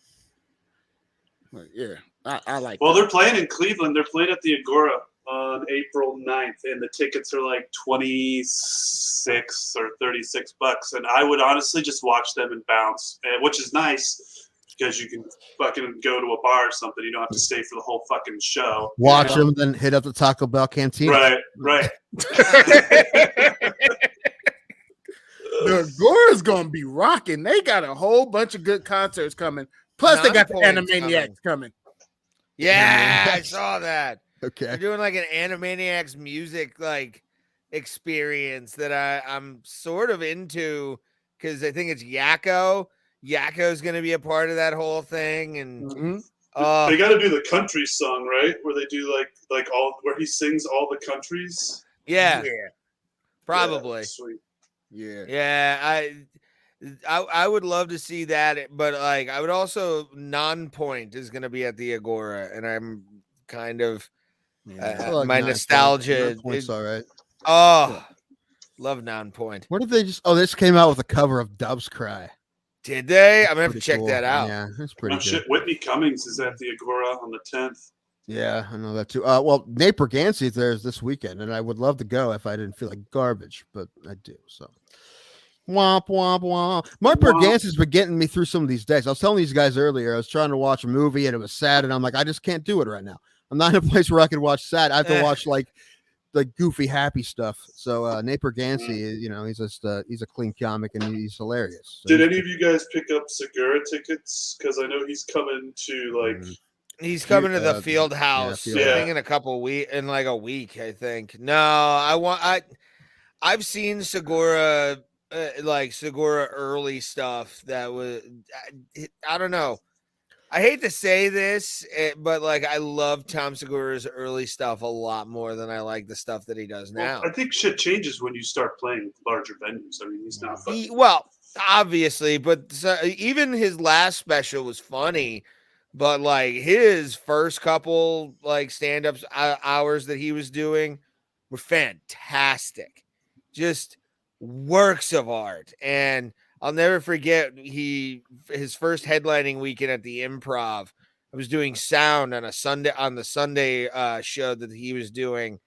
But yeah, I like
Well, they're playing in Cleveland. They're playing at the Agora on April 9th, and the tickets are like $26 or $36. And I would honestly just watch them and bounce, which is nice because you can fucking go to a bar or something. You don't have to stay for the whole fucking show.
Watch them, then hit up the Taco Bell canteen.
Right.
The Agora's gonna be rocking. They got a whole bunch of good concerts coming. Plus, they got the Animaniacs coming.
Yeah, I saw that.
Okay,
they're doing like an Animaniacs music like experience that I'm sort of into because I think it's Yakko. Yakko's gonna be a part of that whole thing, and
they got to do the country song, right? Where they do like all where he sings all the countries.
Yeah, probably.
Yeah, sweet.
Yeah, I would love to see that, but like I would also Non-Point is going to be at the Agora, and I'm kind of my nostalgia.
Point's all right.
Oh, love Non-Point.
What did they just? Oh, this came out with a cover of Doves Cry.
Did they? I'm gonna have to check that out.
Yeah, that's pretty good.
Shit, Whitney Cummings is at the Agora on the 10th.
Yeah, I know that too. Well, Nate Bergancy is there this weekend, and I would love to go if I didn't feel like garbage, but I do. So, womp womp womp. Mark Bergancy's been getting me through some of these days. I was telling these guys earlier, I was trying to watch a movie and it was sad, and I'm like, I just can't do it right now. I'm not in a place where I can watch sad. I have to watch like goofy, happy stuff. So Nate Bergancy, he's just he's a clean comic and he's hilarious. So
did any of you guys pick up Segura tickets? Because I know he's coming to like.
He's coming to the Field House. I think in a couple weeks, in like a week. I think. No, I've seen Segura, Segura early stuff that was. I don't know. I hate to say this, but like I love Tom Segura's early stuff a lot more than I like the stuff that he does now.
Well, I think shit changes when you start playing larger venues. I mean, he's not.
Obviously, but even his last special was funny. But like his first couple like stand-ups hours that he was doing were fantastic, just works of art. And I'll never forget his first headlining weekend at the Improv. I was doing sound on the Sunday show that he was doing,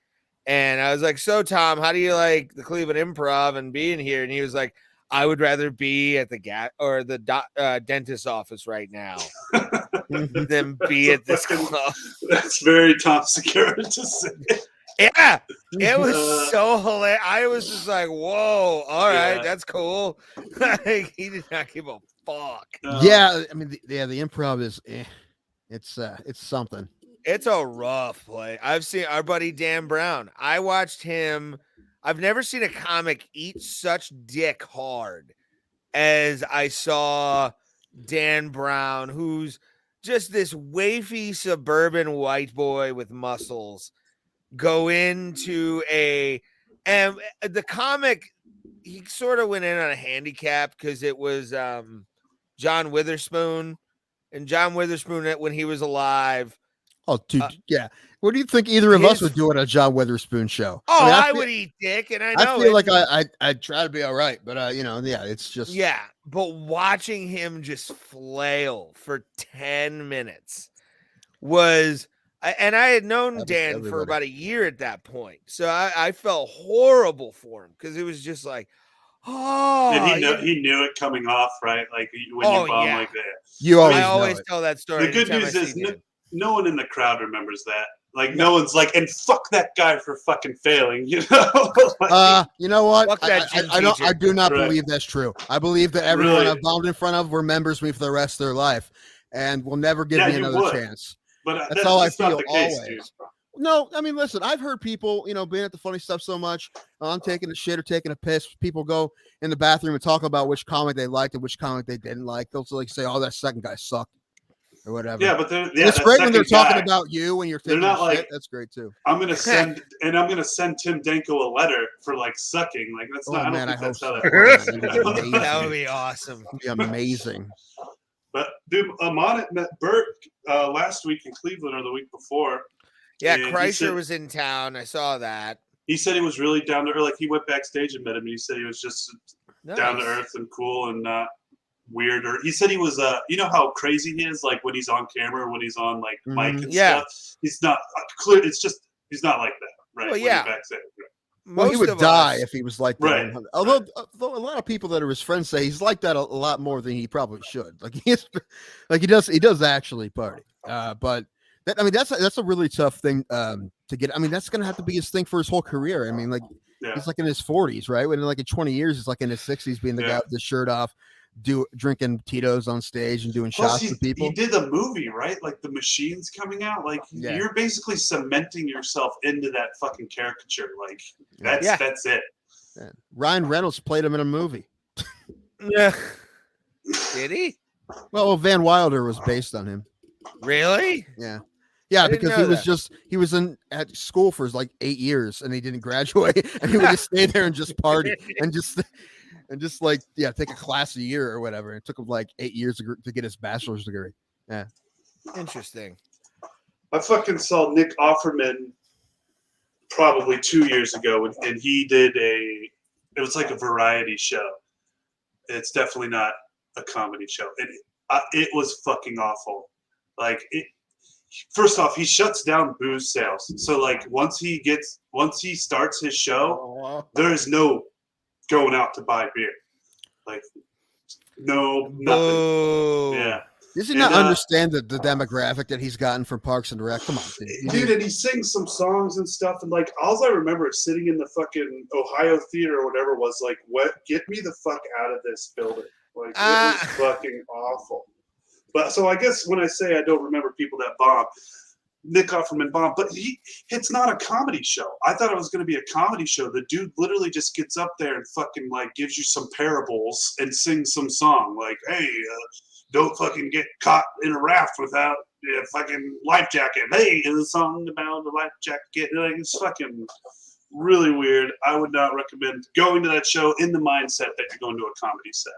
and I was like, "So Tom, how do you like the Cleveland Improv and being here?" And he was like, I would rather be at the dentist's office right now than be at this club.
That's very Tom Segura to say.
Yeah, it was so hilarious. I was just like, "Whoa, all right, that's cool." Like, he did not give a fuck.
Yeah, I mean, the Improv is, it's something.
It's a rough play. I've seen our buddy Dan Brown. I watched him. I've never seen a comic eat such dick hard as I saw Dan Brown, who's just this wafy suburban white boy with muscles, go into and the comic, he sort of went in on a handicap because it was John Witherspoon, and John Witherspoon when he was alive.
Oh, dude, yeah. What do you think either of us would do at a John Witherspoon show?
Oh, I would eat dick, and I know.
I feel like I'd try to be all right, but it's just But
watching him just flail for 10 minutes was, and I had known
That was
Dan for
everybody.
about a year at that point, so I felt horrible for him because it was just like,
And
oh,
he knew it coming off, right? Like when you bomb like that.
You always
I
know
always
it.
tell that story.
The good
anytime
news
I
is
see Dan.
no one in the crowd remembers that. Like no one's like, and fuck that guy for fucking failing, you know? Like,
You know what?
Fuck that gym
I don't.
teacher.
I do not
Right.
believe that's true. I believe that everyone
Really?
I've bombed in front of remembers me for the rest of their life, and will never give
Yeah,
me
you
another
would.
chance.
But
That's how I
just not
feel
the case,
always.
dude.
No, I mean, listen, I've heard people, being at the funny stuff so much. I'm taking a shit or taking a piss. People go in the bathroom and talk about which comic they liked and which comic they didn't like. They'll like say, "Oh, that second guy sucked," or whatever.
Yeah, but
it's great when they're talking about you when you're
They're
taking
not
a
like,
shit. That's great too.
I'm gonna send Tim Danko a letter for like sucking. Like that's not.
Man,
I don't think that's
hope
how
so.
that works.
That would be awesome.
It'd be amazing.
But dude, Amon met Bert last week in Cleveland or the week before.
Yeah,
and he
Kreischer
said-
was in town. I saw that.
He said he was really down to earth. Like he went backstage and met him. And he said he was just down to
Nice.
earth and cool and not weird. Or he said he was. You know how crazy he is, like when he's on camera, when he's on like mic and
Yeah.
stuff. He's not clear. It's just he's not like that, right?
Well,
when
yeah.
he's backstage. Right.
Well, he
Most
would
of
die
us-
if he was like that.
Right.
Although a lot of people that are his friends say he's like that a lot more than he probably should. Like he does actually party. But that's a really tough thing to get. I mean, that's gonna have to be his thing for his whole career. I mean, like he's like in his 40s, right? When like in 20 years, he's like in his 60s, being the guy with the shirt off, drinking Tito's on stage and doing
Plus,
shots to people.
he did the movie, right? Like the machines coming out. Like you're basically cementing yourself into that fucking caricature. Like that's it.
Yeah. Ryan Reynolds played him in a movie.
Yeah. Did he?
Well, Van Wilder was based on him.
Really?
Yeah. Yeah,
I didn't
because
know
he was at school for like 8 years and he didn't graduate and he would just stay there and just party and just like take a class a year or whatever. It took him like 8 years to get his bachelor's degree. Yeah.
Interesting.
I fucking saw Nick Offerman probably 2 years ago, and he did it was like a variety show. It's definitely not a comedy show. And it was fucking awful. Like first off, he shuts down booze sales. So like once he starts his show, there is no going out to buy beer. Like no nothing.
Boo.
Yeah.
Does he not understand the demographic that he's gotten from Parks and Rec? Come on,
dude. And he sings some songs and stuff, and like all I remember is sitting in the fucking Ohio Theater or whatever was like, "What? Get me the fuck out of this building!" Like it was fucking awful. But so I guess when I say I don't remember people that bomb, Nick Offerman bombed, but it's not a comedy show. I thought it was going to be a comedy show. The dude literally just gets up there and fucking like gives you some parables and sings some song like, "Hey, don't fucking get caught in a raft without a fucking life jacket. Hey, it's a song about the life jacket." Like, it's fucking really weird. I would not recommend going to that show in the mindset that you're going to a comedy set.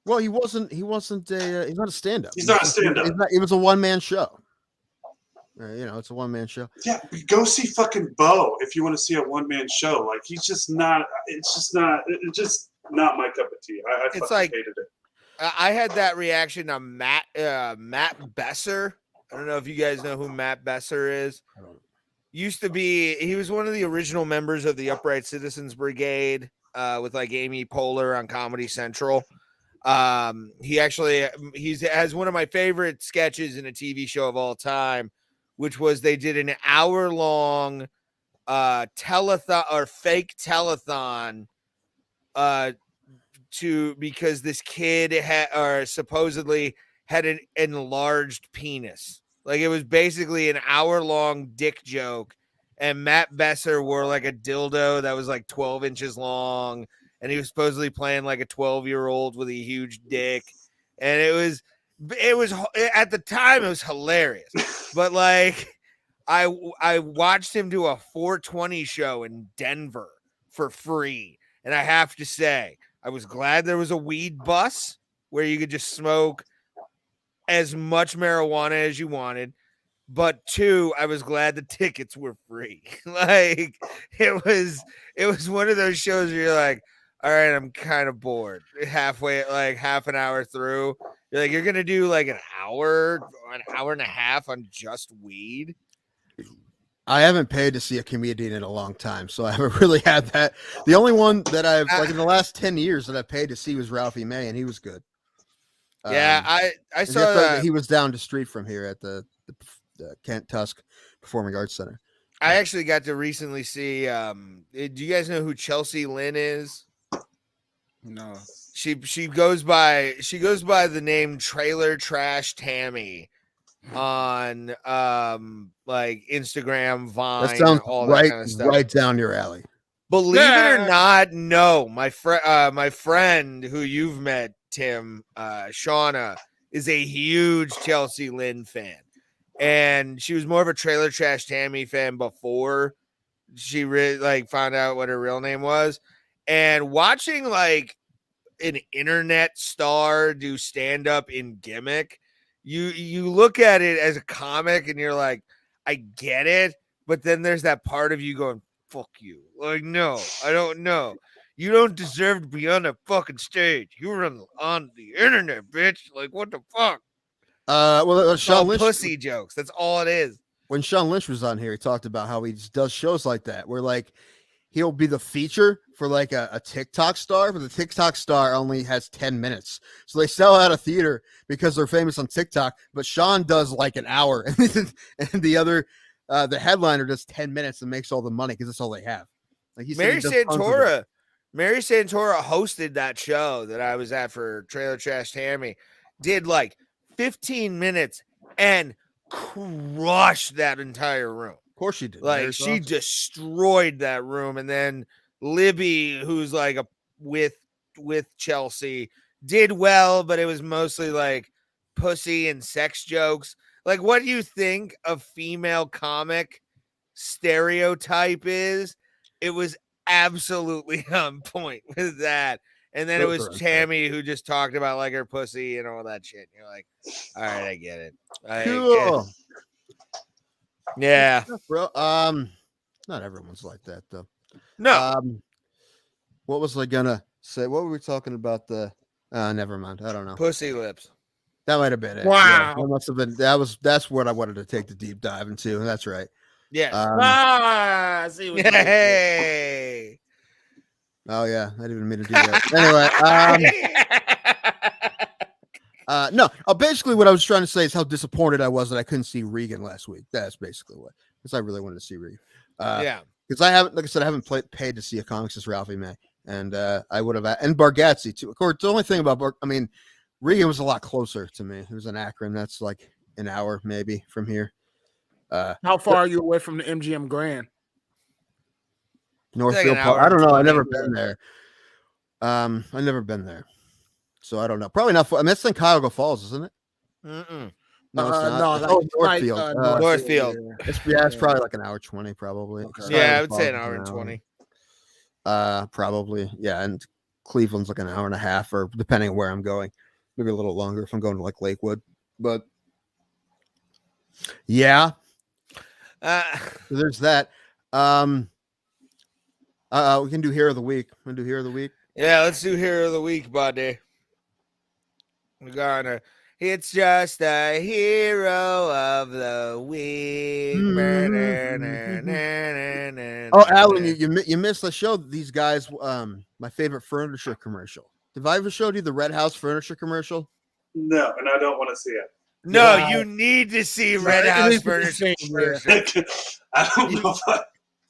Well, he's not a stand-up.
He's not a stand-up.
It was a one-man show. It's a one-man show.
Yeah, go see fucking Bo if you want to see a one-man show. Like it's just not my cup of tea. I
It's
fucking
like-
hated it.
I had that reaction on Matt Besser. I don't know if you guys know who Matt Besser is. He was one of the original members of the Upright Citizens Brigade with like Amy Poehler on Comedy Central. He has one of my favorite sketches in a TV show of all time, which was they did an hour-long telethon or fake telethon because this kid supposedly had an enlarged penis. Like it was basically an hour-long dick joke, and Matt Besser wore like a dildo that was like 12 inches long, and he was supposedly playing like a 12-year-old with a huge dick, and it was at the time it was hilarious. But like I watched him do a 420 show in Denver for free, and I have to say I was glad there was a weed bus where you could just smoke as much marijuana as you wanted. But two, I was glad the tickets were free. Like it was one of those shows where you're like, all right, I'm kind of bored. Halfway, like half an hour through, you're like, you're gonna do like an hour and a half on just weed.
I haven't paid to see a comedian in a long time, so I haven't really had that. The only one that I've like in the last 10 years that I paid to see was Ralphie May, and he was good.
Yeah, I saw that.
He was down the street from here at the Kent Tusk Performing Arts Center.
I actually got to recently see. Do you guys know who Chelsea Lynn is?
No.
She goes by the name Trailer Trash Tammy on like Instagram, Vine,
That sounds
all
right,
that kind of stuff.
right down your alley.
Believe it or not, no. My friend who you've met, Tim, Shauna, is a huge Chelsea Lynn fan. And she was more of a Trailer Trash Tammy fan before she really like found out what her real name was. And watching like an internet star do stand up in gimmick, you look at it as a comic and you're like, I get it, but then there's that part of you going, fuck you. Like, no, I don't know. You don't deserve to be on the fucking stage. You were on the internet, bitch. Like, what the fuck?
Well, Sean Lynch,
pussy jokes. That's all it is.
When Sean Lynch was on here, he talked about how he does shows like that, where like he'll be the feature for like a TikTok star, but the TikTok star only has 10 minutes. So they sell out a theater because they're famous on TikTok, but Sean does like an hour and the other, the headliner does 10 minutes and makes all the money because that's all they have. Like
Mary Santora hosted that show that I was at for Trailer Trash Tammy, did like 15 minutes and crushed that entire room.
Of course she did.
Like she destroyed that room. And then Libby, who's like with Chelsea, did well, but it was mostly like pussy and sex jokes. Like, what do you think a female comic stereotype is? It was absolutely on point with that. And then it was Tammy who just talked about like her pussy and all that shit. And you're like, all right, I get it.
Cool.
Yeah,
bro. Not everyone's like that though.
No.
What was I gonna say? What were we talking about? Never mind. I don't know.
Pussy lips.
That might have been it.
Wow.
Yeah, that must have been. That's what I wanted to take the deep dive into. And that's right.
Yeah.
I see what
Hey.
Oh yeah, I didn't even mean to do that. Anyway, no. Basically, what I was trying to say is how disappointed I was that I couldn't see Regan last week. That's basically what, because I really wanted to see Regan.
Yeah,
because I haven't, like I said, I haven't paid to see a comic since Ralphie May, and I would have, and Bargatze too. Of course, the only thing about Regan was a lot closer to me. It was in Akron. That's like an hour maybe from here.
How far are you away from the MGM Grand?
Northfield Park. I don't know. I've never been there. I've never been there, so I don't know. Probably not. I mean, it's in Cuyahoga Falls, isn't it?
Mm-mm.
No, it's not.
No,
Northfield.
Northfield.
It's probably like an hour 20, probably.
Okay.
Yeah, I would say an hour and 20.
Probably. Yeah, and Cleveland's like an hour and a half, or depending on where I'm going, maybe a little longer if I'm going to like Lakewood. But yeah, so there's that. We can do Hero of the Week. Want to do Hero of the Week?
Yeah, let's do Hero of the Week, buddy. We're gonna. It's just a Hero of the Week.
Oh, Alan, you missed the show. These guys, my favorite furniture commercial. Have I ever showed you the Red House furniture commercial?
No, and I don't want to see it.
No, you need to see Red House furniture commercial.
I don't know if I...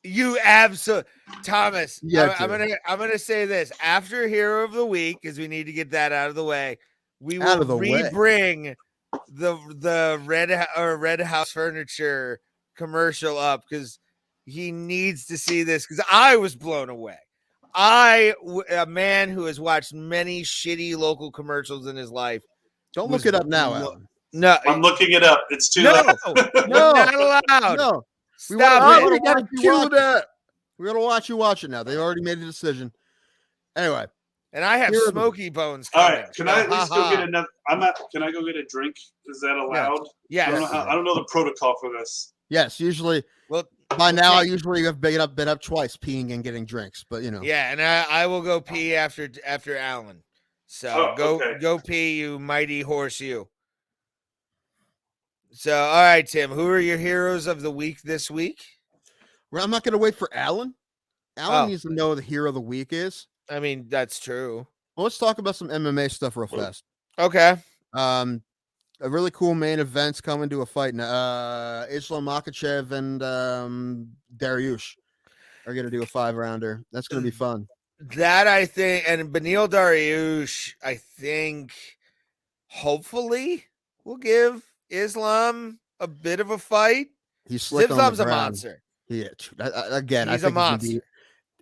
You absolutely, Thomas.
Yeah,
I'm gonna say this after Hero of the Week, because we need to get that out of the way. We will re-bring the Red House furniture commercial up because he needs to see this because I was blown away. A man who has watched many shitty local commercials in his life.
Don't look it up now, Alan.
No,
I'm looking it up. It's too late.
No,
not allowed.
No.
Stop it.
We gotta watch you watch it now. They already made a decision. Anyway.
And I have smoky bones.
All right. Can I at least go get another? Can I go get a drink? Is that allowed?
Yeah.
I don't know the protocol for this.
Yes, usually.
Well,
By now, I usually have been up twice, peeing and getting drinks. But
Yeah, and I will go pee after Alan. So go pee, you mighty horse, you. So all right, Tim, who are your heroes of the week this week?
Well, I'm not going to wait for Alan. Alan needs to know who the hero of the week is.
I mean, that's true.
Well, let's talk about some MMA stuff real fast.
Okay.
A really cool main event's coming to a fight. Islam Makhachev and Dariush are going to do a 5-rounder. That's going to be fun.
That I think, and Beneil Dariush, I think, hopefully will give Islam a bit of a fight.
He's slick on the
Islam's a
ground.
monster.
Yeah, again,
He's
I think
a
he can
monster.
beat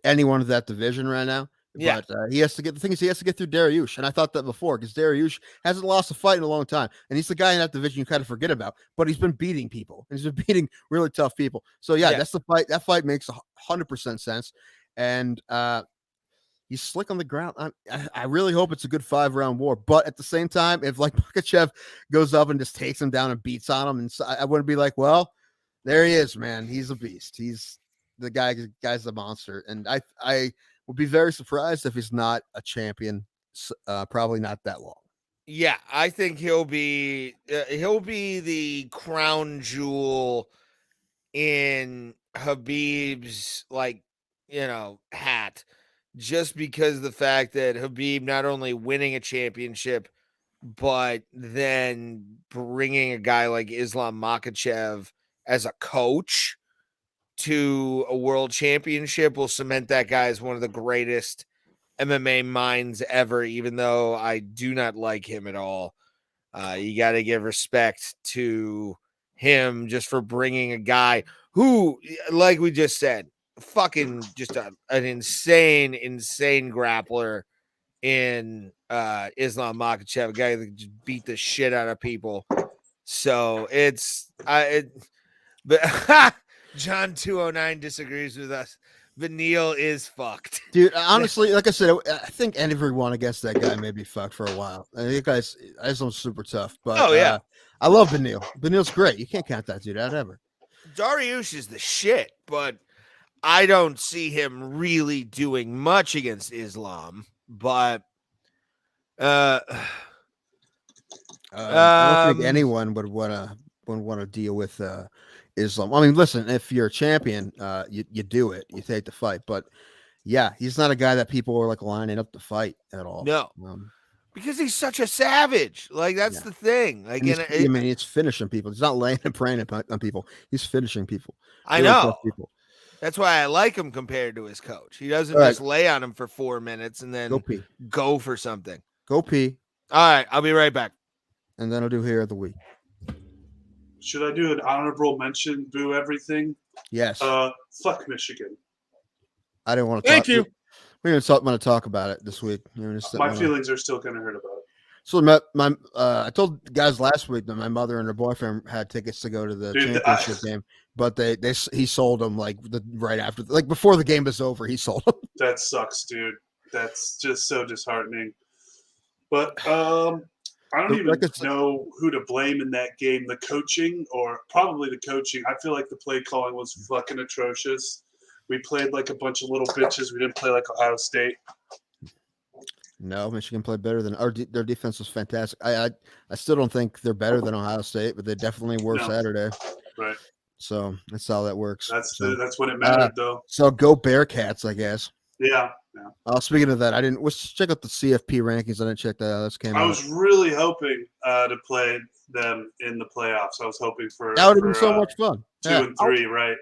anyone of that division right now.
Yeah.
But he has to get through Dariush, and I thought that before because Dariush hasn't lost a fight in a long time, and he's the guy in that division you kind of forget about. But he's been beating people, and he's been beating really tough people. So yeah, that's the fight. That fight makes 100% sense, and he's slick on the ground. I really hope it's a good 5-round war. But at the same time, if like Makhachev goes up and just takes him down and beats on him, and I wouldn't be like, well, there he is, man. He's a beast. He's the guy's a monster, and I would be very surprised if he's not a champion. Probably not that long.
Yeah, I think he'll be the crown jewel in Habib's hat, just because of the fact that Habib not only winning a championship, but then bringing a guy like Islam Makhachev as a coach to a world championship will cement that guy as one of the greatest MMA minds ever, even though I do not like him at all. You got to give respect to him just for bringing a guy who, like we just said, fucking just an insane grappler in Islam Makhachev, a guy that just beat the shit out of people. So but John 209 disagrees with us. Beneil is fucked.
Dude, honestly, like I said, I think everyone against that guy may be fucked for a while. I think guys, Islam's super tough, but I love Beneil. Beneil's great. You can't count that dude out ever.
Dariush is the shit, but I don't see him really doing much against Islam. But
I don't think anyone would want to deal with Islam. I mean, listen, if you're a champion, you do it. You take the fight. But yeah, he's not a guy that people are like lining up to fight at all.
No, because he's such a savage. Like that's the thing. Like,
I mean, it's finishing people. He's not laying and praying on people. He's finishing people.
I know. People. That's why I like him compared to his coach. He doesn't just lay on him for 4 minutes and then go for something.
Go pee.
All right, I'll be right back.
And then I'll do Hero of the Week.
Should I do an honorable mention? Boo everything.
Yes.
Fuck Michigan.
I didn't want to.
Thank you.
We didn't want to talk about it this week.
My feelings are still going to hurt about it.
So I told the guys last week that my mother and her boyfriend had tickets to go to the championship game, but he sold them right after, before the game was over. He sold them.
That sucks, dude. That's just so disheartening. But I don't even know who to blame in that game. The coaching, or probably the coaching. I feel like the play calling was fucking atrocious. We played like a bunch of little bitches. We didn't play like Ohio State.
No, Michigan played better than their defense was fantastic. I still don't think they're better than Ohio State, but they definitely were Saturday.
Right.
So that's how that works.
That's when it mattered, though.
So go Bearcats, I guess.
Yeah.
Speaking of that, let's check out the CFP rankings. I didn't check that out.
I was really hoping to play them in the playoffs. I was hoping for
that would have been so much fun.
2 and 3, right?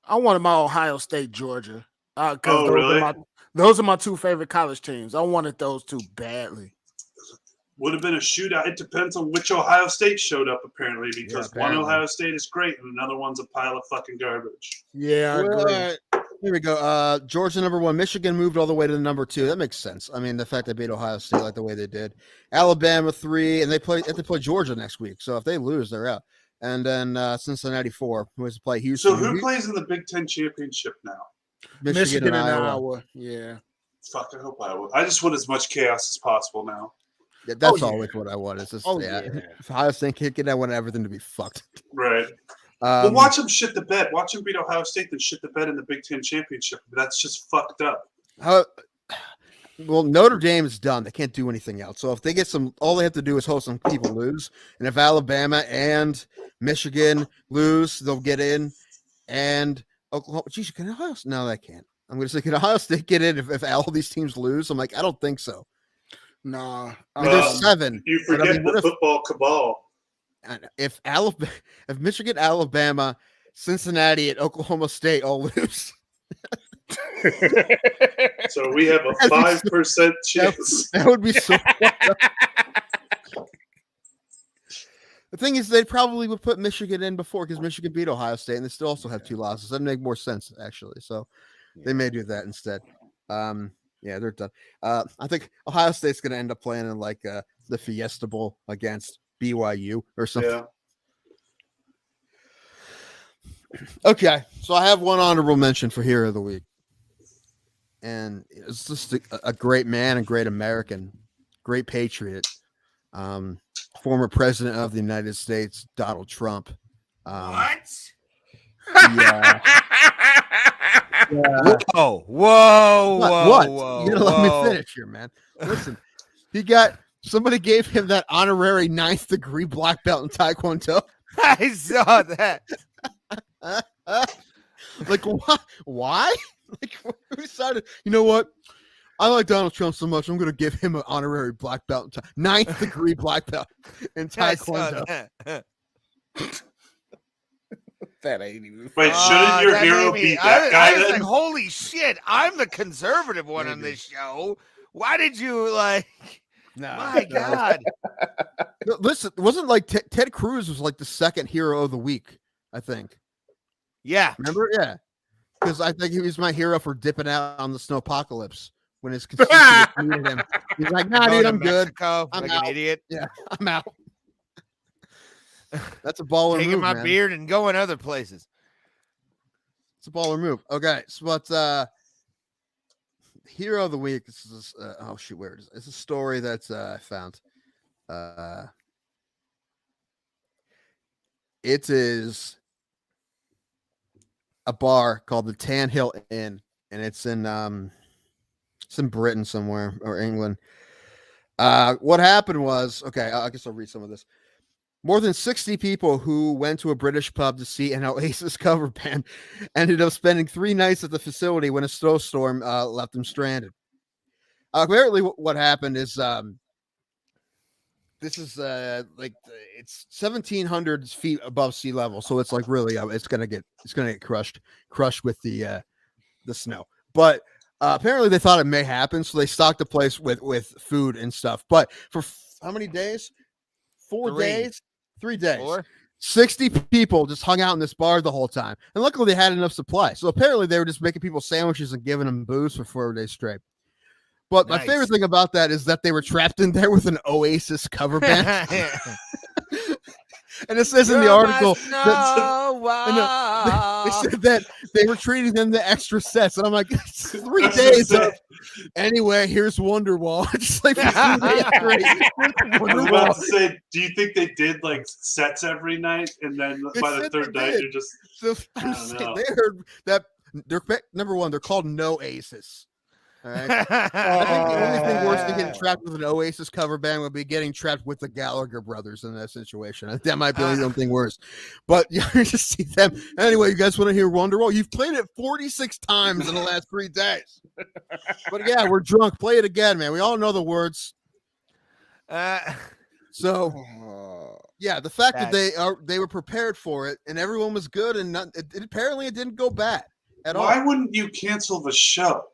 I wanted my Ohio State, Georgia.
Really?
Those are my 2 favorite college teams. I wanted those 2 badly.
Would have been a shootout. It depends on which Ohio State showed up, apparently, because one Ohio State is great and another one's a pile of fucking garbage.
Yeah, I agree.
Here we go. Georgia number 1. Michigan moved all the way to the number 2. That makes sense. I mean, the fact they beat Ohio State like the way they did. Alabama 3, and they have to play Georgia next week. So if they lose, they're out. And then Cincinnati 4, who has to play Houston.
So who plays in the Big Ten championship now?
Michigan and Iowa.
Yeah.
Fuck, I hope Iowa. I just want as much chaos as possible now.
Yeah, that's always what I want. It's just, if Ohio State can't get that, I want everything to be fucked.
Right. Well, watch them shit the bed. Watch them beat Ohio State, then shit the bed in the Big Ten championship. That's just fucked up.
Well, Notre Dame is done. They can't do anything else. So if they get all they have to do is hope some people lose. And if Alabama and Michigan lose, they'll get in. And Oklahoma, geez, can Ohio? No, they can't. I'm going to say, can Ohio State get in if all these teams lose? I'm like, I don't think so.
No,
there's 7.
You forget the football cabal.
If Michigan, Alabama, Cincinnati, and Oklahoma State all lose.
So we have a 5% chance.
That would be so. The thing is, they probably would put Michigan in before because Michigan beat Ohio State, and they still also have 2 losses. That'd make more sense, actually. So they may do that instead. Yeah, they're done. I think Ohio State's going to end up playing in like the Fiesta Bowl against BYU or something.
Yeah.
Okay, so I have one honorable mention for Hero of the Week. And it's just a great man, a great American, great patriot, former president of the United States, Donald Trump.
What?
Yeah.
Whoa!
What?
Whoa!
You gotta let me finish here, man. Listen, somebody gave him that honorary 9th degree black belt in Taekwondo.
I saw that.
Like, why? Like, who decided, you know what? I like Donald Trump so much, I'm going to give him an honorary black belt, 9th degree black belt in Taekwondo.
That ain't even.
Wait, shouldn't your hero be that guy?
I was like, holy shit! I'm the conservative one on this show. Why did you like? My God!
Listen, it wasn't like Ted Cruz was like the 2nd hero of the week, I think.
Yeah,
remember? Yeah, because I think he was my hero for dipping out on the snowpocalypse when his constituents needed him. He's like, "Nah, dude, I'm good. I'm
like
out.
an idiot.
Yeah, I'm out." That's a baller
Taking
move,
my
man.
beard and going other places.
It's a baller move. Okay, so what's hero of the week? This is oh shoot, where it is? It's a story that's I found. It is a bar called the Tan Hill Inn, and it's in Britain somewhere or England. What happened was, okay, I guess I'll read some of this. More than 60 people who went to a British pub to see an Oasis cover band ended up spending 3 nights at the facility when a snowstorm left them stranded. Apparently, what happened is this is like it's 1,700 feet above sea level, so it's like really it's gonna get crushed with the snow. But apparently, they thought it may happen, so they stocked the place with food and stuff. But for how many days? 4 days. 3 days.
4?
60 people just hung out in this bar the whole time. And luckily they had enough supply. So apparently they were just making people sandwiches and giving them booze for 4 days straight. But my favorite thing about that is that they were trapped in there with an Oasis cover band. And it says in the article they said that they were treating them to extra sets, and I'm like, 3 days of, anyway, here's Wonderwall. Just like 3 days straight.
I was about to say, do you think they did like sets every night, and then by the 3rd night you're just I don't know.
They heard that they're number one, they're called No Aces. All right. I think the only thing worse than getting trapped with an Oasis cover band would be getting trapped with the Gallagher brothers in that situation. That might be the only thing worse. But you just see them. Anyway, you guys want to hear Wonderwall? You've played it 46 times in the last 3 days. But yeah, we're drunk. Play it again, man. We all know the words. So yeah, the fact that they were prepared for it and everyone was good, and apparently it didn't go bad at all.
Why wouldn't you cancel the show?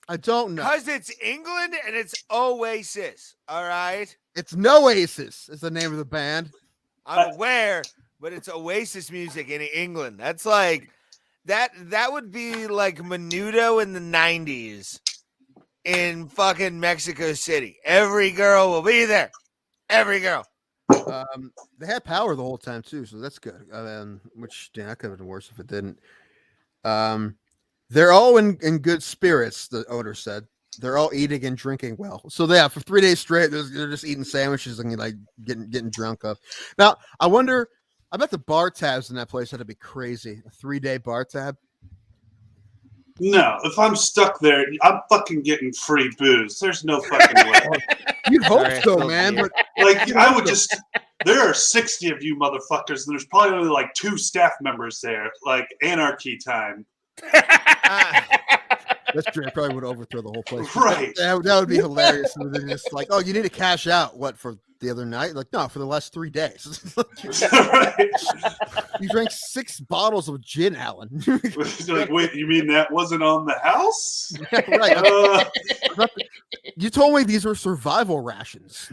I don't know.
Because it's England and it's Oasis. All right.
It's No Aces is the name of the band.
I'm aware, but it's Oasis music in England. That's like that would be like Menudo in the 90s in fucking Mexico City. Every girl will be there. Every girl.
They had power the whole time too, so that's good. Which that could have been worse if it didn't. They're all in good spirits, the owner said. They're all eating and drinking well. So yeah, for 3 days straight, they're just eating sandwiches and like getting drunk up. Now, I wonder I bet the bar tabs in that place had to be crazy. A 3-day bar tab.
No, if I'm stuck there, I'm fucking getting free booze. There's no fucking way.
You'd hope so, man. But
like, I would just. There are 60 of you motherfuckers, and there's probably only like 2 staff members there. Like anarchy time.
That's true. I probably would overthrow the whole place.
Right.
That would be hilarious. And they're just like, oh, you need to cash out. What, for the other night? Like, no, for the last 3 days. You drank 6 bottles of gin, Alan.
Like, wait, you mean that wasn't on the house?
Right. You told me these were survival rations.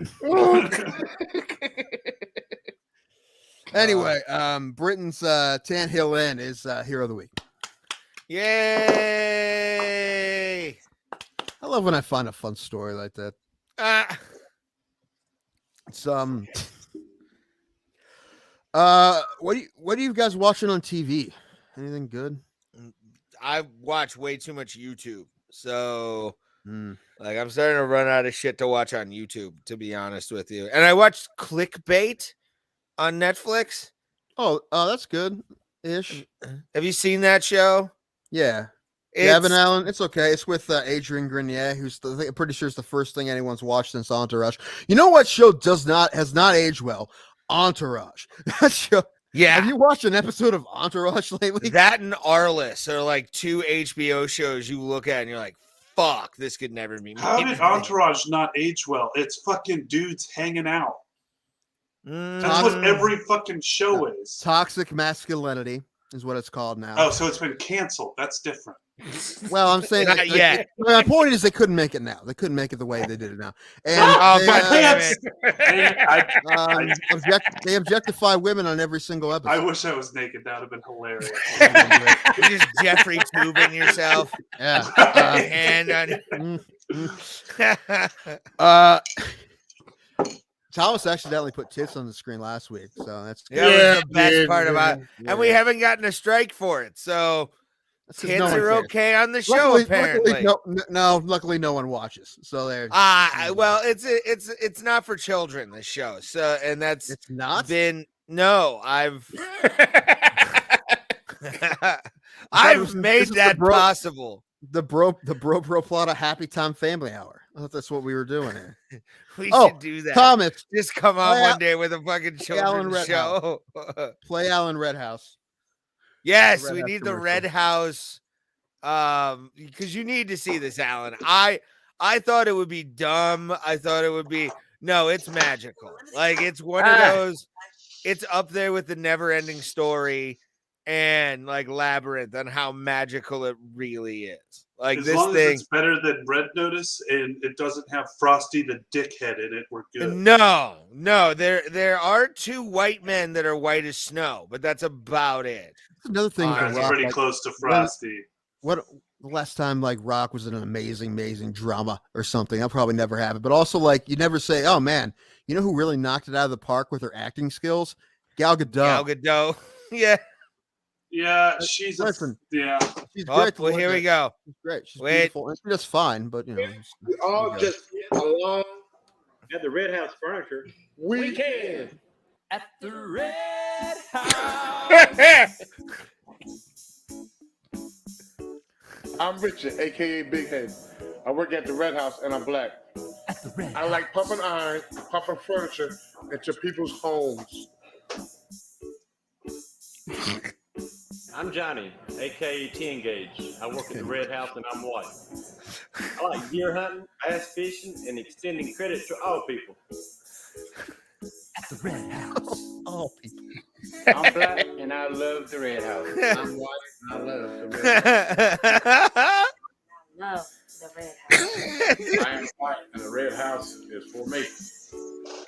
Anyway, Britain's Tan Hill Inn is Hero of the Week.
Yay!
I love when I find a fun story like that. It's what are you guys watching on TV? Anything good?
I watch way too much YouTube, so like I'm starting to run out of shit to watch on YouTube, to be honest with you. And I watched Clickbait on Netflix.
Oh, that's good ish.
Have you seen that show?
Yeah. Gavin Allen, it's okay. It's with Adrian Grenier, who's I'm pretty sure it's the first thing anyone's watched since Entourage. You know what show has not aged well? Entourage. That show.
Yeah.
Have you watched an episode of Entourage lately?
That and Arliss are like 2 HBO shows you look at and you're like, fuck, this could never be made.
How did Entourage not age well? It's fucking dudes hanging out. That's what every fucking show is.
Toxic masculinity is what it's called now.
Oh, so it's been canceled. That's different.
Well, I'm saying
Not yet.
My point is they couldn't make it now. They couldn't make it the way they did it now. And they objectify women on every single episode.
I wish I was naked. That would have been hilarious.
You're just Jeffrey tubing yourself.
Yeah.
And
Thomas accidentally put tits on the screen last week, so that's good.
That was the best part about it. And we haven't gotten a strike for it, so kids are okay on the show. Apparently,
luckily no one watches. So there.
Well, it's not for children. The show, so and that's
it's not
been no. I've I've made that possible.
The bro Plata Happy Time Family Hour. I thought that's what we were doing here.
We should do that.
Thomas,
just come on one day with a fucking children's show.
Play Alan Redhouse.
Yes, we need the Red House. Because you need to see this, Alan. I thought it would be dumb. I thought it would be it's magical. Like it's one of those. It's up there with the Never-Ending Story and like Labyrinth on how magical it really is. Like
as
this
long
thing,
as it's better than Red Notice and it doesn't have Frosty the Dickhead in it, we're good.
No. There are 2 white men that are white as snow, but that's about it.
That's another thing.
That's pretty close to Frosty.
What the last time like Rock was in an amazing drama or something? I'll probably never have it. But also like you never say, oh man, you know who really knocked it out of the park with her acting skills? Gal Gadot.
Yeah.
Yeah, she's
she's
great.
Well,
here we go.
She's great. She's beautiful. And she's just fine, but you know,
we all just get along at the Red House Furniture. We can
at the Red House.
I'm Richard, aka Big Head. I work at the Red House and I'm black. I like pumping iron, pumping furniture into people's homes.
I'm Johnny, aka T-Engage. I work at the Red House and I'm white. I like deer hunting, bass fishing, and extending credit to all people.
At the Red House.
All people.
I'm black and I love the Red House. I'm white and I love the Red House.
I love the Red House.
I am white and the Red House is for me.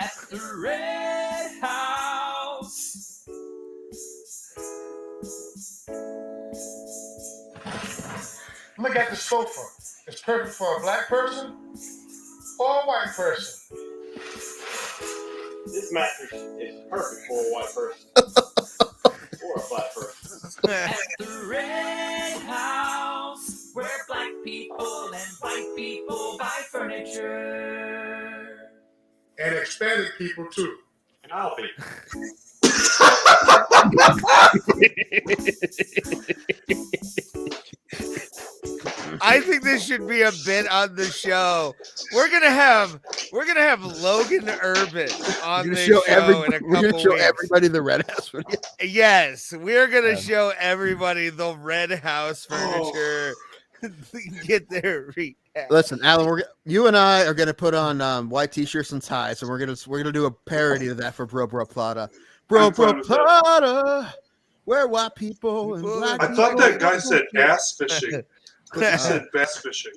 At the Red House.
Look at the sofa. It's perfect for a black person or a white person.
This mattress is perfect for a white person or a black person.
At the Red House, where black people and white people buy furniture.
And Hispanic people too.
And all people.
I think this should be a bit on the show. We're gonna have Logan Urban on this show in a couple
We're gonna show
weeks.
everybody the Red House video.
Yes, we're gonna show everybody the Red House furniture. Get their recap.
Listen, Alan, you and I are gonna put on white t-shirts and ties, and we're gonna do a parody of that for Bro Plata. Bro Plata, where white people and black
I
people.
thought that guy said ass fishing, but he said bass fishing,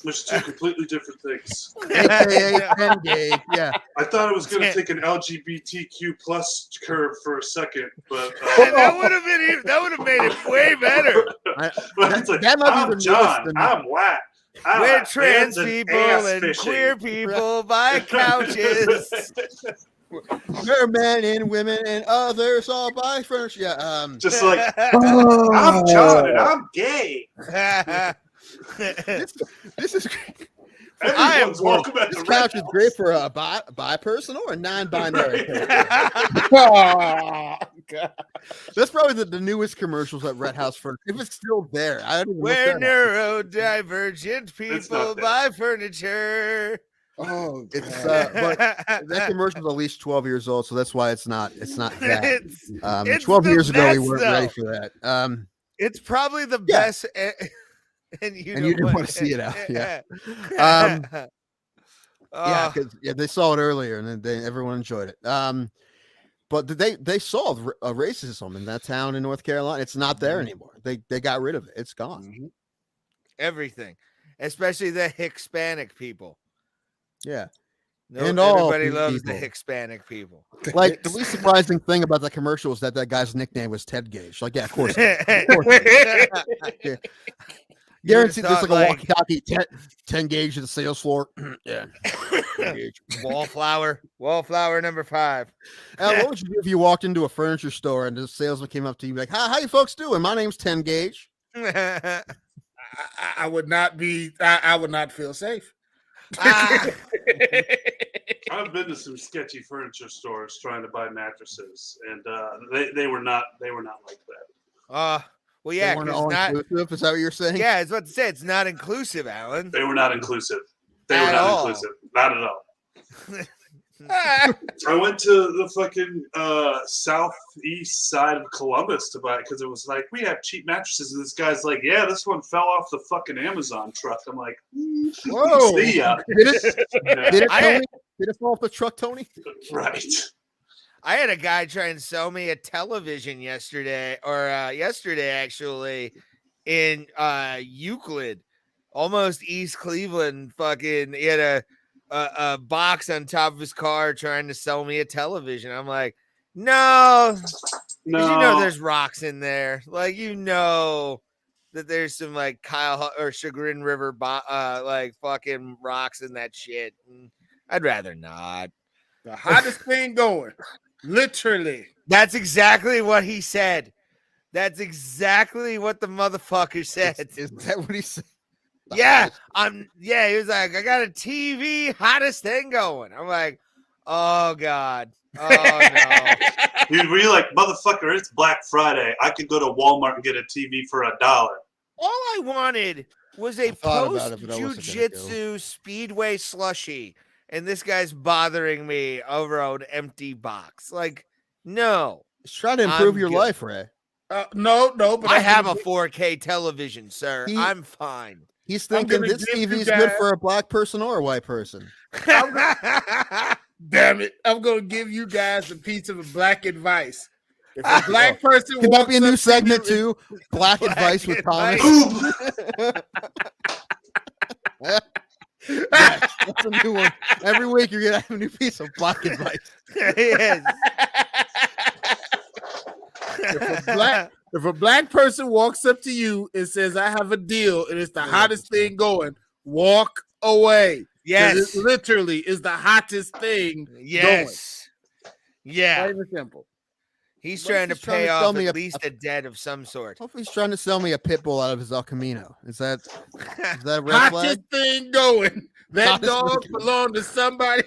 which are two completely different things.
AKA 10 gauge, yeah.
I thought it was going to take an LGBTQ plus curve for a second, but
that would have made it way better.
It's like, I'm John. I'm white.
We're trans people and queer people buy couches.
We're men and women and others all buy furniture. Yeah,
just like I'm John and I'm gay.
This is great.
Everyone's welcome at
this
the
couch
Red
is great for a bi person or a non-binary person.
Oh, God.
That's probably the newest commercials at Red House Furniture. If it's still there, I don't even
We're neurodivergent people buy furniture.
Oh,
it's but that commercial's at least 12 years old, so that's why it's not that.
It's
12
the
years ago, we
best,
weren't ready for that.
It's probably the best, and you
didn't want to see it out. Yeah, because they saw it earlier, and then everyone enjoyed it. But they solved racism in that town in North Carolina. It's not there anymore. They got rid of it. It's gone.
Everything, especially the Hispanic people.
Yeah.
No,
and all
everybody loves
people.
the Hispanic people.
Like the least surprising thing about the commercial was that guy's nickname was Ted Gage. Like, yeah, of course. Yeah. Guaranteed there's like a walkie-talkie 10 gauge to the sales floor. Yeah.
Wallflower number 5.
Al, what would you do if you walked into a furniture store and the salesman came up to you like, how you folks doing? My name's 10 Gauge.
I would not be. I would not feel safe.
I've been to some sketchy furniture stores trying to buy mattresses, and they were not like that.
Well, yeah,
because not inclusive. Is that what you're saying?
Yeah, I was about to say it's not inclusive, Alan.
They were not inclusive. Not at all. I went to the fucking southeast side of Columbus to buy it because it was like, we have cheap mattresses, and this guy's like, yeah, this one fell off the fucking Amazon truck. I'm like,
whoa,
see ya.
Did it fall off the truck, Tony?
Right.
I had a guy try and sell me a television yesterday actually, in Euclid, almost East Cleveland. Fucking, he had a box on top of his car trying to sell me a television. I'm like, no, you know there's rocks in there. Like, you know that there's some like Kyle or Chagrin River like fucking rocks in that shit. And I'd rather not.
The hottest thing going. Literally.
That's exactly what he said. That's exactly what the motherfucker said.
Is that what he said?
Yeah, he was like, I got a TV, hottest thing going. I'm like, oh God. Oh no.
Dude, were you like, motherfucker, it's Black Friday. I could go to Walmart and get a TV for $1.
All I wanted was a post-jujitsu speedway slushie. And this guy's bothering me over an empty box. Like, no.
He's trying to improve your life, Ray.
No, but
I have a 4K television, sir. I'm fine.
He's thinking this TV is good for a black person or a white person.
Damn it. I'm going to give you guys a piece of black advice. If a black person
Could that be a new segment too? Black advice with Thomas. That's a new one. Every week you're gonna have a new piece of black advice.
Yes.
If a black person walks up to you and says, I have a deal and it's the hottest thing going, walk away.
Yes.
It literally is the hottest thing going.
Yeah.
Plain and simple.
He's trying to pay off at least a debt of some sort.
Hopefully he's trying to sell me a pit bull out of his El Camino. Is that a red
hottest thing going? That dog belonged to somebody.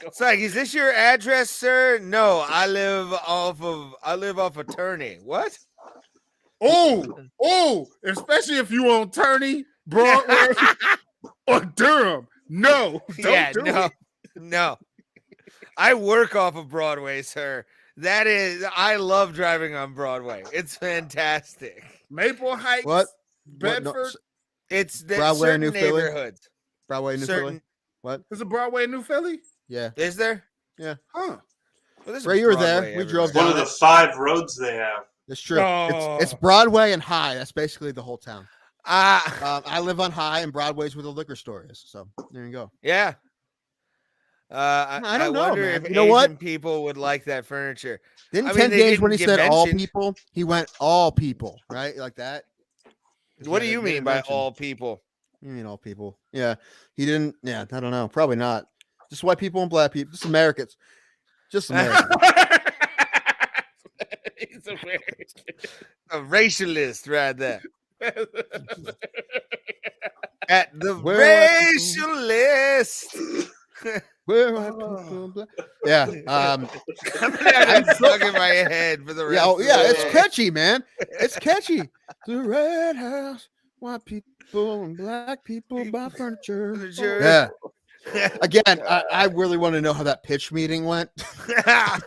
It's like, is this your address, sir? No, I live off of Turney. What?
Oh, especially if you on Turney, Broadway, or Durham. No, don't do it.
No. I work off of Broadway, sir. I love driving on Broadway. It's fantastic.
Maple Heights,
What?
Bedford.
It's the
Broadway
certain
New Philly?
neighborhoods.
Broadway, New Philly. What?
There's a Broadway in New Philly?
Yeah.
Is there?
Yeah.
Huh.
Well,
Ray, you were there. We drove down.
One of the 5 roads they have.
It's true.
Oh.
It's Broadway and High. That's basically the whole town. I live on High, and Broadway's where the liquor store is. So there you go.
Yeah.
I don't know,
wonder
man.
if
You know what?
Asian people would like that furniture.
Didn't
I mean,
Ken
they
Gage, when he
didn't
said
get
all
mentioned.
people, he went all people, right? Like that.
What do
Yeah,
you
they
mean
didn't
by
mention-
all people?
You mean all people? Yeah, he didn't. Yeah, I don't know. Probably not. Just white people and black people. Just Americans. Just Americans.
He's American.
A racialist right there. At the racialist.
Where white people and black. Yeah.
I'm gonna have it stuck in my head for the rest.
Yeah,
of the
it's
day.
catchy, man. It's catchy. The Red House, white people and black people buy furniture. Yeah. Again, I really want to know how that pitch meeting went.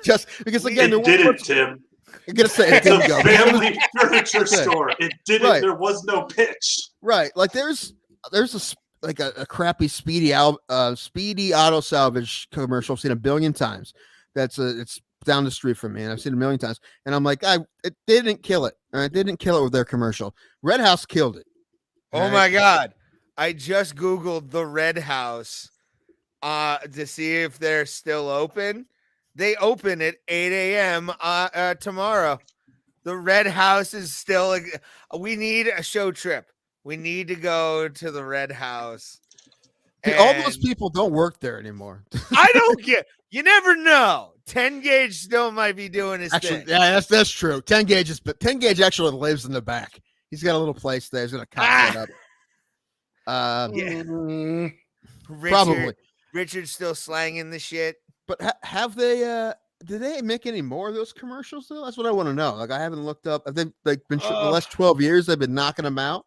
Just because, again,
It didn't, Tim.
I'm gonna say it
It's
didn't
a
go.
family furniture store. It didn't.
Right.
There was no pitch.
Right. Like there's a crappy Speedy Auto Salvage commercial I've seen a billion times. It's down the street from me, and I've seen it a million times. And I'm like, they didn't kill it. All right, they didn't kill it with their commercial. Red House killed it.
Oh my God. I just Googled the Red House to see if they're still open. They open at 8 a.m. Tomorrow. The Red House is still. We need a show trip. We need to go to the Red House.
All those people don't work there anymore.
I don't get. You never know. 10 Gauge still might be doing his
Actually,
thing.
yeah, that's true. 10 Gauge actually lives in the back. He's got a little place there. He's gonna cop it up.
Yeah.
Probably.
Richard's still slanging the shit.
But have they? Did they make any more of those commercials though? That's what I want to know. Like I haven't looked up. I think like been the last 12 years they've been knocking them out.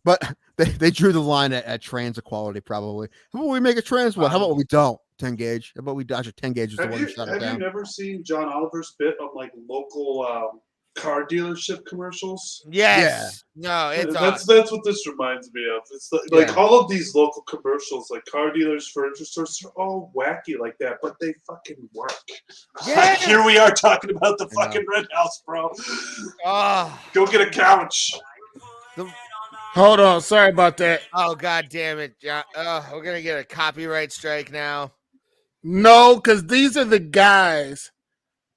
But they drew the line at trans equality probably. How about we make a trans one? How about we don't? 10 Gauge. How about we dodge a 10 Gauge is the one who shut it
Have
down?
you never seen John Oliver's bit on like local car dealership commercials?
Yes. No, it's
that's what this reminds me of. It's like all of these local commercials, like car dealers, furniture stores, are all wacky like that, but they fucking work.
Yeah.
Like, here we are talking about the fucking Red House, bro. Go get a couch.
Hold on, sorry about that.
Oh God damn it, John. We're gonna get a copyright strike now.
No, because these are the guys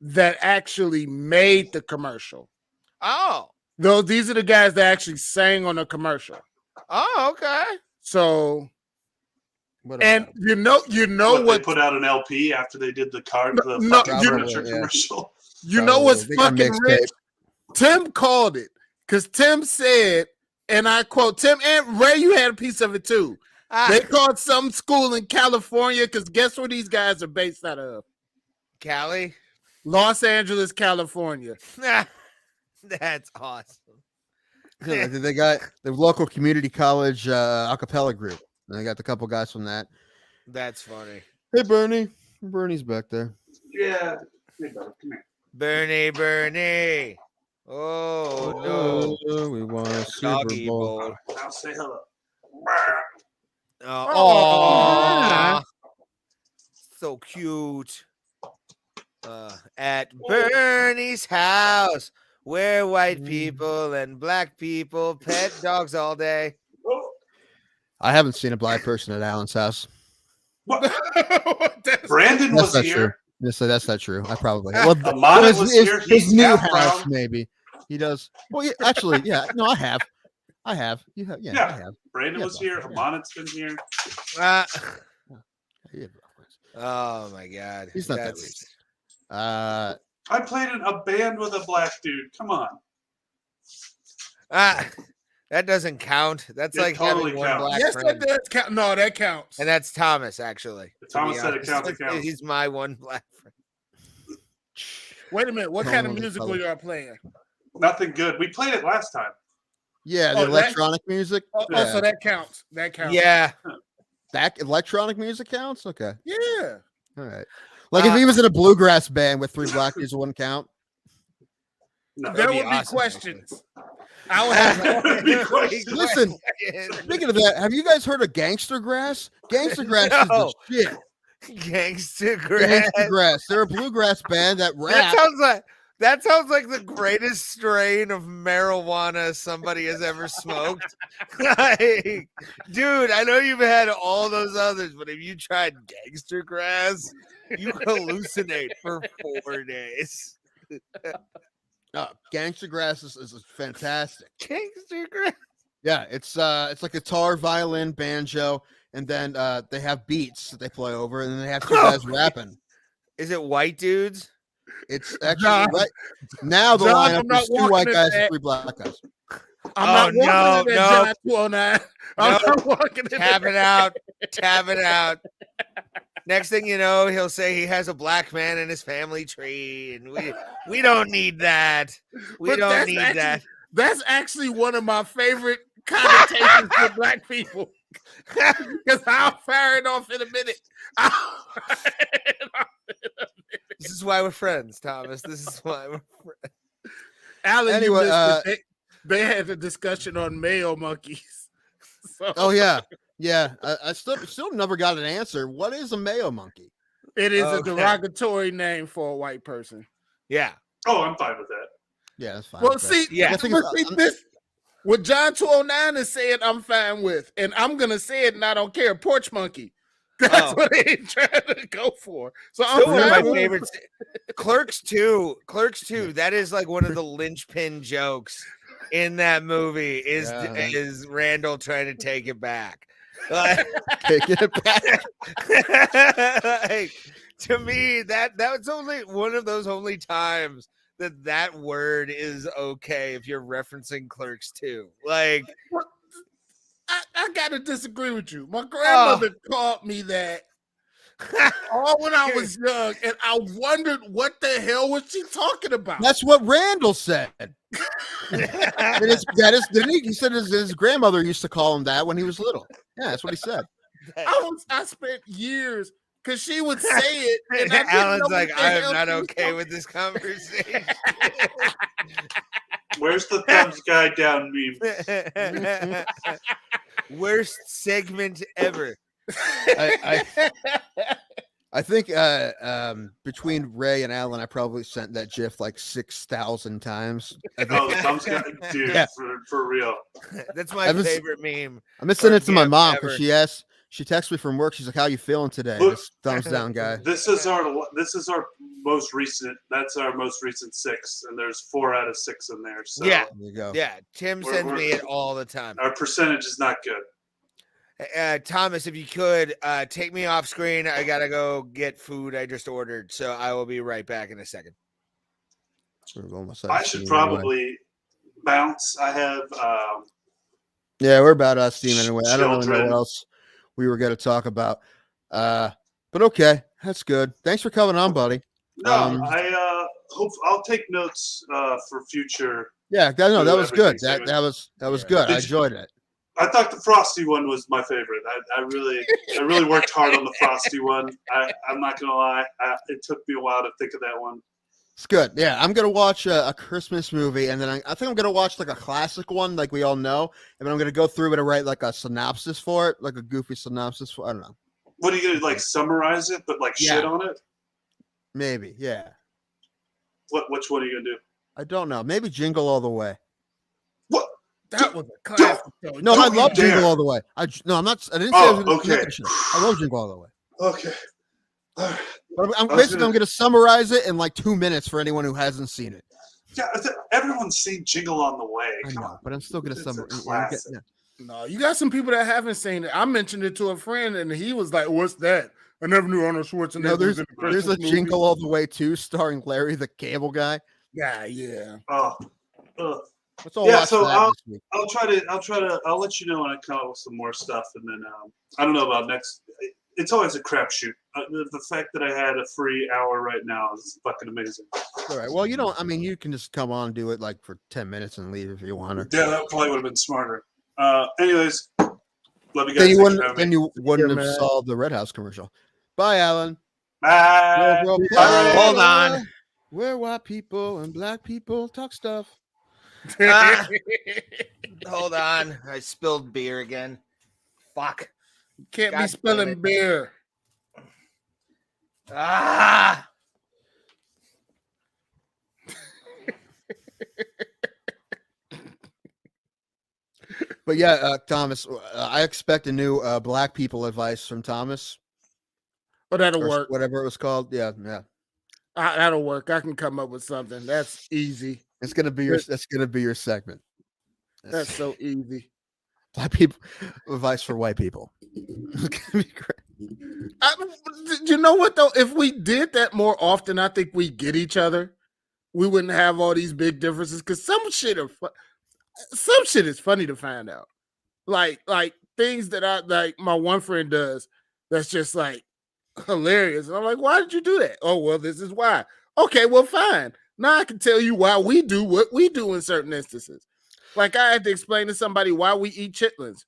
that actually made the commercial.
Oh.
These are the guys that actually sang on the commercial.
Oh, okay.
So, and you know what?
They put out an LP after they did the furniture commercial.
You know what's fucking rich? Tim called it because Tim said, and I quote Tim and Ray, you had a piece of it too. They called some school in California because guess where these guys are based out of?
Cali?
Los Angeles, California.
That's awesome.
They got the local community college a cappella group. And they got a couple guys from that.
That's funny.
Hey, Bernie. Bernie's back there.
Yeah. Hey, buddy, come here.
Bernie. Oh, no.
We want a Super
Doggy
Bowl.
bowl.
Now say hello.
Oh, so cute. At Bernie's house, where white people and black people pet dogs all day.
I haven't seen a black person at Alan's house.
Brandon was
not
here.
True. Yes, that's not true. I probably
Amana was here.
His
He's
new
half
house,
brown.
maybe he does. Well, yeah, actually, yeah. No, I have. I have. You have. Yeah, I have.
Brandon was here. Amana's been here.
Oh my God,
he's not that racist.
I played in a band with a black dude. Come on.
That doesn't count. That's
It
like
totally
having one
counts.
black
Yes,
friend.
that does count. No, that counts.
And that's Thomas, actually.
If Thomas said it counts, it counts.
He's my one black friend.
Wait a minute. What
Don't
kind of
know the
music
color.
were y'all playing?
Nothing good. We played it last time.
Yeah, the
Oh, that-
electronic music.
Oh,
yeah.
so that counts. That counts.
Yeah.
That electronic music counts. Okay.
Yeah.
All right. Like if he was in a bluegrass band with 3 black dudes, it wouldn't count.
No.
There
be
would be
awesome,
questions. I would have
Be questions.
Listen, speaking of that, have you guys heard of Gangster Grass? Gangster Grass
No.
is the shit.
Gangsta Grass.
Gangster Grass. They're a bluegrass band that
That
rap.
sounds like the greatest strain of marijuana somebody has ever smoked. Like, dude, I know you've had all those others, but if you tried Gangster Grass, you hallucinate for 4 days.
Gangster Grass is fantastic.
Gangster Grass.
Yeah, it's like guitar, violin, banjo, and then they have beats that they play over, and then they have 2 guys rapping.
Is it white dudes?
It's actually
John,
right now the
John, I'm
lineup
not
is 2
walking
white
in
guys
that.
and 3 black guys.
I'm
Oh,
not walking in
no,
that John 209. I'm not walking in
Tap
that.
it out. Tap it out. Next thing you know, he'll say he has a black man in his family tree, and we don't need that. We
But
don't
that's
need
actually-
that.
That's actually one of my favorite connotations for black people. Because I'll fire it off in a minute.
This is why we're friends, Thomas. This is why we're friends.
Alan,
Anyway,
you missed it. They had a discussion on male monkeys. So
Oh yeah, yeah. I still never got an answer. What is a Mayo monkey?
it is a
Okay.
derogatory name for a white person.
Yeah.
Oh, I'm fine with that.
Yeah, that's fine.
Well,
with that.
see,
Yeah.
I think
but
it's-
see this, what John 209 is saying, I'm fine with, and I'm gonna say it, and I don't care. Porch monkey. That's
Oh.
what they trying to go for. So I'm
Still one of my
fine with it.
favorites. Clerks 2. Clerks 2. That is like one of the linchpin jokes in that movie.
Yeah.
Is Randall trying to take it back? Like,
Taking it back.
like, to me, that was only one of those only times that word is okay if you're referencing Clerks 2. Like,
I gotta disagree with you. My grandmother called me that all when I was young, and I wondered what the hell was she talking about.
That's what Randall said. Didn't he? He said his grandmother used to call him that when he was little. Yeah, that's what he said.
I spent years because she would say it, and I didn't
Alan's
know
like,
what the
I
hell
am not
she was
okay
talking-
with this conversation.
Where's the thumbs guy down meme?
Worst segment ever.
I think between Ray and Alan, I probably sent that GIF like 6,000 times.
Oh, the thumbs guy, dude,
Yeah.
for real.
That's my
I've been-
favorite meme.
I've been sending it to my
GIF
mom
ever.
because she texts me from work. She's like, "How you feeling today?"
Look-
This thumbs down guy.
This is our most recent. That's our most recent 6, and there's 4 out of 6 in there. So
Yeah.
There you go.
Yeah, Tim
We're-
sends me
we're-
it all the time.
our percentage is not good.
Thomas, if you could take me off screen, I gotta go get food I just ordered, so I will be right back in a second.
I should probably bounce. I have
Yeah, we're about out of steam anyway. I don't really know
Children.
what else we were going to talk about. But okay, that's good. Thanks for coming on, buddy.
no.
Um,
Hope I'll take notes for future.
Yeah, no, that
do
was good.
everything,
That was good. I
Did you-
enjoyed it.
I thought the Frosty one was my favorite. I really worked hard on the Frosty one. I'm not gonna lie. It took me a while to think of that one.
It's good. Yeah, I'm gonna watch a Christmas movie, and then I think I'm gonna watch like a classic one, like we all know, and then I'm gonna go through it and write like a synopsis for it, like a goofy synopsis for. I don't know.
What are you gonna like summarize it, but like shit
Yeah.
on it?
Maybe. Yeah.
Which one are you gonna do?
I don't know. Maybe Jingle All the Way.
What?
That was a classic. though.
No, I
Don't you
love Jingle
dare.
All the Way. No, I'm not. I didn't say I was
Oh,
gonna
okay.
make it a shit. I love Jingle All the Way.
Okay. All right.
But I'm
I was
basically I'm gonna summarize it in like 2 minutes for anyone who hasn't seen it.
Yeah, everyone's seen Jingle on the Way.
I
Come
know,
on.
but I'm still gonna
It's a
summarize.
classic.
No, you got some people that haven't seen it. I mentioned it to a friend, and he was like, "What's that?" I never knew Arnold Schwarzenegger.
No,
was in a
there's a
Christmas movie.
Jingle All the Way 2 starring Larry the Cable Guy.
Yeah, yeah.
Oh, ugh.
Let's all
Yeah,
watch
so
that this week.
I'll let you know when I come up with some more stuff, and then I don't know about next. It's always a crapshoot. The fact that I had a free hour right now is fucking amazing.
All right. Well, you don't. I mean, you can just come on and do it like for 10 minutes and leave if you want.
Yeah, that probably would have been smarter. Anyways, love you guys.
Then you wouldn't have solved the Red House commercial. Bye, Alan.
Bye.
Hold on.
Where white people and black people talk stuff.
Hold on. I spilled beer again. Fuck.
Can't
God
be spilling beer.
Ah.
But yeah, Thomas, I expect a new black people advice from Thomas.
Oh, that'll work.
Whatever it was called. Yeah.
That'll work. I can come up with something. That's easy.
It's gonna be your segment.
That's so easy.
Black people advice for white people. It's gonna be great.
You know what though? If we did that more often, I think we get each other. We wouldn't have all these big differences because some shit is funny to find out. Like things that I like my one friend does that's just like hilarious. And I'm like, why did you do that? Oh, well, this is why. Okay, well, fine. Now I can tell you why we do what we do in certain instances. Like I had to explain to somebody why we eat chitlins.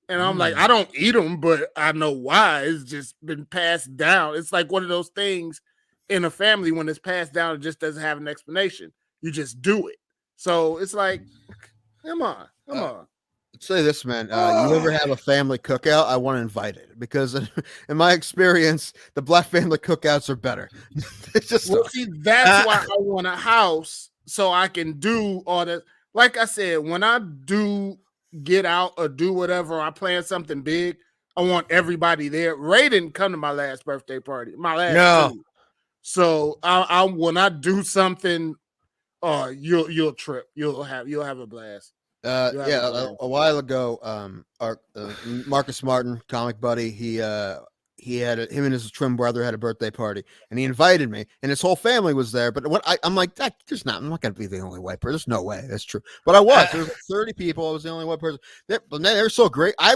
And I'm like, I don't eat them, but I know why. It's just been passed down. It's like one of those things in a family when it's passed down, it just doesn't have an explanation. You just do it. So it's like, come on.
Say this, man. You ever have a family cookout? I want to invite it because, in my experience, the black family cookouts are better. It's just
see, that's why I want a house so I can do all that. Like I said, when I do get out or do whatever, I plan something big. I want everybody there. Ray didn't come to my last birthday party. My last two. So I when I do something, you'll trip. You'll have a blast.
A while ago, our Marcus Martin, comic buddy, he had him and his twin brother had a birthday party, and he invited me, and his whole family was there. But I'm like, I'm not going to be the only white person. There's no way. That's true. But I was. There was like 30 people. I was the only white person. But they were so great. They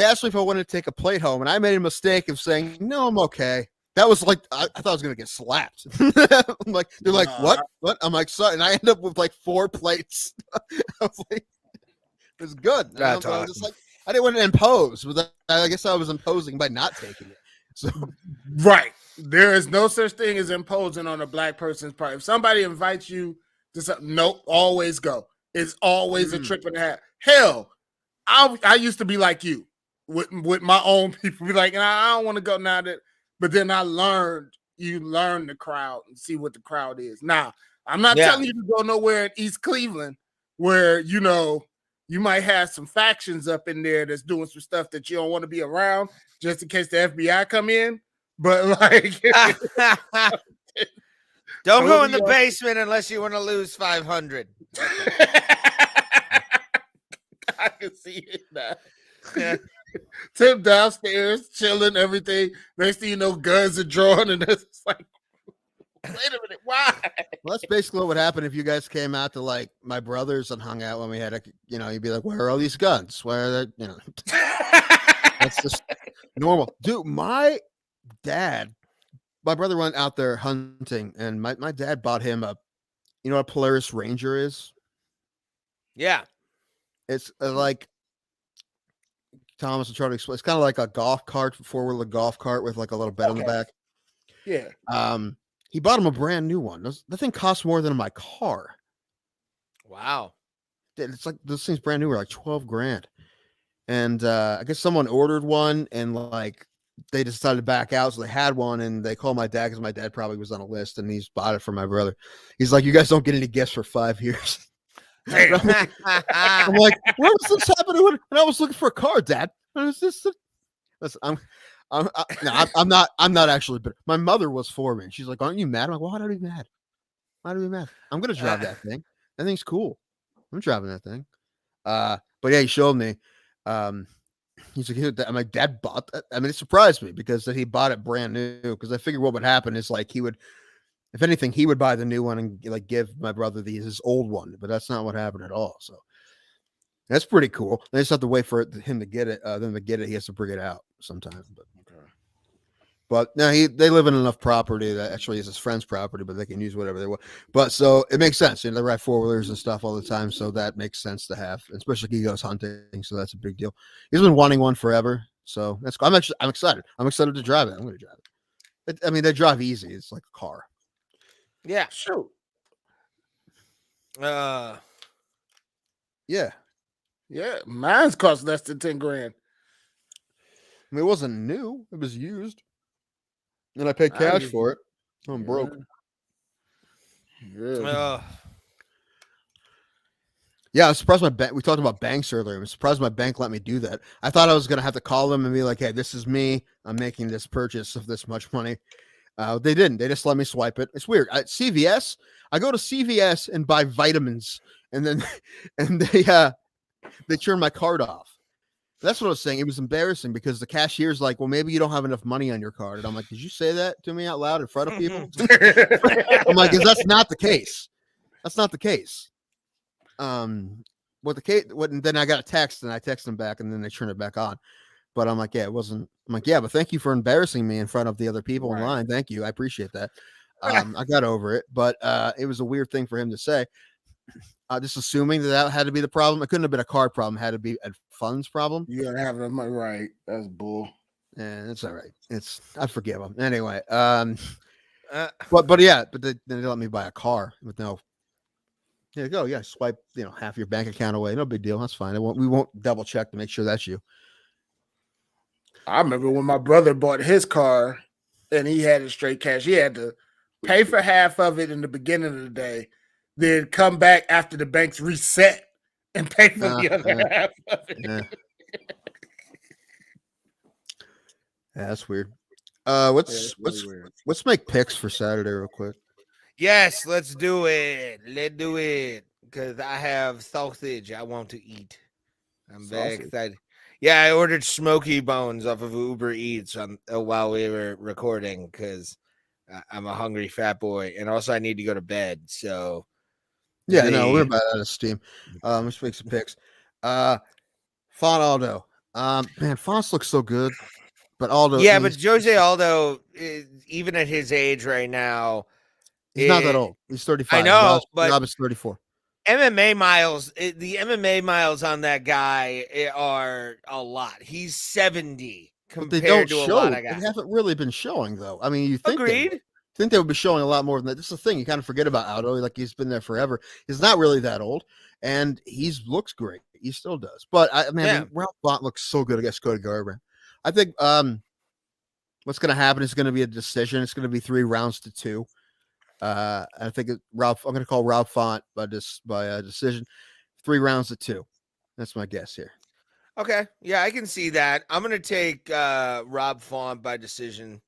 asked me if I wanted to take a plate home, and I made a mistake of saying no, I'm okay. That was like I thought I was gonna get slapped. I'm like, they're like, what? I'm like, sorry, and I end up with like 4 plates. I was like, it was good.
That's
I was just like, I didn't want to impose, but I guess I was imposing by not taking it. So
right, there is no such thing as imposing on a black person's part. If somebody invites you to something, nope, always go. It's always a trip and a half. Hell, I used to be like you with my own people. Be like, I don't want to go now that. But then I learned, you learn the crowd and see what the crowd is. Now, I'm not telling you to go nowhere in East Cleveland where, you might have some factions up in there that's doing some stuff that you don't want to be around just in case the FBI come in. But like,
don't go in the basement unless you want to lose 500.
I can see it now. Yeah. Tim downstairs chilling, everything. Next thing you know, guns are drawn, and it's like, wait a minute, why?
Well, that's basically what would happen if you guys came out to like my brothers and hung out when we had you'd be like, where are all these guns? Where are they? That's just normal. Dude, my brother went out there hunting, and my dad bought him what a Polaris Ranger is?
Yeah.
It's like Thomas will try to explain. It's kind of like a golf cart, 4-wheeler golf cart with like a little bed on the back.
Yeah.
He bought him a brand new one. The thing costs more than my car.
Wow.
It's like this thing's brand new, like $12,000. And I guess someone ordered one, and like they decided to back out, so they had one, and they called my dad because my dad probably was on a list, and he's bought it for my brother. He's like, "You guys don't get any gifts for 5 years." I'm like, what was this happening when I was looking for a car, Dad? Listen, I'm not actually bitter. My mother was for me. She's like, aren't you mad? I'm like, why would I be mad? Why do I be mad? I'm gonna drive that thing. That thing's cool. I'm driving that thing. But yeah, he showed me. He's like, I'm like, Dad bought that. I mean, it surprised me because he bought it brand new. Because I figured what would happen is like he would If anything, he would buy the new one and like give my brother his old one, but that's not what happened at all. So that's pretty cool. They just have to wait for him to get it. Then to get it, he has to bring it out sometimes. But no, they live in enough property that actually is his friend's property, but they can use whatever they want. But so it makes sense. They ride 4-wheelers and stuff all the time, so that makes sense to have, especially he goes hunting. So that's a big deal. He's been wanting one forever, so that's cool. I'm excited. I'm excited to drive it. I'm going to drive it. I mean, they drive easy. It's like a car.
Yeah.
Sure.
Yeah.
Yeah. Mine's cost less than 10 grand.
I mean, it wasn't new. It was used. And I paid cash for it. I'm broke.
Yeah.
Yeah, I was surprised my bank. We talked about banks earlier. I'm surprised my bank let me do that. I thought I was going to have to call them and be like, hey, this is me. I'm making this purchase of this much money. They didn't. They just let me swipe it. It's weird. At CVS, I go to CVS and buy vitamins, and then they turn my card off. That's what I was saying. It was embarrassing because the cashier's like, well, maybe you don't have enough money on your card. And I'm like, did you say that to me out loud in front of people? I'm like, that's not the case. That's not the case. Then I got a text and I text them back and then they turn it back on. But I'm like, yeah, it wasn't. I'm like, yeah, but thank you for embarrassing me in front of the other people in line. Thank you. I appreciate that. I got over it, but it was a weird thing for him to say. Just assuming that had to be the problem. It couldn't have been a card problem. It had to be a funds problem.
You gotta have enough money, right? That's bull.
Yeah, that's all right. I forgive him anyway. But yeah, but they let me buy a car with no. Here you go. Yeah, swipe half your bank account away. No big deal. That's fine. We won't double check to make sure that's you.
I remember when my brother bought his car, and he had it straight cash. He had to pay for half of it in the beginning of the day. Then come back after the banks reset and pay for the other half of it.
Yeah. That's weird. Let's make picks for Saturday real quick.
Yes, let's do it. Let's do it. Because I have sausage I want to eat. I'm very excited. Yeah, I ordered smoky bones off of Uber Eats while we were recording because I'm a hungry fat boy. And also I need to go to bed. So
yeah, no, we're about out of steam. Let's make some picks. Font Aldo. Man, Fonts looks so good. But Aldo.
Yeah, but Jose Aldo, even at his age right now,
he's not that old. He's 35.
I know, but
Rob is 34.
MMA miles, the MMA miles on that guy are a lot. He's 70 compared to a lot of guys.
They haven't really been showing, though. I mean, you think
Agreed.
They would be showing a lot more than that. This is the thing. You kind of forget about Aldo. Like, he's been there forever. He's not really that old, and he looks great. He still does. But, I mean, Ralph Font looks so good against Cody Garbrandt. I think what's going to happen is going to be a decision. It's going to be 3 rounds to 2. I think I'm going to call Rob Font by a decision. 3 rounds to 2. That's my guess here.
Okay, yeah, I can see that. I'm going to take Rob Font by decision.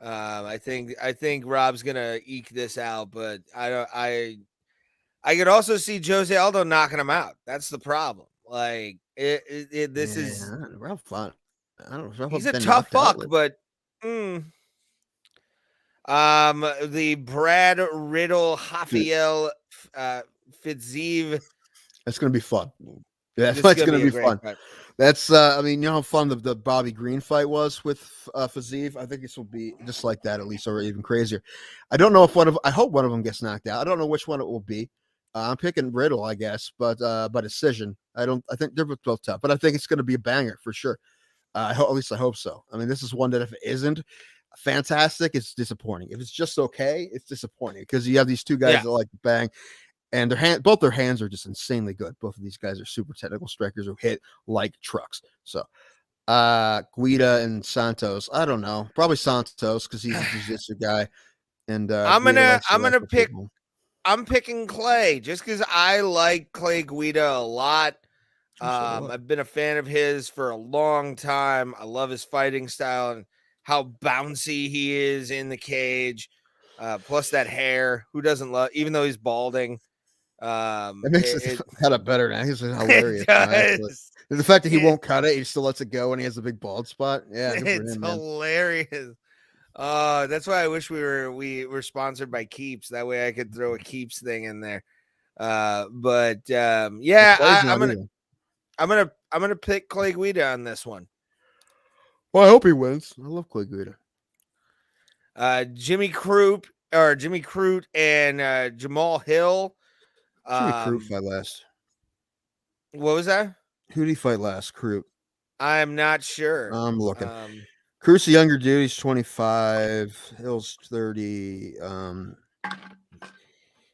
I think Rob's going to eke this out, but I could also see Jose Aldo knocking him out. That's the problem. Like this is
Rob Font. I don't know.
He's a tough fuck, but. The Brad Riddle Rafael Fiziev.
That's gonna be fun. Yeah, that's gonna be fun. Fight. That's I mean, you know how fun the Bobby Green fight was with Fiziev? I think this will be just like that, at least, or even crazier. I don't know if I hope one of them gets knocked out. I don't know which one it will be. I'm picking Riddle, I guess, but by decision. I think they're both tough, but I think it's gonna be a banger for sure. At least I hope so. I mean, this is one that if it isn't fantastic, it's disappointing. If it's just okay, it's disappointing because you have these 2 guys that like to bang, and both their hands are just insanely good. Both of these guys are super technical strikers who hit like trucks. So Guida and Santos, I don't know, probably Santos because he's a jiu-jitsu guy. And
I'm picking Clay just because I like Clay Guida a lot. I've been a fan of his for a long time. I love his fighting style and how bouncy he is in the cage. Plus that hair. Who doesn't love, even though he's balding?
It makes it kind of better now. He's hilarious. The fact that he won't cut it, he still lets it go, and he has a big bald spot. Yeah,
it's hilarious. That's why I wish we were sponsored by Keeps. That way I could throw a Keeps thing in there. Yeah, I'm gonna pick Clay Guida on this one.
Well, I hope he wins. I love Clay Guida.
Jimmy Crute and Jamal Hill.
Jimmy Crute fight last.
What was that?
Who did he fight last? Crute.
I'm not sure.
I'm looking. Crute's a younger dude. He's 25. Hill's 30.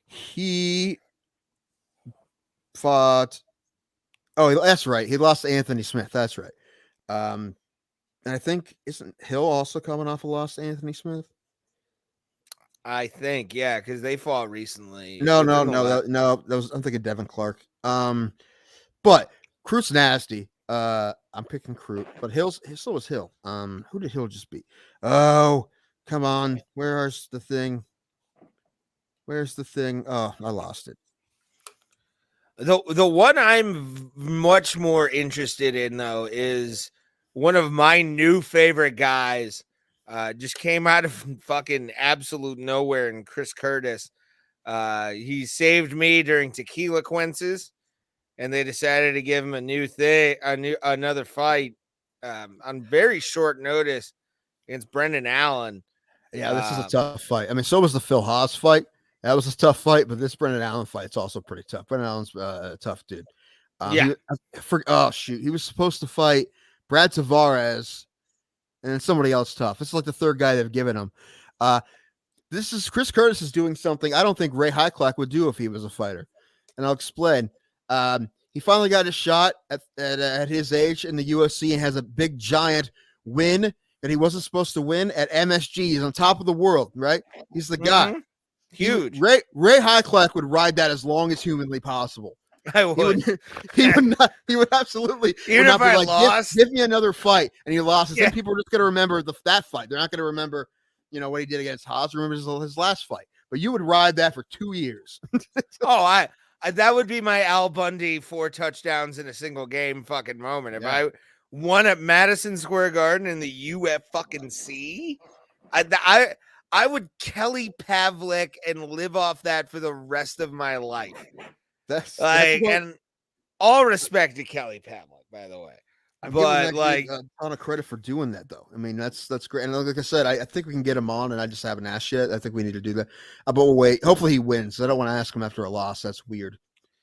He fought. Oh, that's right. He lost to Anthony Smith. That's right. And I think isn't Hill also coming off a loss to Anthony Smith?
I think, yeah, because they fought recently.
No. That was I'm thinking Devin Clark. But Crute's nasty. I'm picking Crute, but so was Hill. Who did Hill just beat? Oh, come on. Where's the thing? Oh, I lost it.
The one I'm much more interested in though is one of my new favorite guys. Just came out of fucking absolute nowhere, and Chris Curtis. He saved me during Tequila Quinces, and they decided to give him another fight on very short notice against Brendan Allen.
Yeah, this is a tough fight. I mean, so was the Phil Haas fight. That was a tough fight, but this Brendan Allen fight's also pretty tough. Brendan Allen's a tough dude. He was supposed to fight Brad Tavares and then somebody else tough. It's like the third guy they've given him. This is Chris Curtis is doing something I don't think Ray Hyclak would do if he was a fighter, and I'll explain. He finally got a shot at his age in the UFC and has a big giant win that he wasn't supposed to win at MSG. He's on top of the world, right? He's the guy.
Huge.
Ray Hyclak would ride that as long as humanly possible.
I would.
He would absolutely.
Even if I lost,
give me another fight, and he lost. Then people are just going to remember that fight. They're not going to remember, what he did against Haas. Remember his last fight. But you would ride that for 2 years.
I that would be my Al Bundy 4 touchdowns in a single game fucking moment. If I won at Madison Square Garden in the UF fucking C, I would Kelly Pavlik and live off that for the rest of my life.
That's
and all respect to Kelly Pavlik, by the way. But
a ton of credit for doing that, though. I mean, that's great. And like I said, I think we can get him on, and I just haven't asked yet. I think we need to do that. But we'll wait. Hopefully, he wins. I don't want to ask him after a loss. That's weird.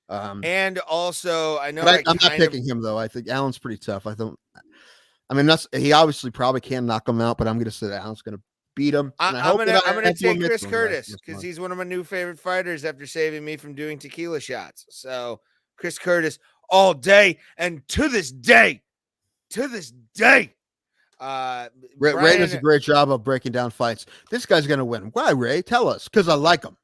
And also, I know
I'm not picking him though. I think Allen's pretty tough. He obviously probably can knock him out, but I'm going to say that Allen's going to beat him.
I'm gonna take Chris Curtis because he's one of my new favorite fighters after saving me from doing tequila shots. So Chris Curtis all day, and to this day. Ray
does a great job of breaking down fights. This guy's going to win. Why, Ray? Tell us, because I like him.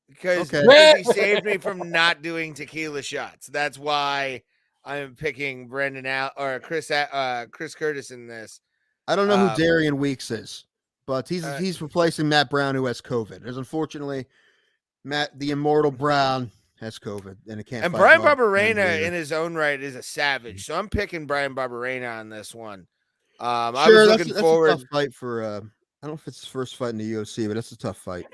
Because he saved me from not doing tequila shots. That's why I'm picking Brendan out or Chris Curtis in this.
I don't know who Darian Weeks is, but he's replacing Matt Brown, who has COVID. As unfortunately, the immortal Brown has COVID, and it can't.
And Brian Barberena, in his own right, is a savage. So I'm picking Brian Barberena on this one. I was looking forward.
That's a tough fight for. I don't know if it's his first fight in the UFC, but that's a tough fight.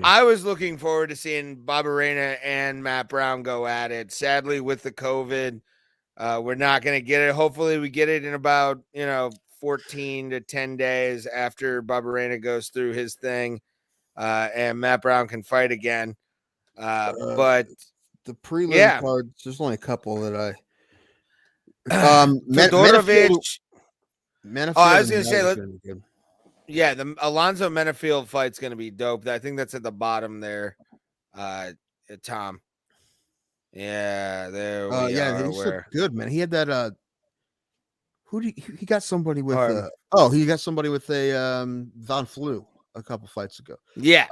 I was looking forward to seeing Barberena and Matt Brown go at it. Sadly, with the COVID, we're not going to get it. Hopefully, we get it in about 14 to 10 days after Barberena goes through his thing, and Matt Brown can fight again. But
the prelim cards, there's only a couple that I. Manafil,
I was going to say, the Alonzo Menafield fight's going to be dope. I think that's at the bottom there, Tom. Yeah, there we are.
He's good, man. He had that. He got somebody with? He got somebody with a Von Flue a couple fights ago.
Yeah.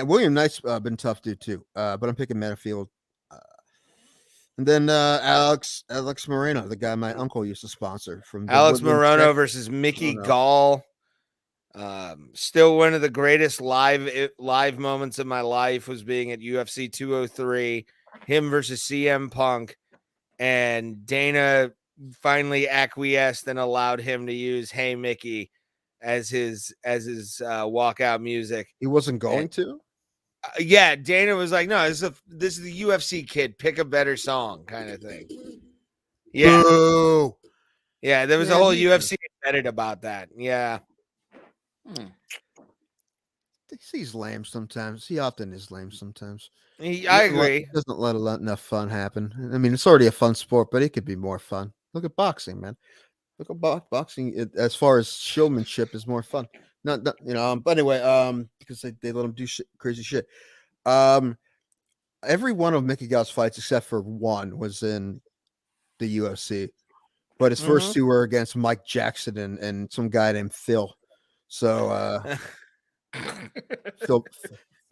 William Knight's been tough dude too. But I'm picking Menafield. And then Alex Moreno, the guy my uncle used to sponsor from
Alex Moreno versus Mickey Gall. Still one of the greatest live moments of my life was being at UFC 203, him versus CM Punk, and Dana finally acquiesced and allowed him to use "Hey Mickey" as his walkout music.
He wasn't going to.
Yeah, Dana was like, "No, this is the UFC kid. Pick a better song," kind of thing. Yeah,
Boo.
yeah. There was a whole UFC edit about that. Yeah.
He's lame sometimes. He often is lame sometimes.
I agree.
Doesn't let enough fun happen. I mean, it's already a fun sport, but it could be more fun. Look at boxing, man. Look at boxing. As far as showmanship, is more fun. Not But anyway, because they let him do crazy shit. Every one of Mickey Gall's fights except for one was in the UFC, but his first two were against Mike Jackson and some guy named Phil. So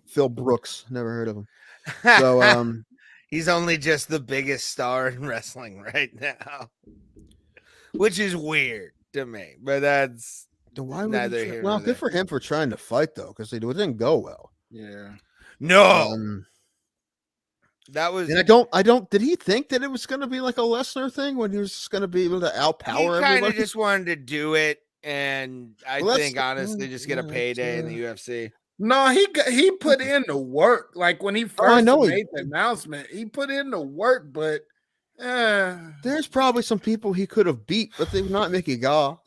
Phil Brooks, never heard of him. So
he's only just the biggest star in wrestling right now, which is weird to me. But that's neither here nor
good
there.
for him for trying to fight though, because it didn't go well.
Yeah.
No. That was.
And I don't. Did he think that it was going to be like a Lesnar thing when he was going to be able to outpower everybody?
He kind of just wanted to do it, and I think honestly, just get a payday in the UFC.
No, he put in the work. Like when he first made the announcement, he put in the work. But
there's probably some people he could have beat, but they were not Mickey Gall.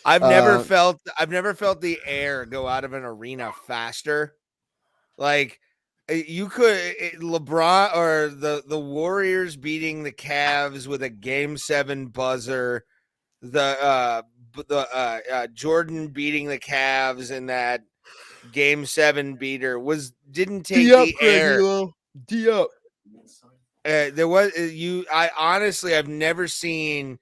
I've never felt the air go out of an arena faster. Like. You could LeBron or the Warriors beating the Cavs with a Game 7 buzzer, the Jordan beating the Cavs in that Game 7 beater didn't take the air.
D-up.
There was I honestly I've never seen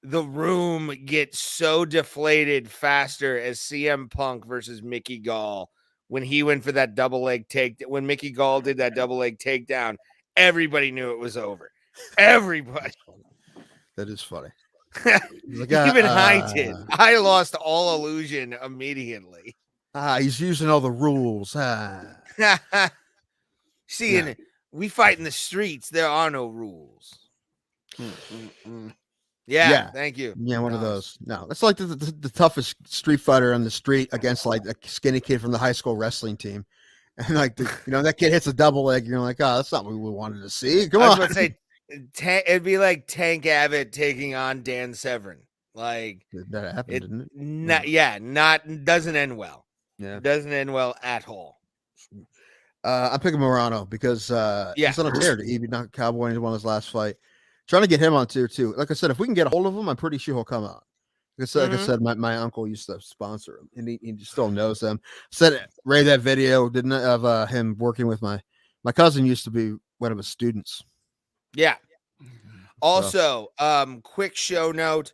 the room get so deflated faster as CM Punk versus Mickey Gall. When he went for that double leg when Mickey Gall did that double leg takedown, everybody knew it was over. Everybody.
That is funny.
Even I did. I lost all illusion immediately.
He's using all the rules.
See, we fight in the streets. There are no rules. Yeah, thank you.
Yeah, one of those. No, it's like the toughest street fighter on the street against like a skinny kid from the high school wrestling team, and like that kid hits a double leg. And you're like, oh, that's not what we wanted to see. Come on.
I was going to say, it'd be like Tank Abbott taking on Dan Severn. Like
that happened, didn't
it? Doesn't end well.
Yeah,
doesn't end well at all.
I'm picking Morano because he's on a tear. He beat Cowboy in his last fight. Trying to get him on tier 2. Like I said, if we can get a hold of him, I'm pretty sure he'll come out. Like I said, my uncle used to sponsor him, and he still knows them. Said Ray that video didn't of him working with my cousin used to be one of his students.
Yeah. Also, quick show note: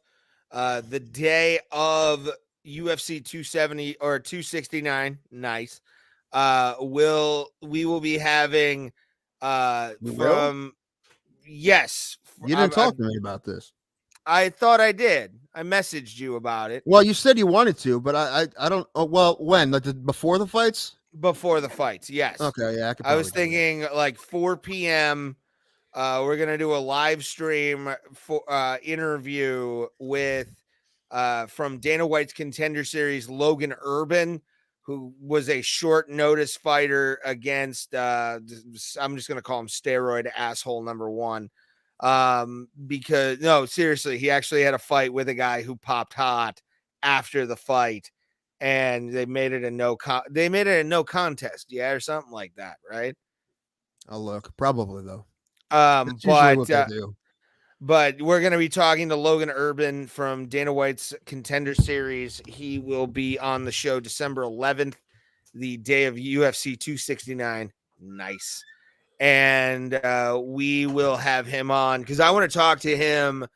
the day of UFC 270 or 269, nice. We will be having Yes.
You didn't talk to me about this.
I thought I did. I messaged you about it.
Well, you said you wanted to, but I don't. Oh, well, when? Like before the fights?
Before the fights, yes.
Okay, yeah.
I was thinking like 4 p.m. We're gonna do a live stream for interview with from Dana White's Contender Series, Logan Urban, who was a short notice fighter against I'm just going to call him steroid asshole number 1. Because no, seriously, he actually had a fight with a guy who popped hot after the fight, and they made it a no contest, or something like that, right?
I'll look. Probably though.
But we're going to be talking to Logan Urban from Dana White's Contender Series. He will be on the show December 11th, the day of UFC 269. Nice. And we will have him on because I want to talk to him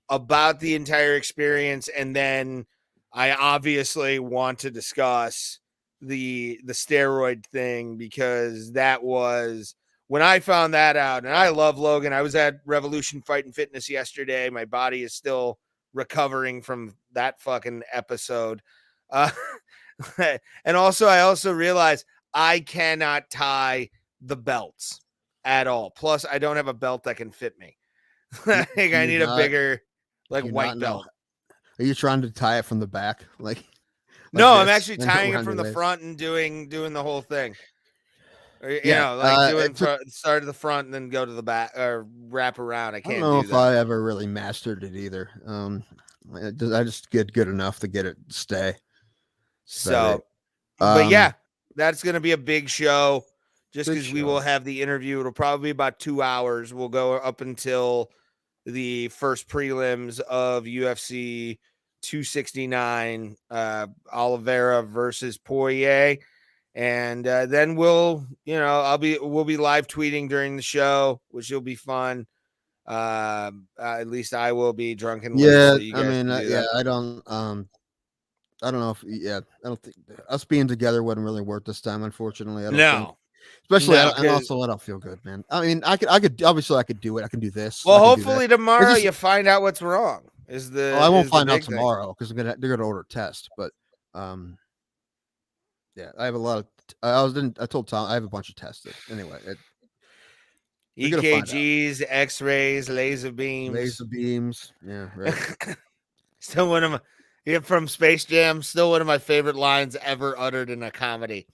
about the entire experience. And then I obviously want to discuss the steroid thing because that was... When I found that out, and I love Logan, I was at Revolution Fight and Fitness yesterday. My body is still recovering from that fucking episode. And also, I also realized I cannot tie the belts at all. Plus, I don't have a belt that can fit me. I need a bigger, white belt.
Are you trying to tie it from the back? Like
no, I'm
this,
actually
and
tying it
around
from
your
the
waist?
front and doing the whole thing. Or, you
Yeah,
know, like doing
it took-
start at the front and then go to the back or wrap around. I
I don't
can't
know
do
if
that.
I ever really mastered it either. I just get good enough to get it to stay.
So, but yeah, that's going to be a big show just
big
because we will have the interview. It'll probably be about 2 hours. We'll go up until the first prelims of UFC 269, Oliveira versus Poirier. And then we'll be live tweeting during the show, which will be fun. At least I will be drunkenly.
Yeah,
So you guys can do that.
I don't know if I don't think us being together wouldn't really work this time, unfortunately. I don't think.
No.
Especially,
No,
and also I don't feel good, man. I mean, I could obviously I could do it. I can do this.
Well,
I can do
hopefully
that.
tomorrow
It's just-
you find out what's wrong.
I won't find out
big thing.
tomorrow because they're gonna order a test. But yeah, I have a lot of. I told Tom I have a bunch of tests. Anyway, they're gonna find out.
EKGs, X-rays, laser beams.
Laser beams. Yeah, right.
Still one of my from Space Jam. Still one of my favorite lines ever uttered in a comedy.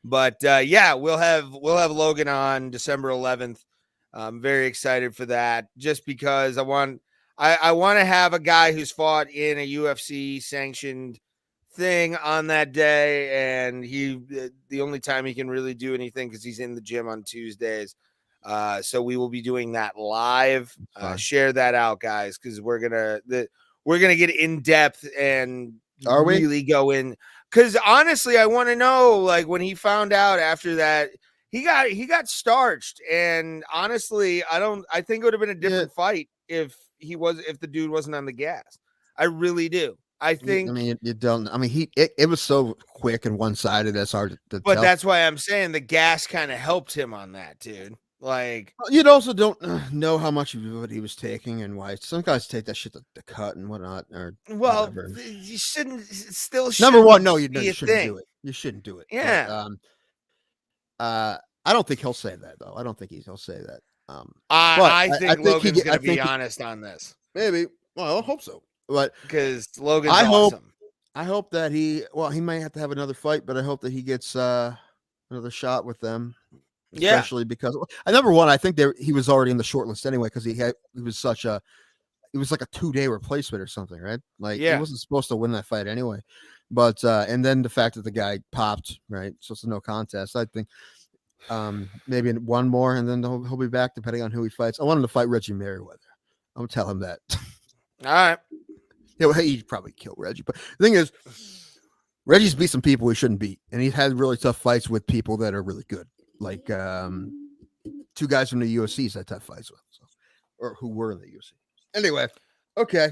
But yeah, we'll have Logan on December 11th. I'm very excited for that, just because I want to have a guy who's fought in a UFC sanctioned thing on that day, and the only time he can really do anything because he's in the gym on Tuesdays. So we will be doing that live. Share that out, guys, because we're gonna get in depth and really go in. Because honestly, I want to know, like, when he found out after that he got starched, and honestly, I think it would have been a different fight if the dude wasn't on the gas. I really do. I think.
I mean, you don't. I mean, it was so quick and one sided. That's hard to
but
tell.
That's why I'm saying the gas kind of helped him on that, dude. Like,
you also don't know how much of what he was taking and why. Some guys take that shit to cut and whatnot. Or whatever.
You shouldn't. Still,
Number one, no, you shouldn't
thing.
do it. You shouldn't do it.
Yeah.
But, I don't think he'll say that though. I don't think he'll say that.
I think Logan's going to be honest on this.
Maybe. Well, I hope so. But
because Logan's awesome.
I hope that he might have to have another fight, but I hope that he gets another shot with them. Especially because number one, I think he was already in the short list anyway, because he was like a 2-day replacement or something, right? Like he wasn't supposed to win that fight anyway. But and then the fact that the guy popped, right? So it's a no contest. I think maybe one more, and then he'll be back depending on who he fights. I want him to fight Reggie Merriweather. I'm gonna tell him that.
All right.
Yeah, well, he'd probably kill Reggie. But the thing is, Reggie's beat some people he shouldn't beat, and he's had really tough fights with people that are really good, like 2 guys from the UFC he's had tough fights with, or who were in the UFC. Anyway, okay.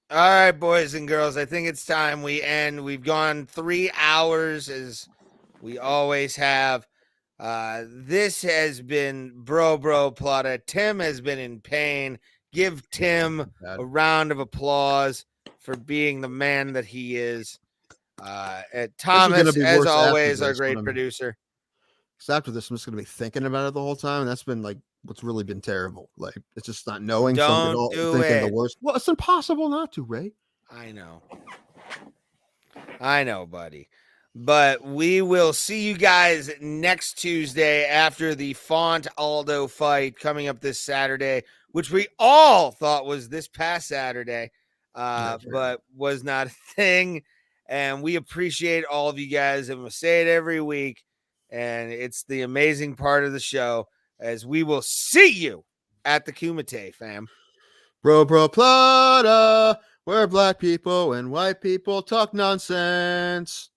All right, boys and girls, I think it's time we end. We've gone 3 hours as we always have. This has been Bro Plata. Tim has been in pain. Give Tim a round of applause for being the man that he is. Thomas, as always, our great producer.
Because after this, I'm just going to be thinking about it the whole time. And that's been like what's really been terrible. Like it's just not knowing
Don't do
thinking
it.
the worst. Well, it's impossible not to, Ray.
I know, buddy. But we will see you guys next Tuesday after the Font Aldo fight coming up this Saturday, which we all thought was this past Saturday, but was not a thing. And we appreciate all of you guys, and we'll say it every week. And it's the amazing part of the show, as we will see you at the Kumite, fam.
Bro Plata, where black people and white people talk nonsense.